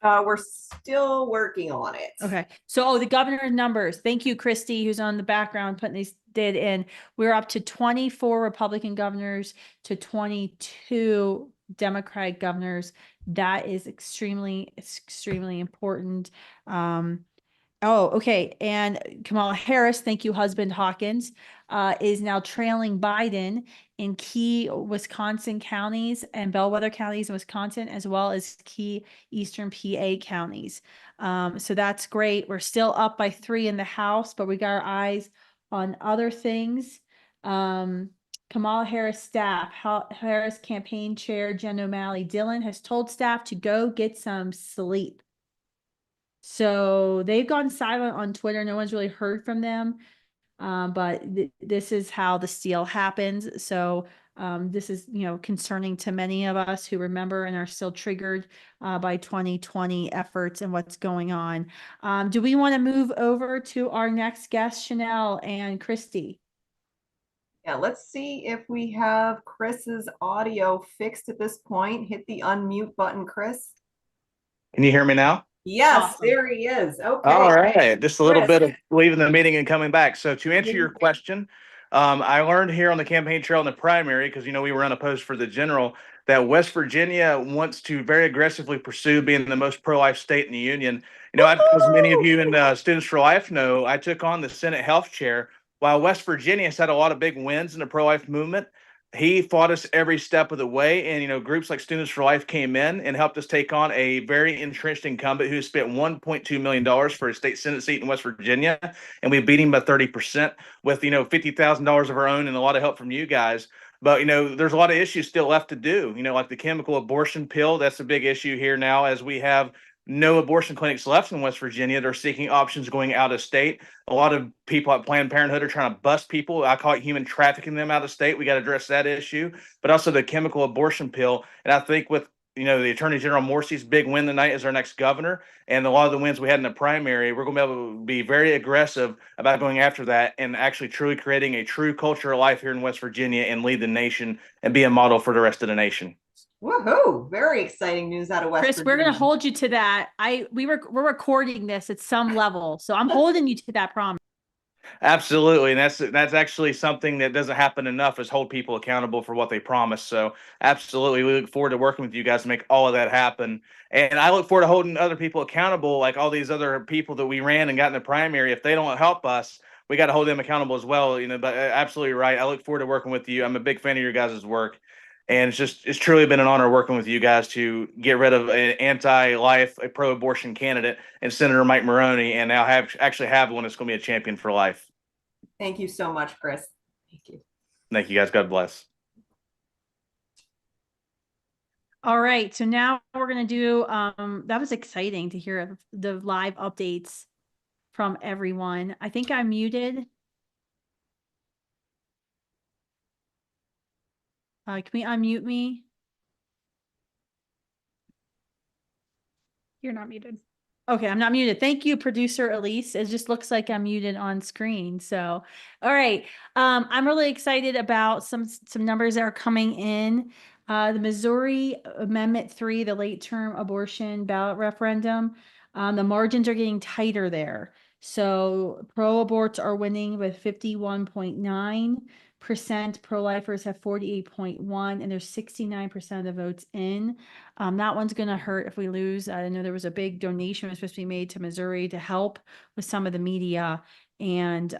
We're still working on it. Okay. So, the governor numbers. Thank you, Kristi, who's on the background putting these data in. We're up to 24 Republican governors to 22 Democratic governors. That is extremely important. Okay. And Kamala Harris, thank you, husband Hawkins, is now trailing Biden in key Wisconsin counties and bellwether counties in Wisconsin, as well as key Eastern PA counties. So that's great. We're still up by 3 in the House, but we got our eyes on other things. Kamala Harris staff, Harris campaign chair Jen O'Malley Dillon has told staff to go get some sleep. So they've gone silent on Twitter. No one's really heard from them. But this is how the steal happens. So this is, concerning to many of us who remember and are still triggered by 2020 efforts and what's going on. Do we want to move over to our next guest, Chanel and Kristi? Yeah, let's see if we have Chris's audio fixed at this point. Hit the unmute button, Chris. Can you hear me now? Yes, there he is. Okay. All right. Just a little Chris. bit of leaving the meeting and coming back. So to answer your question, I learned here on the campaign trail in the primary, because, we were unopposed for the general, that West Virginia wants to very aggressively pursue being the most pro-life state in the union. As many of you in Students for Life know, I took on the Senate health chair. While West Virginia has had a lot of big wins in the pro-life movement, he fought us every step of the way. And, groups like Students for Life came in and helped us take on a very entrenched incumbent who spent $1.2 million for a state Senate seat in West Virginia. And we beat him by 30% with, $50,000 of our own and a lot of help from you guys. But, there's a lot of issues still left to do, like the chemical abortion pill. That's a big issue here now, as we have no abortion clinics left in West Virginia. They're seeking options going out of state. A lot of people at Planned Parenthood are trying to bust people. I call it human trafficking them out of state. We got to address that issue, but also the chemical abortion pill. And I think with, the Attorney General Morsi's big win tonight as our next governor, and a lot of the wins we had in the primary, we're going to be able to be very aggressive about going after that and actually truly creating a true culture of life here in West Virginia and lead the nation and be a model for the rest of the nation. Woohoo! Very exciting news out of West Chris, Virginia. we're going to hold you to that. We're recording this at some level, so I'm holding you to that promise. Absolutely. And that's actually something that doesn't happen enough, is hold people accountable for what they promise. So absolutely, we look forward to working with you guys to make all of that happen. And I look forward to holding other people accountable, like all these other people that we ran and got in the primary. If they don't help us, we got to hold them accountable as well. But absolutely right. I look forward to working with you. I'm a big fan of your guys' work. And it's truly been an honor working with you guys to get rid of an anti-life, a pro-abortion candidate, and Senator Mike Maroney, and now actually have one that's going to be a champion for life. Thank you so much, Chris. Thank you. Thank you, guys. God bless. All right. So now we're going to do, that was exciting to hear the live updates from everyone. I think I'm muted. Can we unmute me? You're not muted. Okay, I'm not muted. Thank you, producer Elise. It just looks like I'm muted on screen. So, all right. I'm really excited about some numbers that are coming in. The Missouri Amendment 3, the late term abortion ballot referendum, the margins are getting tighter there. So pro-aborts are winning with 51.9%. Pro-lifers have 48.1%, and there's 69% of the votes in. That one's going to hurt if we lose. I know there was a big donation was supposed to be made to Missouri to help with some of the media, and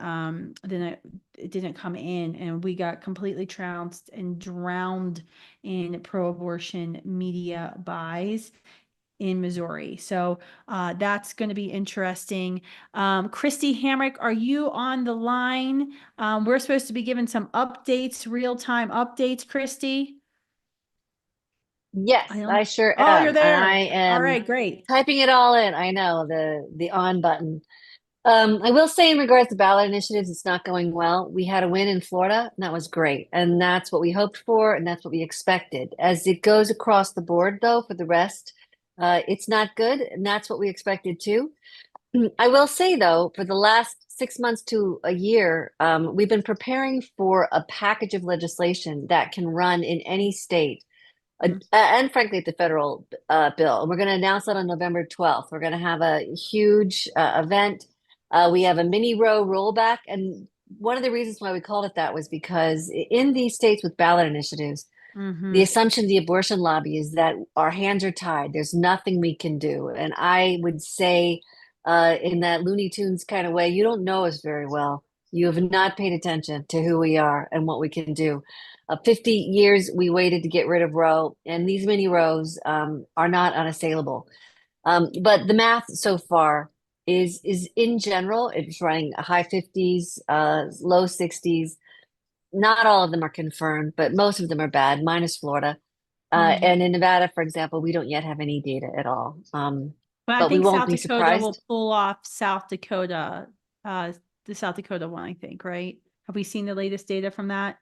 then it didn't come in, and we got completely trounced and drowned in pro-abortion media buys in Missouri. So that's going to be interesting. Kristi Hamrick, are you on the line? We're supposed to be given some updates, real-time updates, Kristi. Yes, I sure am. Oh, you're there. I am. All right, great. Typing it all in. I know the on button. I will say in regards to ballot initiatives, it's not going well. We had a win in Florida, and that was great. And that's what we hoped for, and that's what we expected. As it goes across the board, though, for the rest, it's not good, and that's what we expected too. I will say, though, for the last 6 months to a year, we've been preparing for a package of legislation that can run in any state, and frankly, at the federal bill. And we're going to announce that on November 12th. We're going to have a huge event. We have a mini row rollback. And one of the reasons why we called it that was because in these states with ballot initiatives, the assumption of the abortion lobby is that our hands are tied. There's nothing we can do. And I would say in that Looney Tunes kind of way, you don't know us very well. You have not paid attention to who we are and what we can do. 50 years we waited to get rid of Roe, and these mini rows are not unassailable. But the math so far is in general, it's running high 50s, low 60s. not all of them are confirmed, but most of them are bad, minus Florida. Mhm. And in Nevada, for example, we don't yet have any data at all. But I But we think won't South be Dakota will surprised. pull off South Dakota, the South Dakota one, I think, right? Have we seen the latest data from that?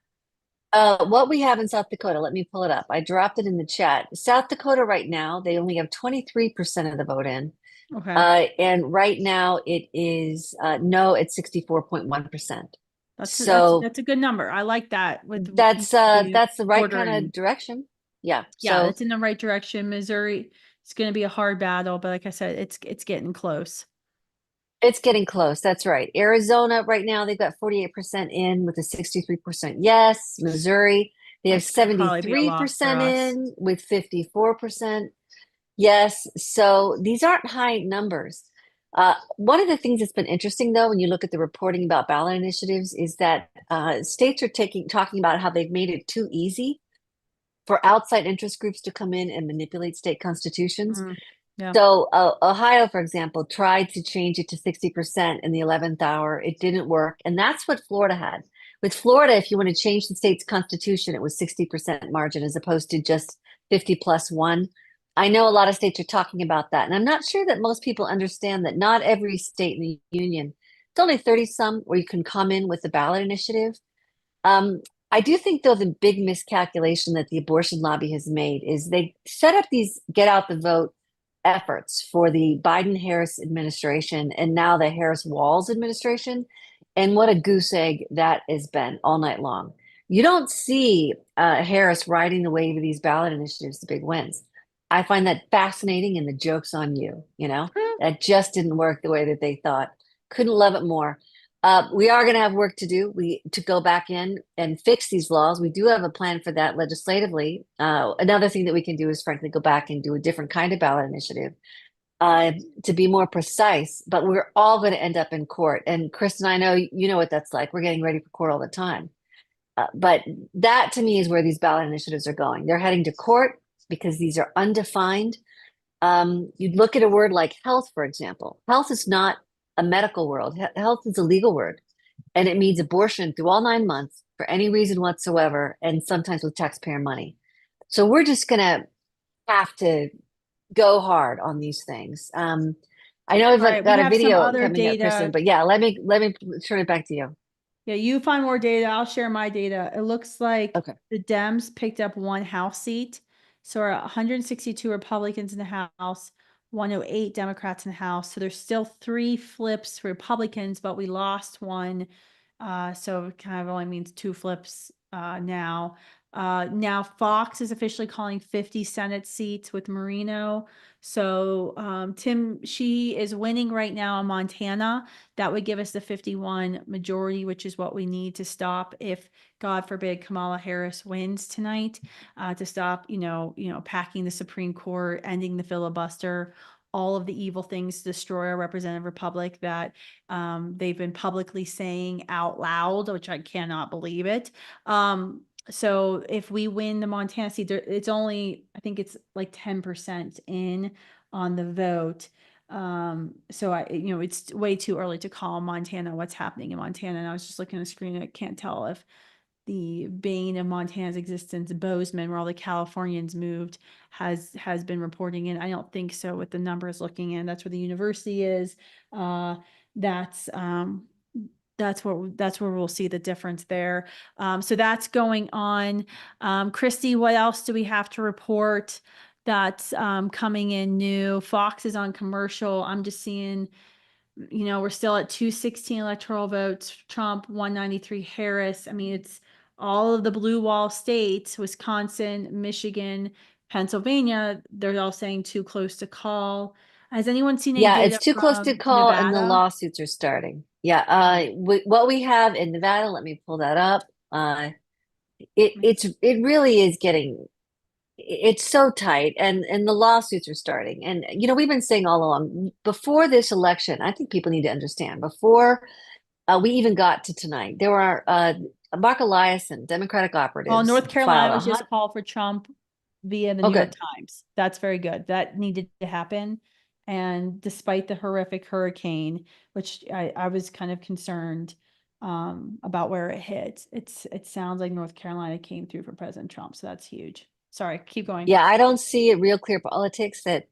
What we have in South Dakota, let me pull it up. I dropped it in the chat. South Dakota right now, they only have 23% of the vote in. Okay. And right now it is no, it's 64.1%. That's So a good number. I like that with that's the right kind bordering. of direction. Yeah. Yeah, So it's in the right direction. Missouri, it's going to be a hard battle, but like I said, it's getting close. it's getting close. That's right. Arizona right now, they've got 48% in with a 63% yes. Missouri, they have That'll probably be a loss for 73% us. in with 54% yes. So these aren't high numbers. One of the things that's been interesting, though, when you look at the reporting about ballot initiatives, is that states are talking about how they've made it too easy for outside interest groups to come in and manipulate state constitutions. Yeah. So Ohio, for example, tried to change it to 60% in the 11th hour. It didn't work. And that's what Florida had. With Florida, if you want to change the state's constitution, it was 60% margin as opposed to just 50+1. I know a lot of states are talking about that. And I'm not sure that most people understand that not every state in the union, it's only 30 some where you can come in with the ballot initiative. I do think, though, the big miscalculation that the abortion lobby has made is they set up these get out the vote efforts for the Biden-Harris administration and now the Harris-Walz administration. And what a goose egg that has been all night long. You don't see Harris riding the wave of these ballot initiatives to big wins. I find that fascinating, and the joke's on you, that just didn't work the way that they thought. Couldn't love it more. We are going to have work to do to go back in and fix these laws. We do have a plan for that legislatively. Another thing that we can do is frankly go back and do a different kind of ballot initiative to be more precise, but we're all going to end up in court. And Kristan, I know you know what that's like. We're getting ready for court all the time. But that to me is where these ballot initiatives are going. They're heading to court because these are undefined. You'd look at a word like health, for example. Health is not a medical word. Health is a legal word, and it means abortion through all 9 months for any reason whatsoever, and sometimes with taxpayer money. So we're just going to have to go hard on these things. I know I've got a video coming up, Kristan, but yeah, let me turn it back to you. Yeah, you find more data. I'll share my data. It looks like the Dems picked up 1 House seat. So we're 162 Republicans in the House, 108 Democrats in the House. So there's still 3 flips for Republicans, but we lost 1. So it kind of only means 2 flips now. Now Fox is officially calling 50 Senate seats with Marino. So Tim, she is winning right now in Montana. That would give us the 51 majority, which is what we need to stop if, God forbid, Kamala Harris wins tonight, to stop, packing the Supreme Court, ending the filibuster, all of the evil things to destroy our representative republic that they've been publicly saying out loud, which I cannot believe it. So if we win the Montana seat, it's only, I think it's like 10% in on the vote. So it's way too early to call Montana what's happening in Montana. And I was just looking at the screen. I can't tell if the bane of Montana's existence, Bozeman, where all the Californians moved, has been reporting in. I don't think so with the numbers looking in. That's where the university is. That's where we'll see the difference there. So that's going on. Kristi, what else do we have to report that's coming in new? Fox is on commercial. I'm just seeing, we're still at 216 electoral votes, Trump, 193 Harris. I mean, it's all of the blue wall states, Wisconsin, Michigan, Pennsylvania. They're all saying too close to call. Has anyone seen any data? It's too close to call, Nevada? and the lawsuits are starting. What we have in Nevada, let me pull that up. It really is getting, it's so tight, and the lawsuits are starting. And we've been saying all along, before this election, I think people need to understand, before we even got to tonight, there were Mark Eliason, Democratic operatives. Well, North Carolina was just called for Trump via the New York Times. That's very good. That needed to happen. And despite the horrific hurricane, which I was kind of concerned, about where it hit. It sounds like North Carolina came through for President Trump, so that's huge. Sorry, keep going. Yeah, I don't see it real clear politics that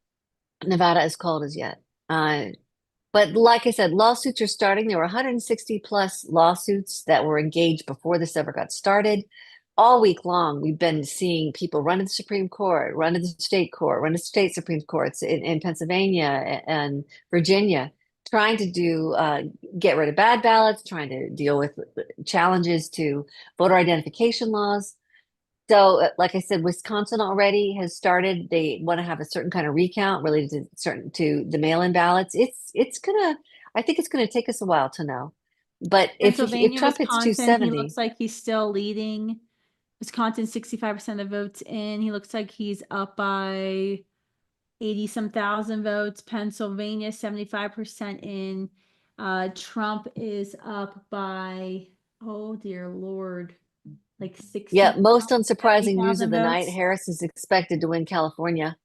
Nevada is called as yet. But like I said, lawsuits are starting. There were 160 plus lawsuits that were engaged before this ever got started. All week long, we've been seeing people run to the Supreme Court, run to the state court, run to state Supreme Courts in Pennsylvania and Virginia, trying to get rid of bad ballots, trying to deal with challenges to voter identification laws. So, like I said, Wisconsin already has started. They want to have a certain kind of recount related to the mail-in ballots. I think it's gonna take us a while to know. But if Pennsylvania, Trump hits Wisconsin, he 270, looks like he's still leading. Wisconsin, 65% of votes in. He looks like he's up by 80-some thousand votes. Pennsylvania, 75% in. Trump is up by, oh dear Lord, like 60. yeah, most unsurprising news 70,000 of the night, votes. Harris is expected to win California.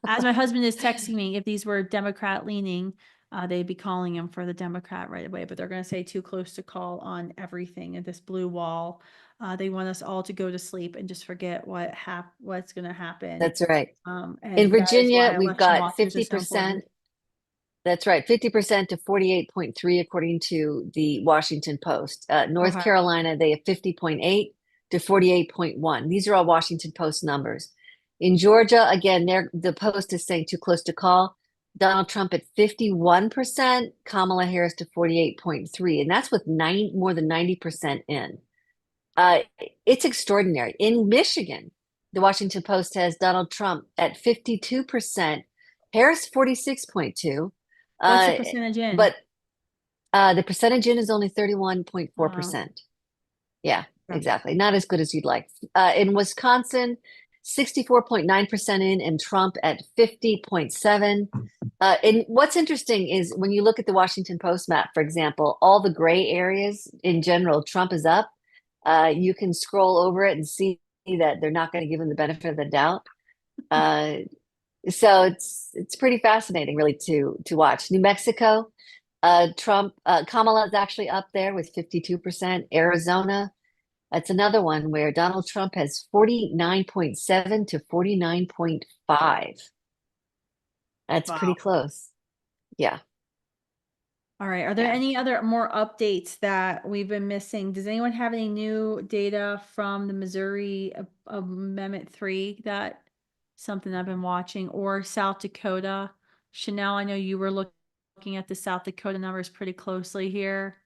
As my husband is texting me, if these were Democrat leaning, they'd be calling him for the Democrat right away, but they're going to say too close to call on everything at this blue wall. They want us all to go to sleep and just forget what's going to happen. That's right. And In that is Virginia, why we've election got watchers are so 50%. important. That's right, 50% to 48.3, according to the Washington Post. North Okay. Carolina, they have 50.8 to 48.1. These are all Washington Post numbers. In Georgia, again, the Post is saying too close to call. Donald Trump at 51%, Kamala Harris to 48.3, and that's with more than 90% in. It's extraordinary. In Michigan, the Washington Post has Donald Trump at 52%, Harris 46.2. What's the percentage in? But the percentage in is only 31.4%. Yeah, exactly. Not as good as you'd like. In Wisconsin, 64.9% in, and Trump at 50.7. And what's interesting is when you look at the Washington Post map, for example, all the gray areas in general, Trump is up. You can scroll over it and see that they're not going to give him the benefit of the doubt. So it's pretty fascinating, really, to watch. New Mexico, Kamala is actually up there with 52%. Arizona, that's another one where Donald Trump has 49.7 to 49.5. That's pretty close. Yeah. All right. Are there any other more updates that we've been missing? Does anyone have any new data from the Missouri Amendment 3 that something I've been watching, or South Dakota? Chanel, I know you were looking at the South Dakota numbers pretty closely here.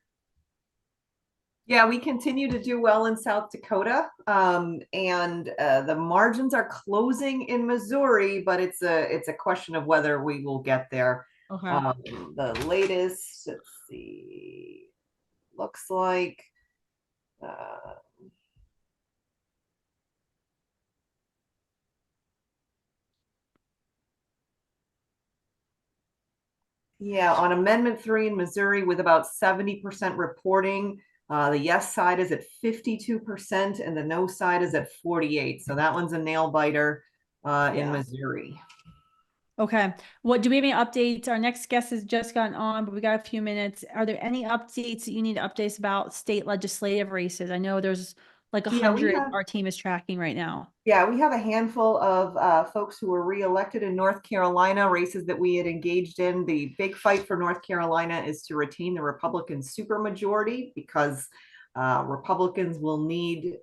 Yeah, we continue to do well in South Dakota, and the margins are closing in Missouri, but it's a question of whether we will get there. Okay. The latest, let's see, looks like yeah, on Amendment 3 in Missouri, with about 70% reporting, the yes side is at 52% and the no side is at 48%. So that one's a nail biter in Missouri. Okay. What do we have any updates? Our next guest has just gotten on, but we got a few minutes. Are there any updates that you need updates about state legislative races? I know there's like 100 our team is tracking right now. Yeah, we have a handful of folks who were reelected in North Carolina, races that we had engaged in. The big fight for North Carolina is to retain the Republican supermajority, because Republicans will need,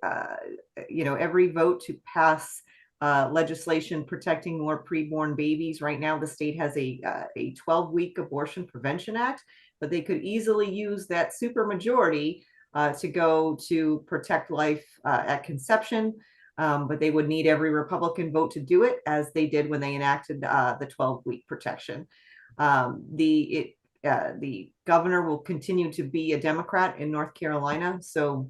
every vote to pass legislation protecting more preborn babies. Right now, the state has a 12-week abortion prevention act, but they could easily use that supermajority to go to protect life at conception. But they would need every Republican vote to do it, as they did when they enacted the 12-week protection. The governor will continue to be a Democrat in North Carolina, so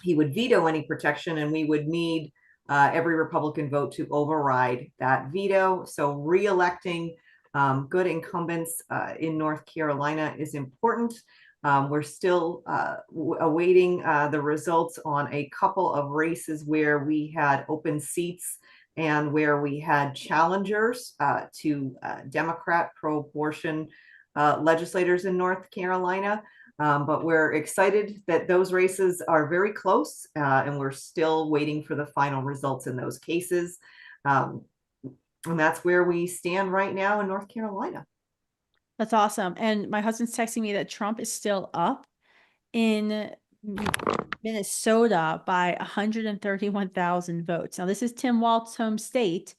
he would veto any protection, and we would need every Republican vote to override that veto. So re-electing good incumbents in North Carolina is important. We're still awaiting the results on a couple of races where we had open seats and where we had challengers to Democrat pro-abortion legislators in North Carolina. But we're excited that those races are very close, and we're still waiting for the final results in those cases. And that's where we stand right now in North Carolina. That's awesome. And my husband's texting me that Trump is still up in Minnesota by 131,000 votes. Now, this is Tim Walz's home state,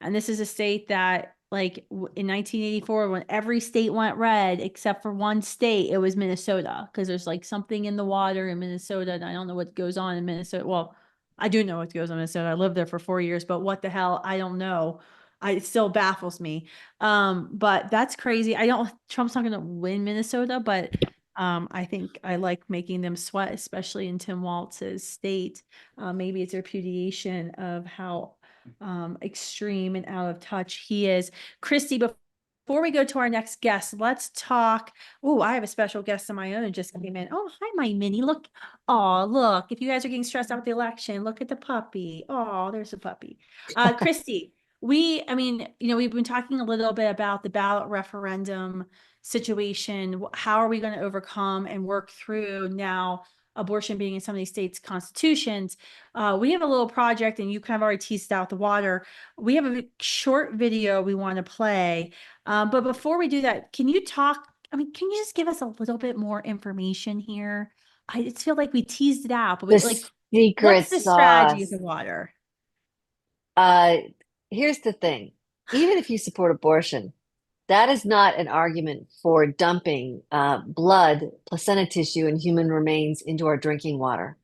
and this is a state that, like, in 1984, when every state went red except for one state, it was Minnesota, because there's like something in the water in Minnesota, and I don't know what goes on in Minnesota. Well, I do know what goes on in Minnesota. I lived there for 4 years, but what the hell? I don't know. It still baffles me. But that's crazy. Trump's not going to win Minnesota, but I think I like making them sweat, especially in Tim Walz's state. Maybe it's a repudiation of how extreme and out of touch he is. Kristi, before we go to our next guest, let's talk. Oh, I have a special guest of my own who just came in. Oh, hi, my mini. Look. Oh, look. If you guys are getting stressed out with the election, look at the puppy. Oh, there's a puppy. Kristi, we've been talking a little bit about the ballot referendum situation. How are we going to overcome and work through now abortion being in some of these states' constitutions? We have a little project, and you kind of already teased out the water. We have a short video we want to play. But before we do that, can you just give us a little bit more information here? I just feel like we teased it out, but secret what's the strategy of sauce. the water? Here's the thing. Even if you support abortion, that is not an argument for dumping blood, placenta tissue, and human remains into our drinking water.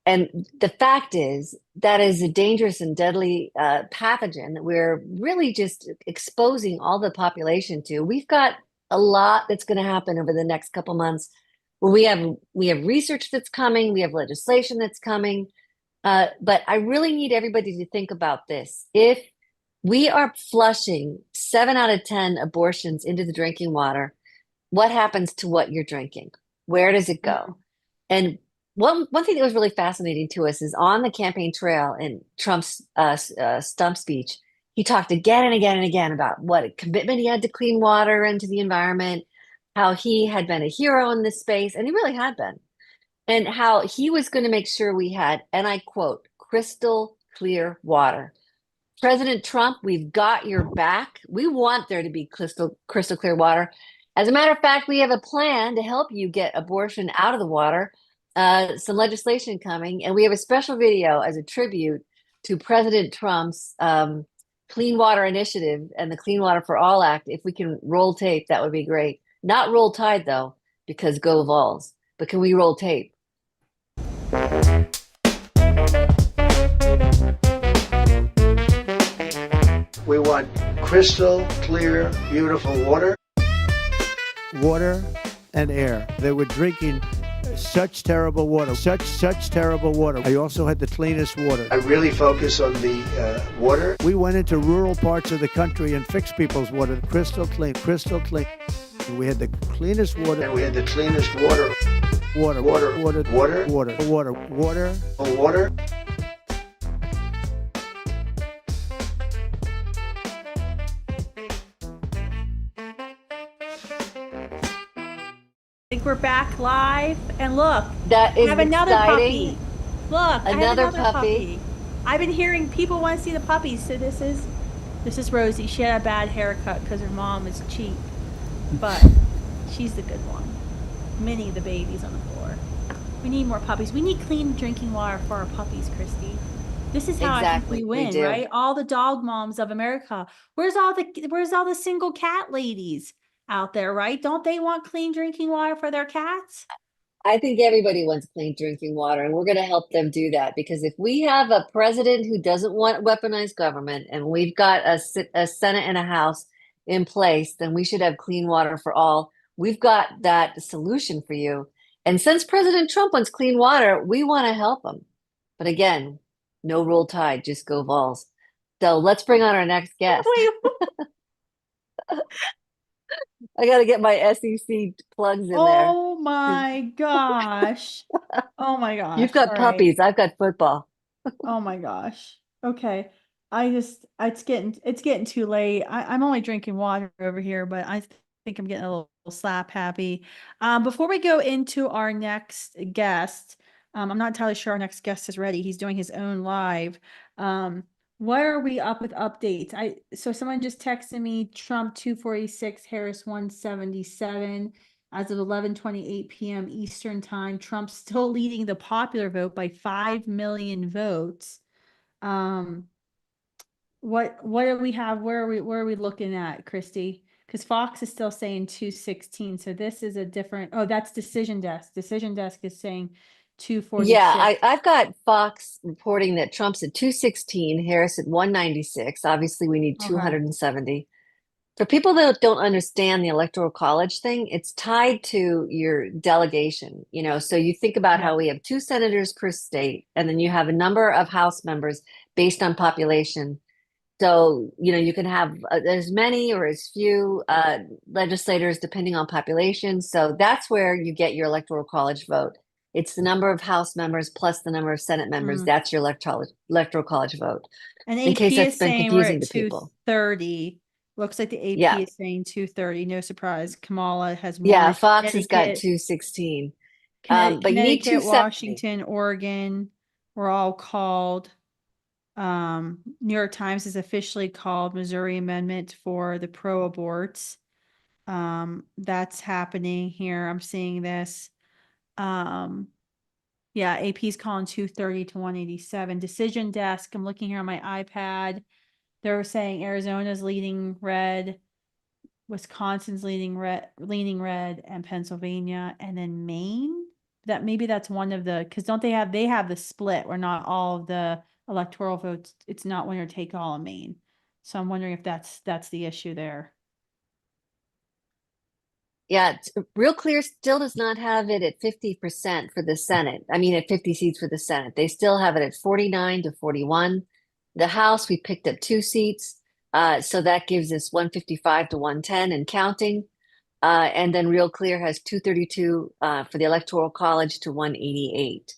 And the fact is, that is a dangerous and deadly pathogen that we're really just exposing all the population to. We've got a lot that's going to happen over the next couple months. We have research that's coming. We have legislation that's coming. But I really need everybody to think about this. If we are flushing 7 out of 10 abortions into the drinking water, what happens to what you're drinking? Where does it go? And one thing that was really fascinating to us is on the campaign trail in Trump's stump speech, he talked again and again and again about what a commitment he had to clean water and to the environment, how he had been a hero in this space, and he really had been, and how he was going to make sure we had, and I quote, crystal clear water. President Trump, we've got your back. We want there to be crystal clear water. As a matter of fact, we have a plan to help you get abortion out of the water. Some legislation coming, and we have a special video as a tribute to President Trump's Clean Water Initiative and the Clean Water for All Act. If we can roll tape, that would be great. Not roll tide, though, because go Vols. But can we roll tape? We want crystal clear, beautiful water. Water and air. They were drinking such terrible water, such terrible water. I also had the cleanest water. I really focus on the water. We went into rural parts of the country and fixed people's water. Crystal clean, crystal clean. And we had the cleanest water. And we had the cleanest water. Water, water, water, water, water, water, water, water. I think we're back live, and look, that is I have another exciting. puppy. Look, I have Another puppy. I've been hearing people want to see the puppies, so this is Rosie. She had a bad haircut because her mom is cheap, but she's the good one. Minnie, the baby's on the floor. We need more puppies. We need clean drinking water for our puppies, Kristi. This is how I think we win, right? All the dog moms of America. Where's all the single cat ladies out there, right? Don't they want clean drinking water for their cats? I think everybody wants clean drinking water, and we're going to help them do that, because if we have a president who doesn't want weaponized government, and we've got a Senate and a House in place, then we should have clean water for all. We've got that solution for you. And since President Trump wants clean water, we want to help him. But again, no roll tide, just go Vols. So let's bring on our next guest. I got to get my SEC plugs in there. Oh my gosh. Oh my gosh. You've got puppies. I've got football. Oh my gosh. Okay. It's getting too late. I'm only drinking water over here, but I think I'm getting a little slap happy. Before we go into our next guest, I'm not entirely sure our next guest is ready. He's doing his own live. What are we up with updates? So someone just texted me Trump 246, Harris 177 as of 11:28 p.m. Eastern time. Trump's still leading the popular vote by 5 million votes. What do we have? Where are we looking at, Kristi? Because Fox is still saying 216. So this is a different, oh, that's Decision Desk. Decision Desk is saying 246. Yeah, I've got Fox reporting that Trump's at 216, Harris at 196. Obviously, we need 270. For people that don't understand the Electoral College thing, it's tied to your delegation. So you think about how we have 2 senators per state, and then you have a number of House members based on population. So, you can have as many or as few legislators depending on population. So that's where you get your Electoral College vote. It's the number of House members plus the number of Senate members. That's your Electoral College vote. And in AP case that's is been saying we're confusing at to people. 230. Looks like the AP Yeah. is saying 230. No surprise. Kamala has Yeah, won. Fox has got Connecticut- 216. Connecticut, But you need 270. Washington, Oregon were all called. New York Times has officially called Missouri amendment for the pro-aborts. That's happening here. I'm seeing this. Yeah, AP's calling 230 to 187. Decision Desk, I'm looking here on my iPad. They're saying Arizona's leading red, Wisconsin's leaning red, and Pennsylvania, and then Maine. Maybe that's one of the, because don't they have the split where not all of the electoral votes, it's not winner take all in Maine. So I'm wondering if that's the issue there. Yeah, Real Clear still does not have it at 50% for the Senate. I mean, at 50 seats for the Senate. They still have it at 49 to 41. The House, we picked up 2 seats. So that gives us 155 to 110 and counting. And then Real Clear has 232 for the Electoral College to 188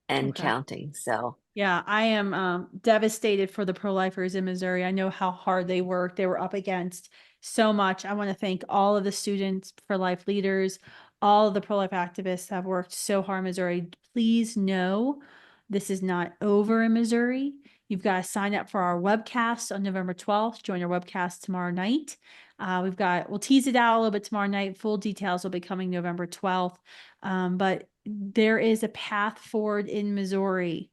and counting. So yeah, I am devastated for the pro-lifers in Missouri. I know how hard they worked. They were up against so much. I want to thank all of the students, pro-life leaders, all of the pro-life activists have worked so hard in Missouri. Please know this is not over in Missouri. You've got to sign up for our webcast on November 12th. Join our webcast tomorrow night. We'll tease it out a little bit tomorrow night. Full details will be coming November 12th. But there is a path forward in Missouri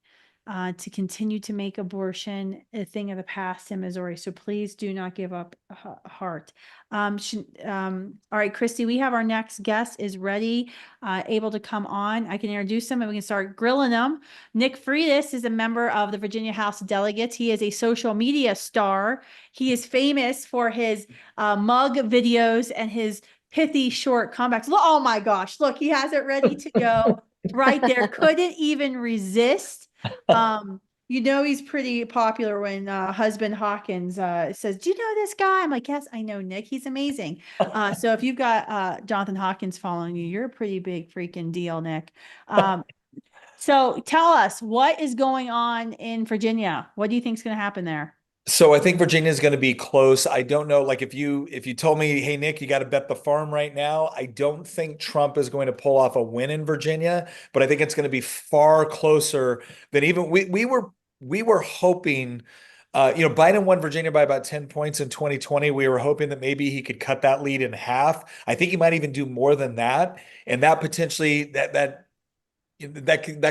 to continue to make abortion a thing of the past in Missouri. So please do not give up heart. All right, Kristi, we have our next guest is ready, able to come on. I can introduce him and we can start grilling them. Nick Freitas is a member of the Virginia House of Delegates. He is a social media star. He is famous for his mug videos and his pithy short comebacks. Oh my gosh, look, he has it ready to go right there. Couldn't even resist. He's pretty popular when husband Hawkins says, do you know this guy? I'm like, yes, I know Nick. He's amazing. So if you've got Jonathan Hawkins following you, you're a pretty big freaking deal, Nick. So tell us, what is going on in Virginia? What do you think is going to happen there? So I think Virginia is going to be close. I don't know. Like if you told me, hey, Nick, you got to bet the farm right now. I don't think Trump is going to pull off a win in Virginia, but I think it's going to be far closer than even we were hoping. Biden won Virginia by about 10 points in 2020. We were hoping that maybe he could cut that lead in half. I think he might even do more than that. And that potentially that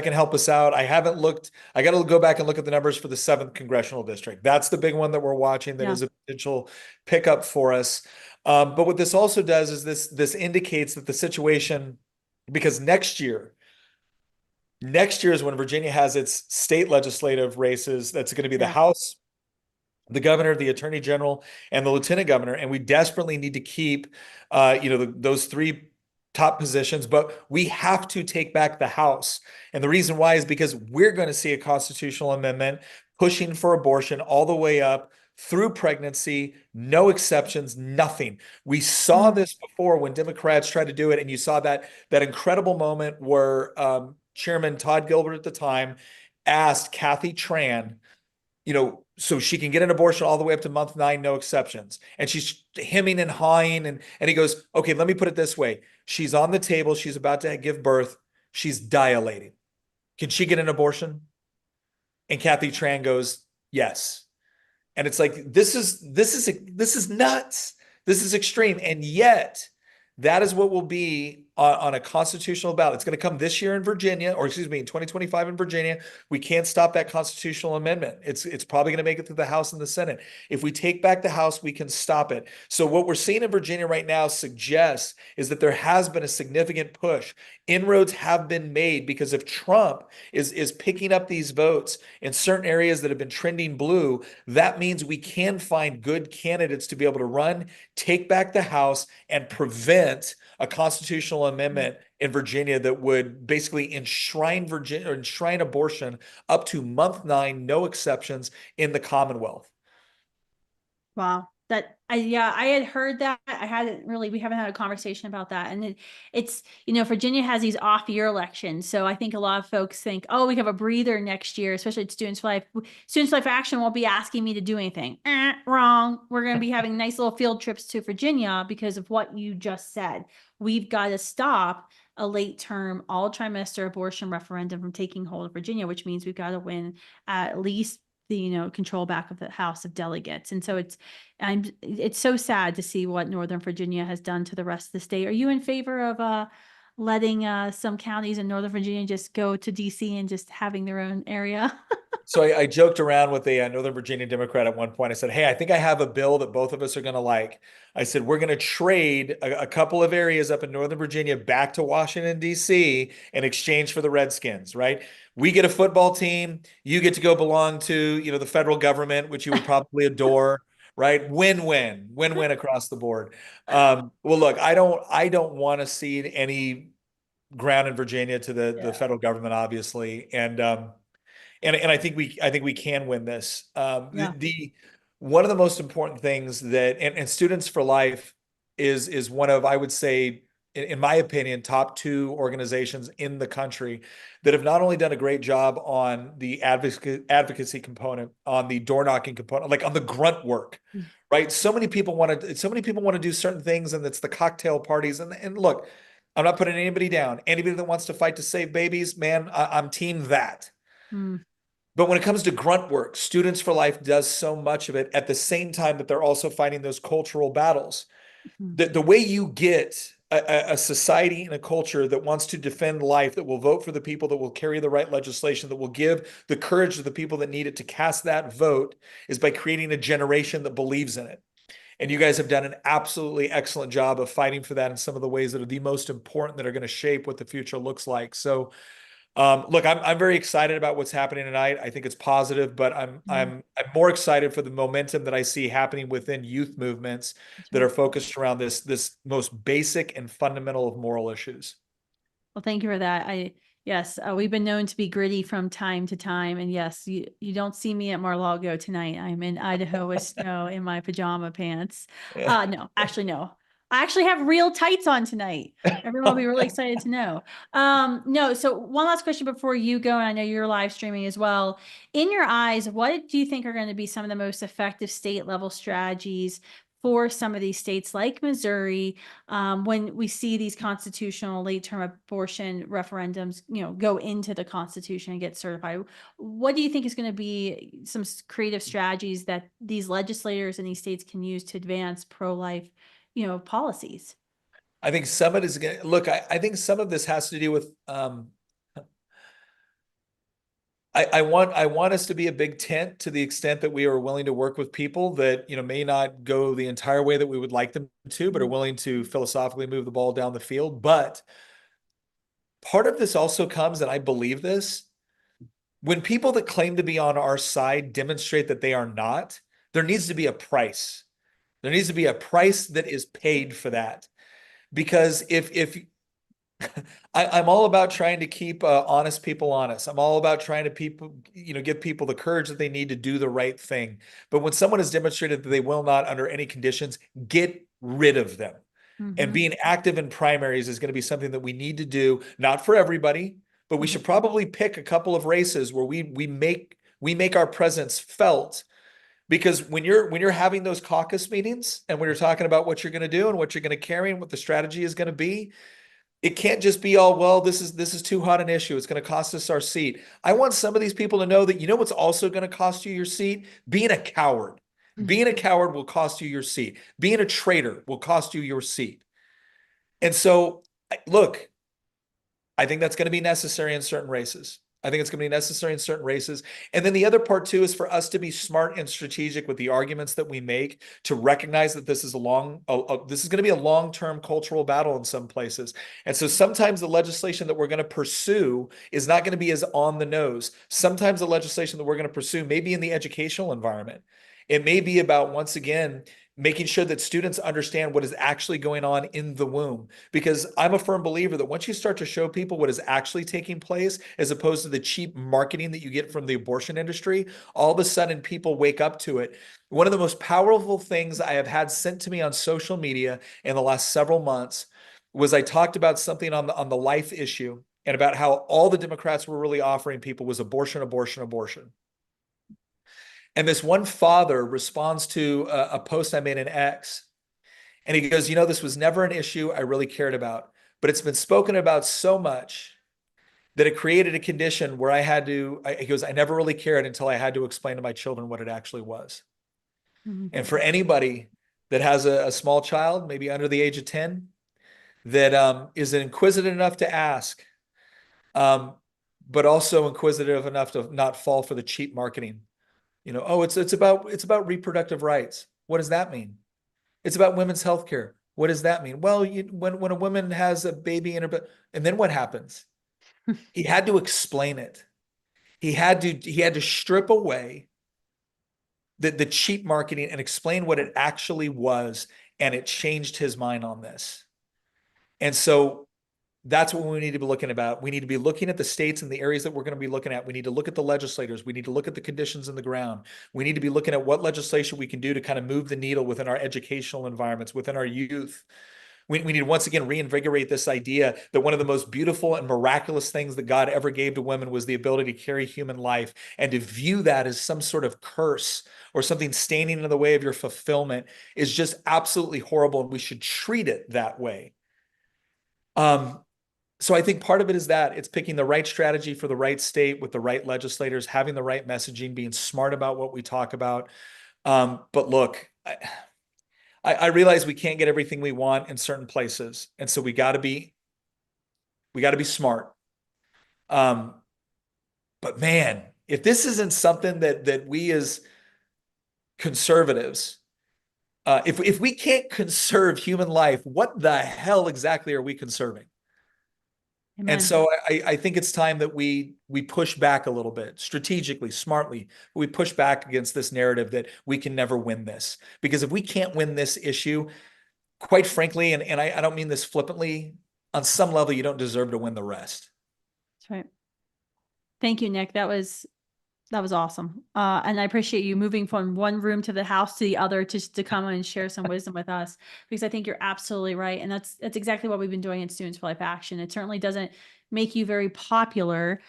can help us out. I haven't looked. I got to go back and look at the numbers for the 7th congressional district. That's the big one that we're watching. That is a potential pickup for us. But what this also does is this indicates that the situation, because next year is when Virginia has its state legislative races. That's going to be the House, the governor, the attorney general, and the lieutenant governor. And we desperately need to keep, those 3 top positions, but we have to take back the House. And the reason why is because we're going to see a constitutional amendment pushing for abortion all the way up through pregnancy, no exceptions, nothing. We saw this before when Democrats tried to do it, and you saw that incredible moment where Chairman Todd Gilbert at the time asked Kathy Tran, so she can get an abortion all the way up to month 9, no exceptions. And she's hemming and hawing. And he goes, okay, let me put it this way. She's on the table. She's about to give birth. She's dilating. Can she get an abortion? And Kathy Tran goes, yes. And it's like, this is nuts. This is extreme. And yet that is what will be on a constitutional ballot. It's going to come this year in Virginia, or excuse me, in 2025 in Virginia. We can't stop that constitutional amendment. It's probably going to make it through the House and the Senate. If we take back the House, we can stop it. So what we're seeing in Virginia right now suggests is that there has been a significant push. Inroads have been made because if Trump is picking up these votes in certain areas that have been trending blue, that means we can find good candidates to be able to run, take back the House, and prevent a constitutional amendment in Virginia that would basically enshrine abortion up to month 9, no exceptions in the Commonwealth. Wow. I had heard that. We haven't had a conversation about that. And it's, Virginia has these off-year elections. So I think a lot of folks think, oh, we have a breather next year, especially at Students for Life. Students for Life Action won't be asking me to do anything. Wrong. We're going to be having nice little field trips to Virginia because of what you just said. We've got to stop a late term all trimester abortion referendum from taking hold of Virginia, which means we've got to win at least the control back of the House of Delegates. And so it's so sad to see what Northern Virginia has done to the rest of the state. Are you in favor of letting some counties in Northern Virginia just go to DC and just having their own area? So I joked around with a Northern Virginia Democrat at one point. I said, hey, I think I have a bill that both of us are going to like. I said, we're going to trade a couple of areas up in Northern Virginia back to Washington, D.C. in exchange for the Redskins, right? We get a football team. You get to go belong to, the federal government, which you would probably adore, right? Win-win across the board. Well, look, I don't want to cede any ground in Virginia to the federal government, obviously. And I think we can win this. One of the most important things that and Students for Life is one of, I would say, in my opinion, top 2 organizations in the country that have not only done a great job on the advocacy component, on the door knocking component, like on the grunt work, right? So many people want to do certain things, and it's the cocktail parties. And look, I'm not putting anybody down. Anybody that wants to fight to save babies, man, I'm team that. But when it comes to grunt work, Students for Life does so much of it at the same time that they're also fighting those cultural battles. The way you get a society and a culture that wants to defend life, that will vote for the people that will carry the right legislation, that will give the courage to the people that need it to cast that vote, is by creating a generation that believes in it. And you guys have done an absolutely excellent job of fighting for that in some of the ways that are the most important, that are going to shape what the future looks like. So look, I'm very excited about what's happening tonight. I think it's positive, but I'm more excited for the momentum that I see happening within youth movements that are focused around this most basic and fundamental of moral issues. Well, thank you for that. Yes, we've been known to be gritty from time to time, and yes, you don't see me at Mar-a-Lago tonight. I'm in Idaho with snow in my pajama pants. No. I actually have real tights on tonight. Everyone will be really excited to know. No, so one last question before you go, and I know you're live streaming as well. In your eyes, what do you think are going to be some of the most effective state level strategies for some of these states like Missouri, when we see these constitutional late term abortion referendums, go into the Constitution and get certified? What do you think is going to be some creative strategies that these legislators in these states can use to advance pro-life policies? I think some of it is going to look, I think some of this has to do with, I want us to be a big tent to the extent that we are willing to work with people that, may not go the entire way that we would like them to, but are willing to philosophically move the ball down the field. But part of this also comes, and I believe this, when people that claim to be on our side demonstrate that they are not, there needs to be a price. There needs to be a price that is paid for that. Because if I'm all about trying to keep honest people honest. I'm all about trying to give people the courage that they need to do the right thing. But when someone has demonstrated that they will not, under any conditions, get rid of them. And being active in primaries is going to be something that we need to do, not for everybody, but we should probably pick a couple of races where we make our presence felt Because when you're having those caucus meetings and when you're talking about what you're going to do and what you're going to carry and what the strategy is going to be, it can't just be all, well, this is too hot an issue. It's going to cost us our seat. I want some of these people to know that, you know what's also going to cost you your seat? Being a coward. Being a coward will cost you your seat. Being a traitor will cost you your seat. And so, look, I think that's going to be necessary in certain races. I think it's going to be necessary in certain races. And then the other part too is for us to be smart and strategic with the arguments that we make, to recognize that this is this is going to be a long-term cultural battle in some places. And so sometimes the legislation that we're going to pursue is not going to be as on the nose. Sometimes the legislation that we're going to pursue may be in the educational environment. It may be about, once again, making sure that students understand what is actually going on in the womb. Because I'm a firm believer that once you start to show people what is actually taking place, as opposed to the cheap marketing that you get from the abortion industry, all of a sudden people wake up to it. One of the most powerful things I have had sent to me on social media in the last several months was I talked about something on the life issue and about how all the Democrats were really offering people was abortion, abortion, abortion. And this one father responds to a post I made in X. And he goes, you know, this was never an issue I really cared about, but it's been spoken about so much that it created a condition where I had to, he goes, I never really cared until I had to explain to my children what it actually was. And for anybody that has a small child, maybe under the age of 10, that is inquisitive enough to ask, but also inquisitive enough to not fall for the cheap marketing. You know, oh, it's about reproductive rights. What does that mean? It's about women's health care. What does that mean? Well, when a woman has a baby in her, and then what happens? He had to explain it. He had to strip away the cheap marketing and explain what it actually was, and it changed his mind on this. And so that's what we need to be looking about. We need to be looking at the states and the areas that we're going to be looking at. We need to look at the legislators. We need to look at the conditions in the ground. We need to be looking at what legislation we can do to kind of move the needle within our educational environments, within our youth. We need to once again reinvigorate this idea that one of the most beautiful and miraculous things that God ever gave to women was the ability to carry human life, and to view that as some sort of curse or something standing in the way of your fulfillment is just absolutely horrible, and we should treat it that way. So I think part of it is that it's picking the right strategy for the right state with the right legislators, having the right messaging, being smart about what we talk about. But look, I realize we can't get everything we want in certain places. And so we got to be smart. But man, if this isn't something that we as conservatives, if we can't conserve human life, what the hell exactly are we conserving? Amen. And so I think it's time that we push back a little bit, strategically, smartly. We push back against this narrative that we can never win this. Because if we can't win this issue, quite frankly, and I don't mean this flippantly, on some level, you don't deserve to win the rest. That's right. Thank you, Nick. That was awesome. And I appreciate you moving from one room to the house to the other to come and share some wisdom with us, because I think you're absolutely right. And that's exactly what we've been doing in Students for Life Action. It certainly doesn't make you very popular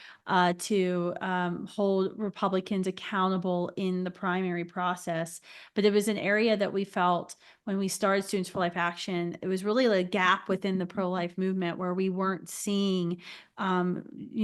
to hold Republicans accountable in the primary process. But it was an area that we felt when we started Students for Life Action, it was really a gap within the pro-life movement where we weren't seeing, we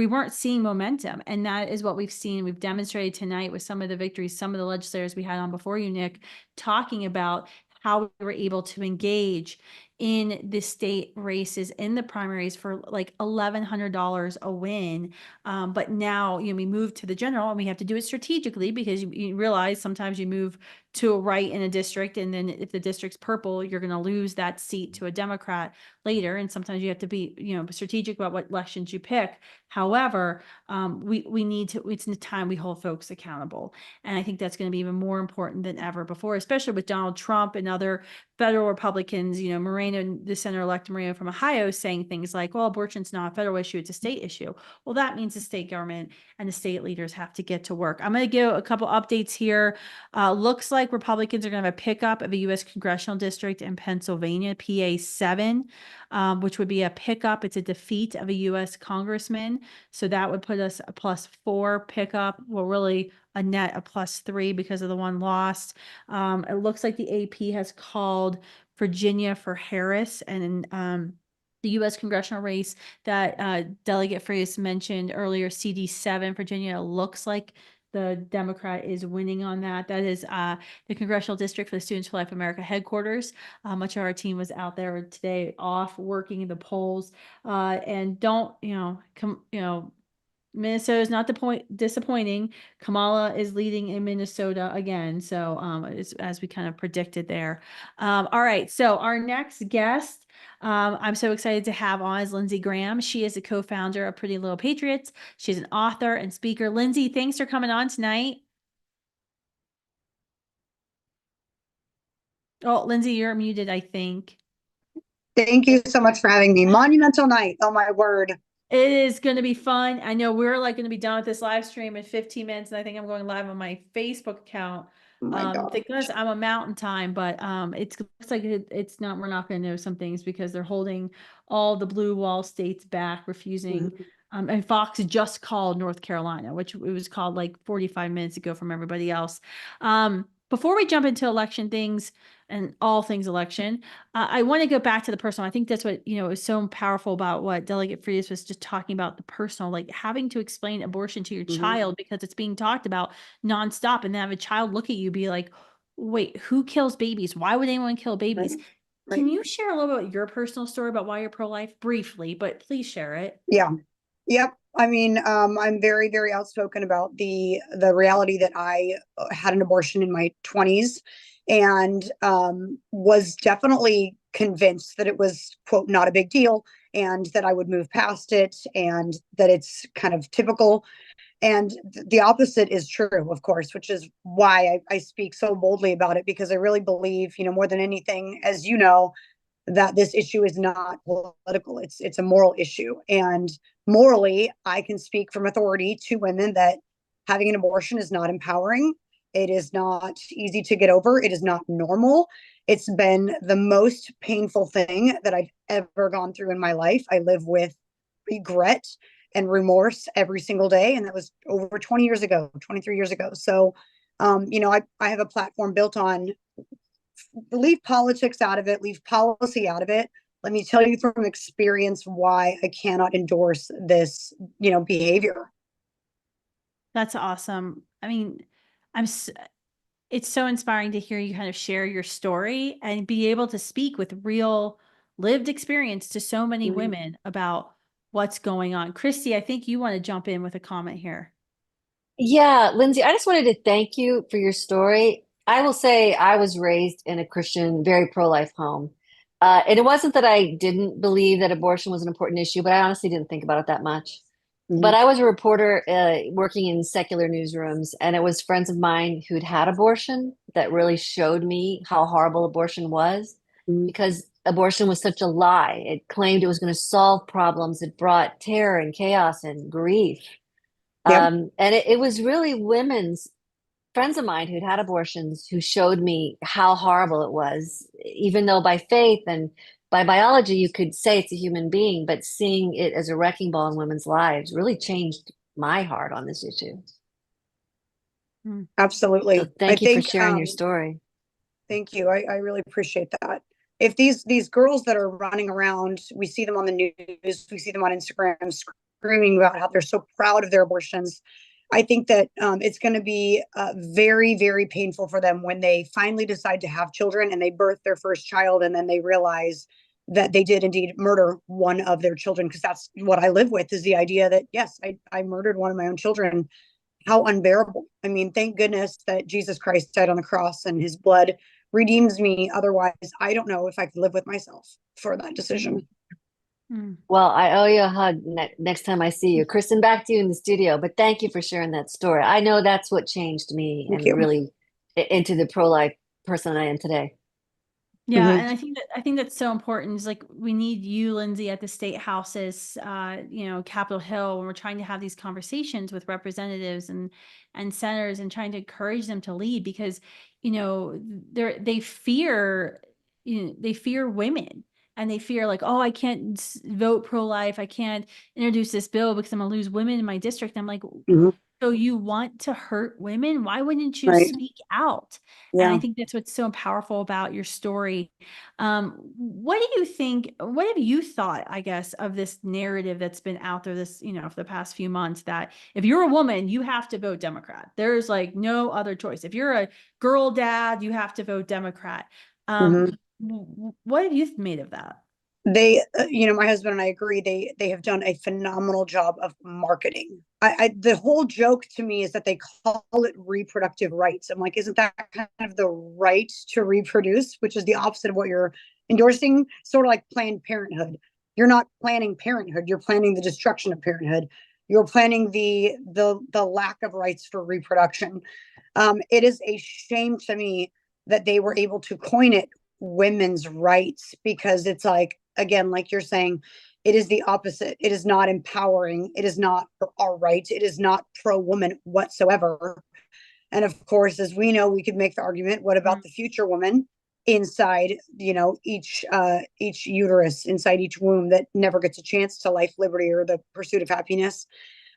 weren't seeing momentum. And that is what we've seen. We've demonstrated tonight with some of the victories, some of the legislators we had on before you, Nick, talking about how we were able to engage in the state races, in the primaries for like $1,100 a win. But now, we move to the general, and we have to do it strategically, because you realize sometimes you move to a right in a district, and then if the district's purple, you're going to lose that seat to a Democrat later. And sometimes you have to be, strategic about what elections you pick. However, we need to, it's the time we hold folks accountable. And I think that's going to be even more important than ever before, especially with Donald Trump and other federal Republicans, Moran know the Senator-elect Maria from Ohio saying things like, well, abortion's not a federal issue, it's a state issue. Well, that means the state government and the state leaders have to get to work. I'm going to give a couple updates here. Looks like Republicans are going to have a pickup of a U.S. congressional district in Pennsylvania, PA 7, which would be a pickup. It's a defeat of a U.S. congressman. So that would put us a +4 pickup. Well, really a net of +3 because of the one lost. It looks like the AP has called Virginia for Harris, and the U.S. congressional race that Delegate Freitas mentioned earlier, CD7, Virginia, looks like the Democrat is winning on that. That is the congressional district for the Students for Life America headquarters. Much of our team was out there today off working in the polls. And don't, Minnesota is not disappointing. Kamala is leading in Minnesota again. So as we kind of predicted there. All right. So our next guest, I'm so excited to have on is Lindsey Graham. She is a co-founder of Pretty Little Patriots. She's an author and speaker. Lindsey, thanks for coming on tonight. Oh, Lindsey, you're muted, I think. Thank you so much for having me. Monumental night. Oh my word. It is going to be fun. I know we're like going to be done with this live stream in 15 minutes, and I think I'm going live on my Facebook account. Thank goodness I'm a mountain time, but it looks like it's not. We're not going to know some things because they're holding all the blue wall states back, refusing. And Fox just called North Carolina, which it was called like 45 minutes ago from everybody else. Before we jump into election things and all things election, I want to go back to the personal. I think that's what, is so powerful about what Delegate Freitas was just talking about, the personal, like having to explain abortion to your child because it's being talked about nonstop, and then have a child look at you, be like, wait, who kills babies? Why would anyone kill babies? Right. Can you share a little bit about your personal story about why you're pro-life briefly, but please share it. Yeah. Yep. I mean, I'm very, very outspoken about the reality that I had an abortion in my 20s and was definitely convinced that it was, quote, not a big deal and that I would move past it and that it's kind of typical. And the opposite is true, of course, which is why I speak so boldly about it, because I really believe, more than anything, as you know, that this issue is not political. It's a moral issue. And morally, I can speak from authority to women that having an abortion is not empowering. It is not easy to get over. It is not normal. It's been the most painful thing that I've ever gone through in my life. I live with regret and remorse every single day. And that was over 20 years ago, 23 years ago. So, I have a platform built on leave politics out of it, leave policy out of it. Let me tell you from experience why I cannot endorse this, behavior. That's awesome. I mean, it's so inspiring to hear you kind of share your story and be able to speak with real lived experience to so many women about what's going on. Kristi, I think you want to jump in with a comment here. Yeah, Lindsey, I just wanted to thank you for your story. I will say I was raised in a Christian, very pro-life home. And it wasn't that I didn't believe that abortion was an important issue, but I honestly didn't think about it that much. But I was a reporter working in secular newsrooms, and it was friends of mine who'd had abortion that really showed me how horrible abortion was, because abortion was such a lie. It claimed it was going to solve problems. It brought terror and chaos and grief. And it was really friends of mine who'd had abortions who showed me how horrible it was, even though by faith and by biology, you could say it's a human being, but seeing it as a wrecking ball in women's lives really changed my heart on this issue. Absolutely. So thank you for sharing your story. Thank you. I really appreciate that. If these girls that are running around, we see them on the news, we see them on Instagram screaming about how they're so proud of their abortions, I think that it's going to be very, very painful for them when they finally decide to have children and they birth their first child, and then they realize that they did indeed murder one of their children, because that's what I live with, is the idea that, yes, I murdered one of my own children. How unbearable. I mean, thank goodness that Jesus Christ died on the cross and his blood redeems me. Otherwise, I don't know if I could live with myself for that decision. Well, I owe you a hug next time I see you. Kristan, back to you in the studio, but thank you for sharing that story. I know that's what changed me and really into the pro-life person I am today. Yeah, Mhm. and I think that's so important. Is like we need you, Lindsey, at the state houses, Capitol Hill, when we're trying to have these conversations with representatives and senators and trying to encourage them to lead because, they fear, they fear women and they fear like, oh, I can't vote pro-life. I can't introduce this bill because I'm gonna lose women in my district. I'm like, Mhm. so you want to hurt women? Why wouldn't you Right. speak out? And I Yeah. think that's what's so powerful about your story. What do you think? What have you thought, I guess, of this narrative that's been out there this, for the past few months that if you're a woman, you have to vote Democrat. There's like no other choice. If you're a girl dad, you have to vote Democrat. Mhm. What have you made of that? They, my husband and I agree. They have done a phenomenal job of marketing. The whole joke to me is that they call it reproductive rights. I'm like, isn't that kind of the right to reproduce, which is the opposite of what you're endorsing? Sort of like Planned Parenthood. You're not planning parenthood. You're planning the destruction of parenthood. You're planning the lack of rights for reproduction. It is a shame to me that they were able to coin it women's rights because it's like, again, like you're saying, it is the opposite. It is not empowering. It is not our rights. It is not pro-woman whatsoever. And of course, as we know, we could make the argument, what about the future woman inside, each uterus, inside each womb that never gets a chance to life, liberty, or the pursuit of happiness?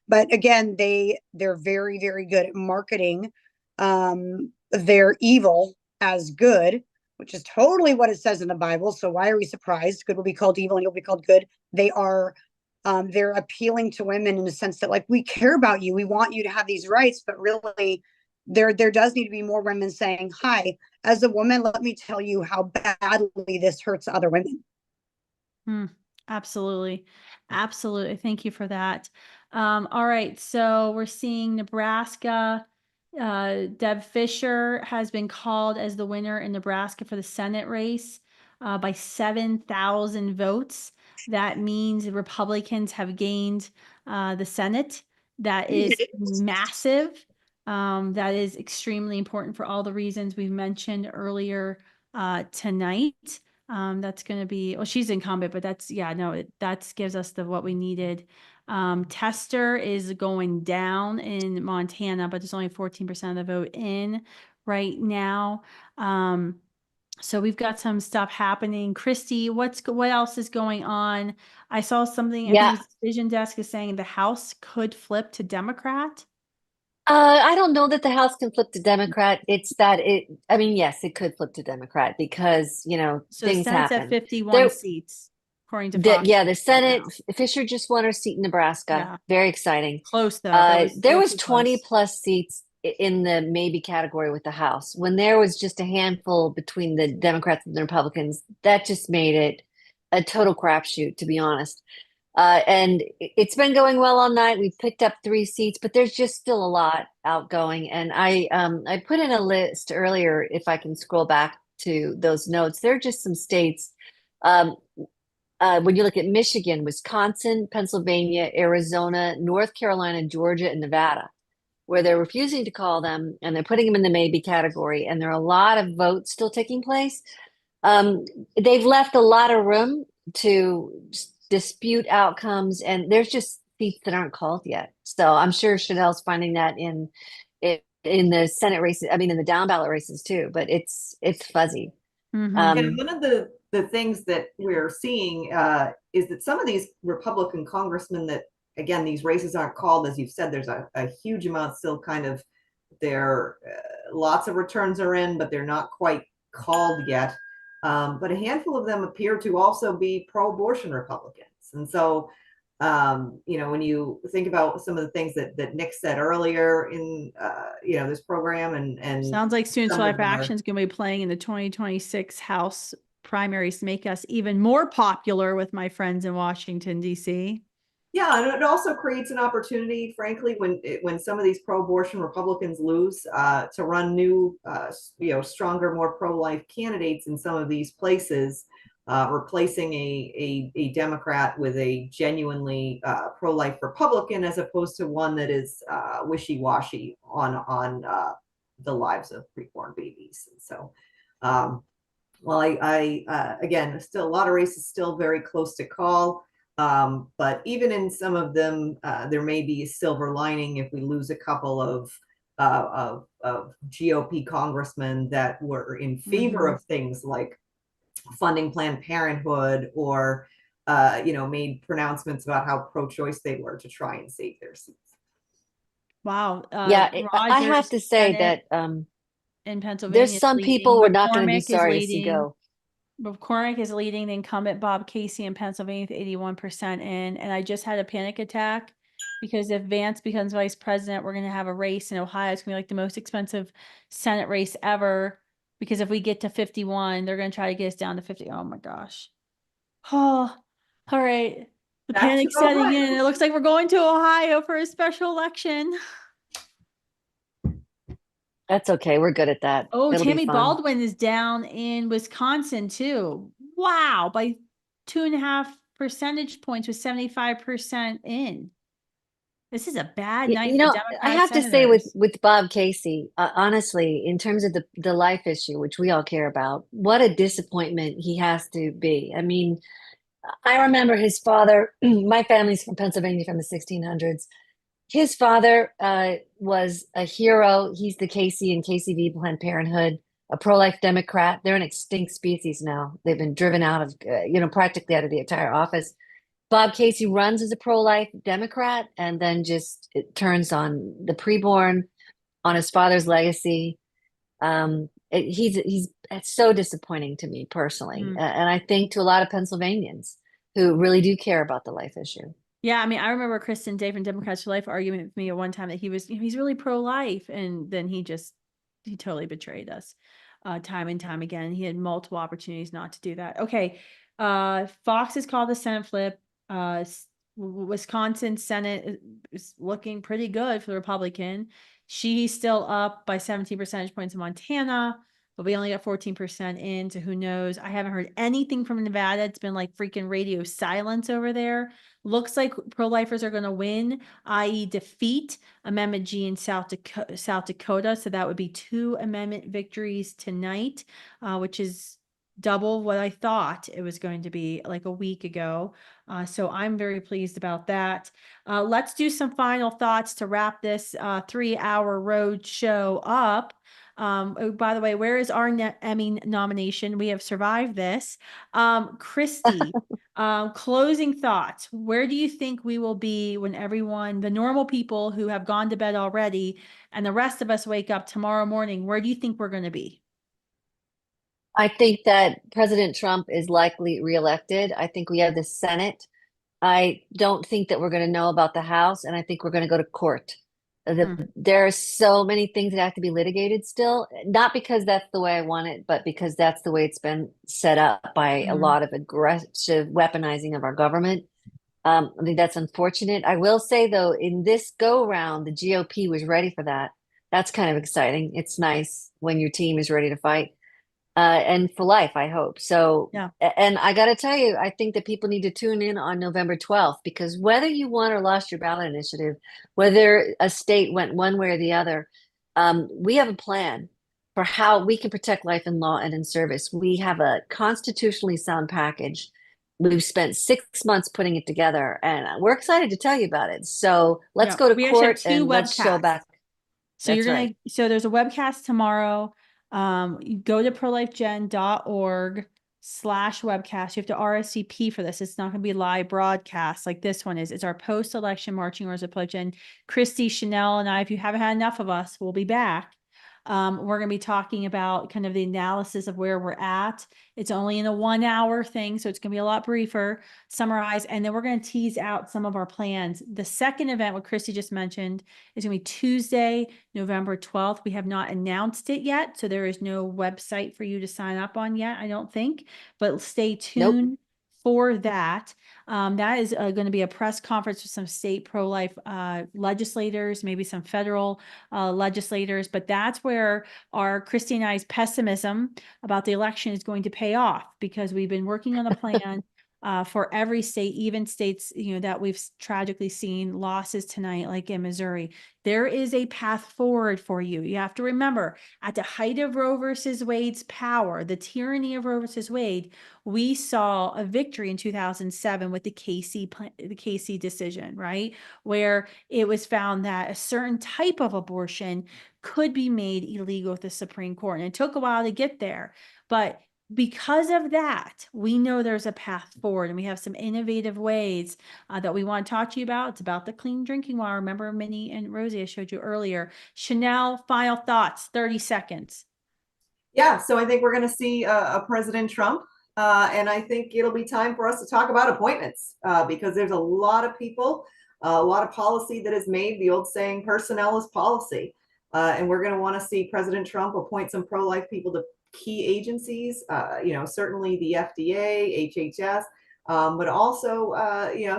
But again, they're very, very good at marketing their evil as good, which is totally what it says in the Bible. So why are we surprised? Good will be called evil and you'll be called good. They're appealing to women in the sense that like, we care about you. We want you to have these rights, but really there does need to be more women saying, hi, as a woman, let me tell you how badly this hurts other women. Absolutely. Absolutely. Thank you for that. All right. So we're seeing Nebraska. Deb Fisher has been called as the winner in Nebraska for the Senate race by 7,000 votes. That means the Republicans have gained the Senate. That is massive. That is extremely important for all the reasons we've mentioned earlier tonight. That's going to be, well, she's incumbent, but that gives us what we needed. Tester is going down in Montana, but there's only 14% of the vote in right now. So we've got some stuff happening. Kristi, what else is going on? I saw something, I think it was Decision Desk is saying the House could flip to Democrat. I don't know that the House can flip to Democrat. It's that yes, it could flip to Democrat because, So things the Senate's happen. at 51 seats, according to Fox. The Senate, Fisher just won her seat in Nebraska. Yeah. Very exciting. Close though. There was 20 plus seats in the maybe category with the House. When there was just a handful between the Democrats and the Republicans, that just made it a total crapshoot, to be honest. And it's been going well all night. We've picked up 3 seats, but there's just still a lot outgoing. And I put in a list earlier, if I can scroll back to those notes. There are just some states. When you look at Michigan, Wisconsin, Pennsylvania, Arizona, North Carolina, Georgia, and Nevada, where they're refusing to call them and they're putting them in the maybe category, and there are a lot of votes still taking place. They've left a lot of room to dispute outcomes, and there's just seats that aren't called yet. So I'm sure Chanel's finding that in the Senate races, in the down ballot races too, but it's fuzzy. And one of the things that we're seeing is that some of these Republican congressmen that, again, these races aren't called, as you've said, there's a huge amount still kind of there. Lots of returns are in, but they're not quite called yet. But a handful of them appear to also be pro-abortion Republicans. And so, when you think about some of the things that Nick said earlier in, this program and sounds like Students for Life Action is going to be playing in the 2026 House primaries to make us even more popular with my friends in Washington, D.C. Yeah, and it also creates an opportunity, frankly, when some of these pro-abortion Republicans lose, to run new, stronger, more pro-life candidates in some of these places, replacing a Democrat with a genuinely pro-life Republican, as opposed to one that is wishy-washy on the lives of preborn babies. And so, Well, again, still a lot of races still very close to call. But even in some of them, there may be a silver lining if we lose a couple of GOP congressmen that were in favor of things like funding Planned Parenthood or, made pronouncements about how pro-choice they were to try and save their seats. Wow. Yeah, I have to say that in Pennsylvania, there's some people who are not going to be sorry to see go. McCormick is leading the incumbent Bob Casey in Pennsylvania with 81% in. And I just had a panic attack because if Vance becomes vice president, we're going to have a race in Ohio. It's going to be like the most expensive Senate race ever. Because if we get to 51, they're going to try to get us down to 50. Oh my gosh. Oh, all right. The panic's setting in. It looks like we're going to Ohio for a special election. That's okay. We're good at that. Oh, It'll Tammy be fun. Baldwin is down in Wisconsin too. Wow. By 2.5 percentage points with 75% in. This is a bad night for Democrat I have to say senators. with Bob Casey, honestly, in terms of the life issue, which we all care about, what a disappointment he has to be. I mean, I remember his father, my family's from Pennsylvania from the 1600s. His father was a hero. He's the Casey and Casey v. Planned Parenthood, a pro-life Democrat. They're an extinct species now. They've been driven out of, practically out of the entire office. Bob Casey runs as a pro-life Democrat and then just turns on the preborn, on his father's legacy. It's so disappointing to me personally. And I think to a lot of Pennsylvanians who really do care about the life issue. Yeah, I mean, I remember Kristan Day from Democrats for Life arguing with me at one time that he's really pro-life, and then he totally betrayed us time and time again. He had multiple opportunities not to do that. Okay, Fox has called the Senate flip. Wisconsin Senate is looking pretty good for the Republican. She's still up by 17 percentage points in Montana, but we only got 14% in, so who knows? I haven't heard anything from Nevada. It's been like freaking radio silence over there. Looks like pro-lifers are going to win, i.e. defeat Amendment G in South Dakota. So that would be 2 amendment victories tonight, which is double what I thought it was going to be like a week ago. So I'm very pleased about that. Let's do some final thoughts to wrap this 3-hour road show up. Oh, by the way, where is our Emmy nomination? We have survived this. Kristi, closing thoughts. Where do you think we will be when everyone, the normal people who have gone to bed already, and the rest of us wake up tomorrow morning? Where do you think we're going to be? I think that President Trump is likely reelected. I think we have the Senate. I don't think that we're going to know about the House, and I think we're going to go to court. There are so many things that have to be litigated still, not because that's the way I want it, but because that's the way it's been set up by a lot of aggressive weaponizing of our government. I think that's unfortunate. I will say, though, in this go round, the GOP was ready for that. That's kind of exciting. It's nice when your team is ready to fight. And for life, I hope. So, yeah. And I got to tell you, I think that people need to tune in on November 12th, because whether you won or lost your ballot initiative, whether a state went one way or the other, we have a plan for how we can protect life in law and in service. We have a constitutionally sound package. We've spent 6 months putting it together, and we're excited to tell you about it. So let's go to court and let's show back. So so there's a webcast tomorrow. You go to prolifegen.org/webcast. You have to RSVP for this. It's not going to be live broadcast like this one is. It's our post-election marching orders of Pro-Gen. Kristi, Chanel, and I, if you haven't had enough of us, we'll be back. We're going to be talking about kind of the analysis of where we're at. It's only in a 1-hour thing, so it's going to be a lot briefer, summarize, and then we're going to tease out some of our plans. The second event, what Kristi just mentioned, is going to be Tuesday, November 12th. We have not announced it yet, so there is no website for you to sign up on yet, I don't think, but stay tuned for that. That is going to be a press conference with some state pro-life legislators, maybe some federal legislators, but that's where our Kristi and I's pessimism about the election is going to pay off, because we've been working on a plan for every state, even states, that we've tragically seen losses tonight, like in Missouri. There is a path forward for you. You have to remember, at the height of Roe versus Wade's power, the tyranny of Roe versus Wade, we saw a victory in 2007 with the Casey decision, right? Where it was found that a certain type of abortion could be made illegal with the Supreme Court. And it took a while to get there, but because of that, we know there's a path forward, and we have some innovative ways that we want to talk to you about. It's about the clean drinking water. Remember, Minnie and Rosie, I showed you earlier. Chanel, final thoughts, 30 seconds. Yeah, so I think we're going to see a President Trump, and I think it'll be time for us to talk about appointments because there's a lot of people, a lot of policy that is made. The old saying, personnel is policy. And we're going to want to see President Trump appoint some pro-life people to key agencies, certainly the FDA, HHS, but also,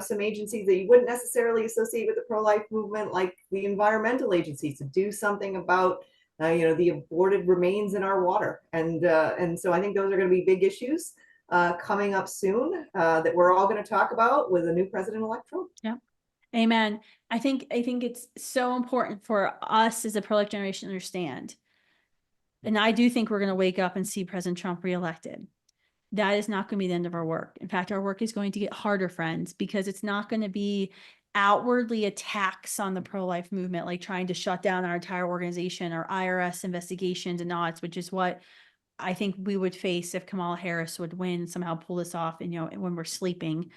some agencies that you wouldn't necessarily associate with the pro-life movement, like the environmental agencies, to do something about, the aborted remains in our water. And so I think those are going to be big issues coming up soon that we're all going to talk about with a new president-elect Trump. Yeah. Amen. I think it's so important for us as a pro-life generation to understand. And I do think we're going to wake up and see President Trump reelected. That is not going to be the end of our work. In fact, our work is going to get harder, friends, because it's not going to be outwardly attacks on the pro-life movement, like trying to shut down our entire organization or IRS investigations and audits, which is what I think we would face if Kamala Harris would win, somehow pull this off, and when we're sleeping,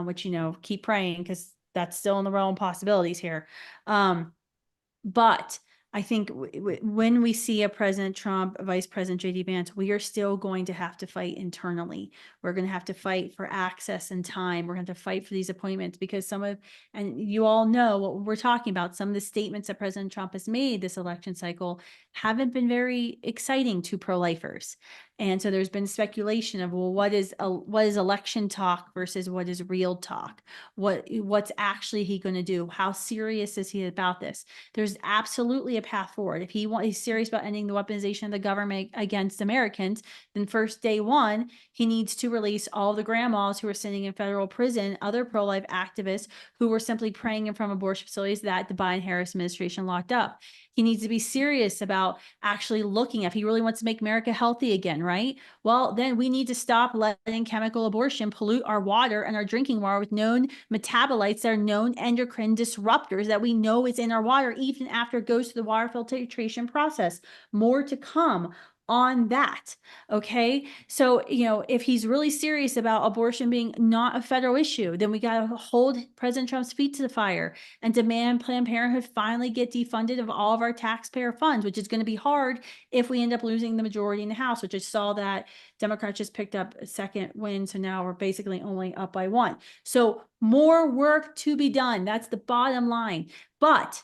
which, keep praying, because that's still in the realm of possibilities here. But I think when we see a President Trump, Vice President J.D. Vance, we are still going to have to fight internally. We're going to have to fight for access and time. We're going to have to fight for these appointments because and you all know what we're talking about, some of the statements that President Trump has made this election cycle haven't been very exciting to pro-lifers. And so there's been speculation of, well, what is election talk versus what is real talk? What's actually he going to do? How serious is he about this? There's absolutely a path forward. If he's serious about ending the weaponization of the government against Americans, then first day one, he needs to release all the grandmas who are sitting in federal prison, other pro-life activists who were simply praying from abortion facilities that the Biden-Harris administration locked up. He needs to be serious about actually looking if he really wants to make America healthy again, right? Well, then we need to stop letting chemical abortion pollute our water and our drinking water with known metabolites that are known endocrine disruptors that we know is in our water, even after it goes through the water filtration process. More to come on that. Okay. So, if he's really serious about abortion being not a federal issue, then we got to hold President Trump's feet to the fire and demand Planned Parenthood finally get defunded of all of our taxpayer funds, which is going to be hard if we end up losing the majority in the House, which I saw that Democrats just picked up a second win. So now we're basically only up by one. So more work to be done. That's the bottom line. But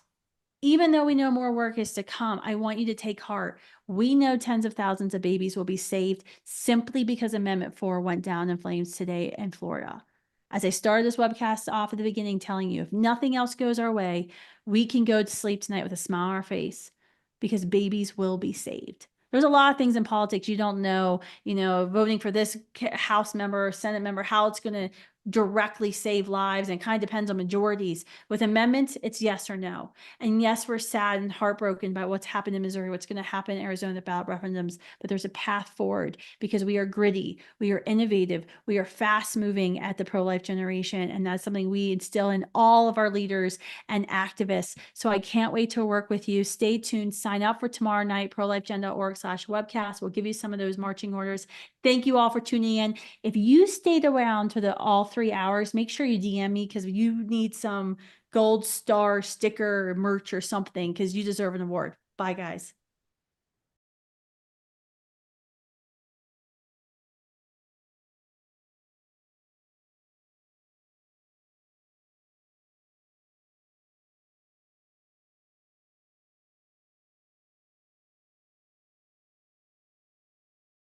even though we know more work is to come, I want you to take heart. We know tens of thousands of babies will be saved simply because Amendment 4 went down in flames today in Florida. As I started this webcast off at the beginning, telling you, if nothing else goes our way, we can go to sleep tonight with a smile on our face because babies will be saved. There's a lot of things in politics you don't know, voting for this House member or Senate member, how it's going to directly save lives, and kind of depends on majorities. With amendments, it's yes or no. And yes, we're sad and heartbroken by what's happened in Missouri, what's going to happen in Arizona, the ballot referendums, but there's a path forward because we are gritty, we are innovative, we are fast moving at the pro-life generation, and that's something we instill in all of our leaders and activists. So I can't wait to work with you. Stay tuned, sign up for tomorrow night, prolifegen.org/webcast. We'll give you some of those marching orders. Thank you all for tuning in. If you stayed around to all 3 hours, make sure you DM me because you need some gold star sticker merch or something because you deserve an award. Bye, guys.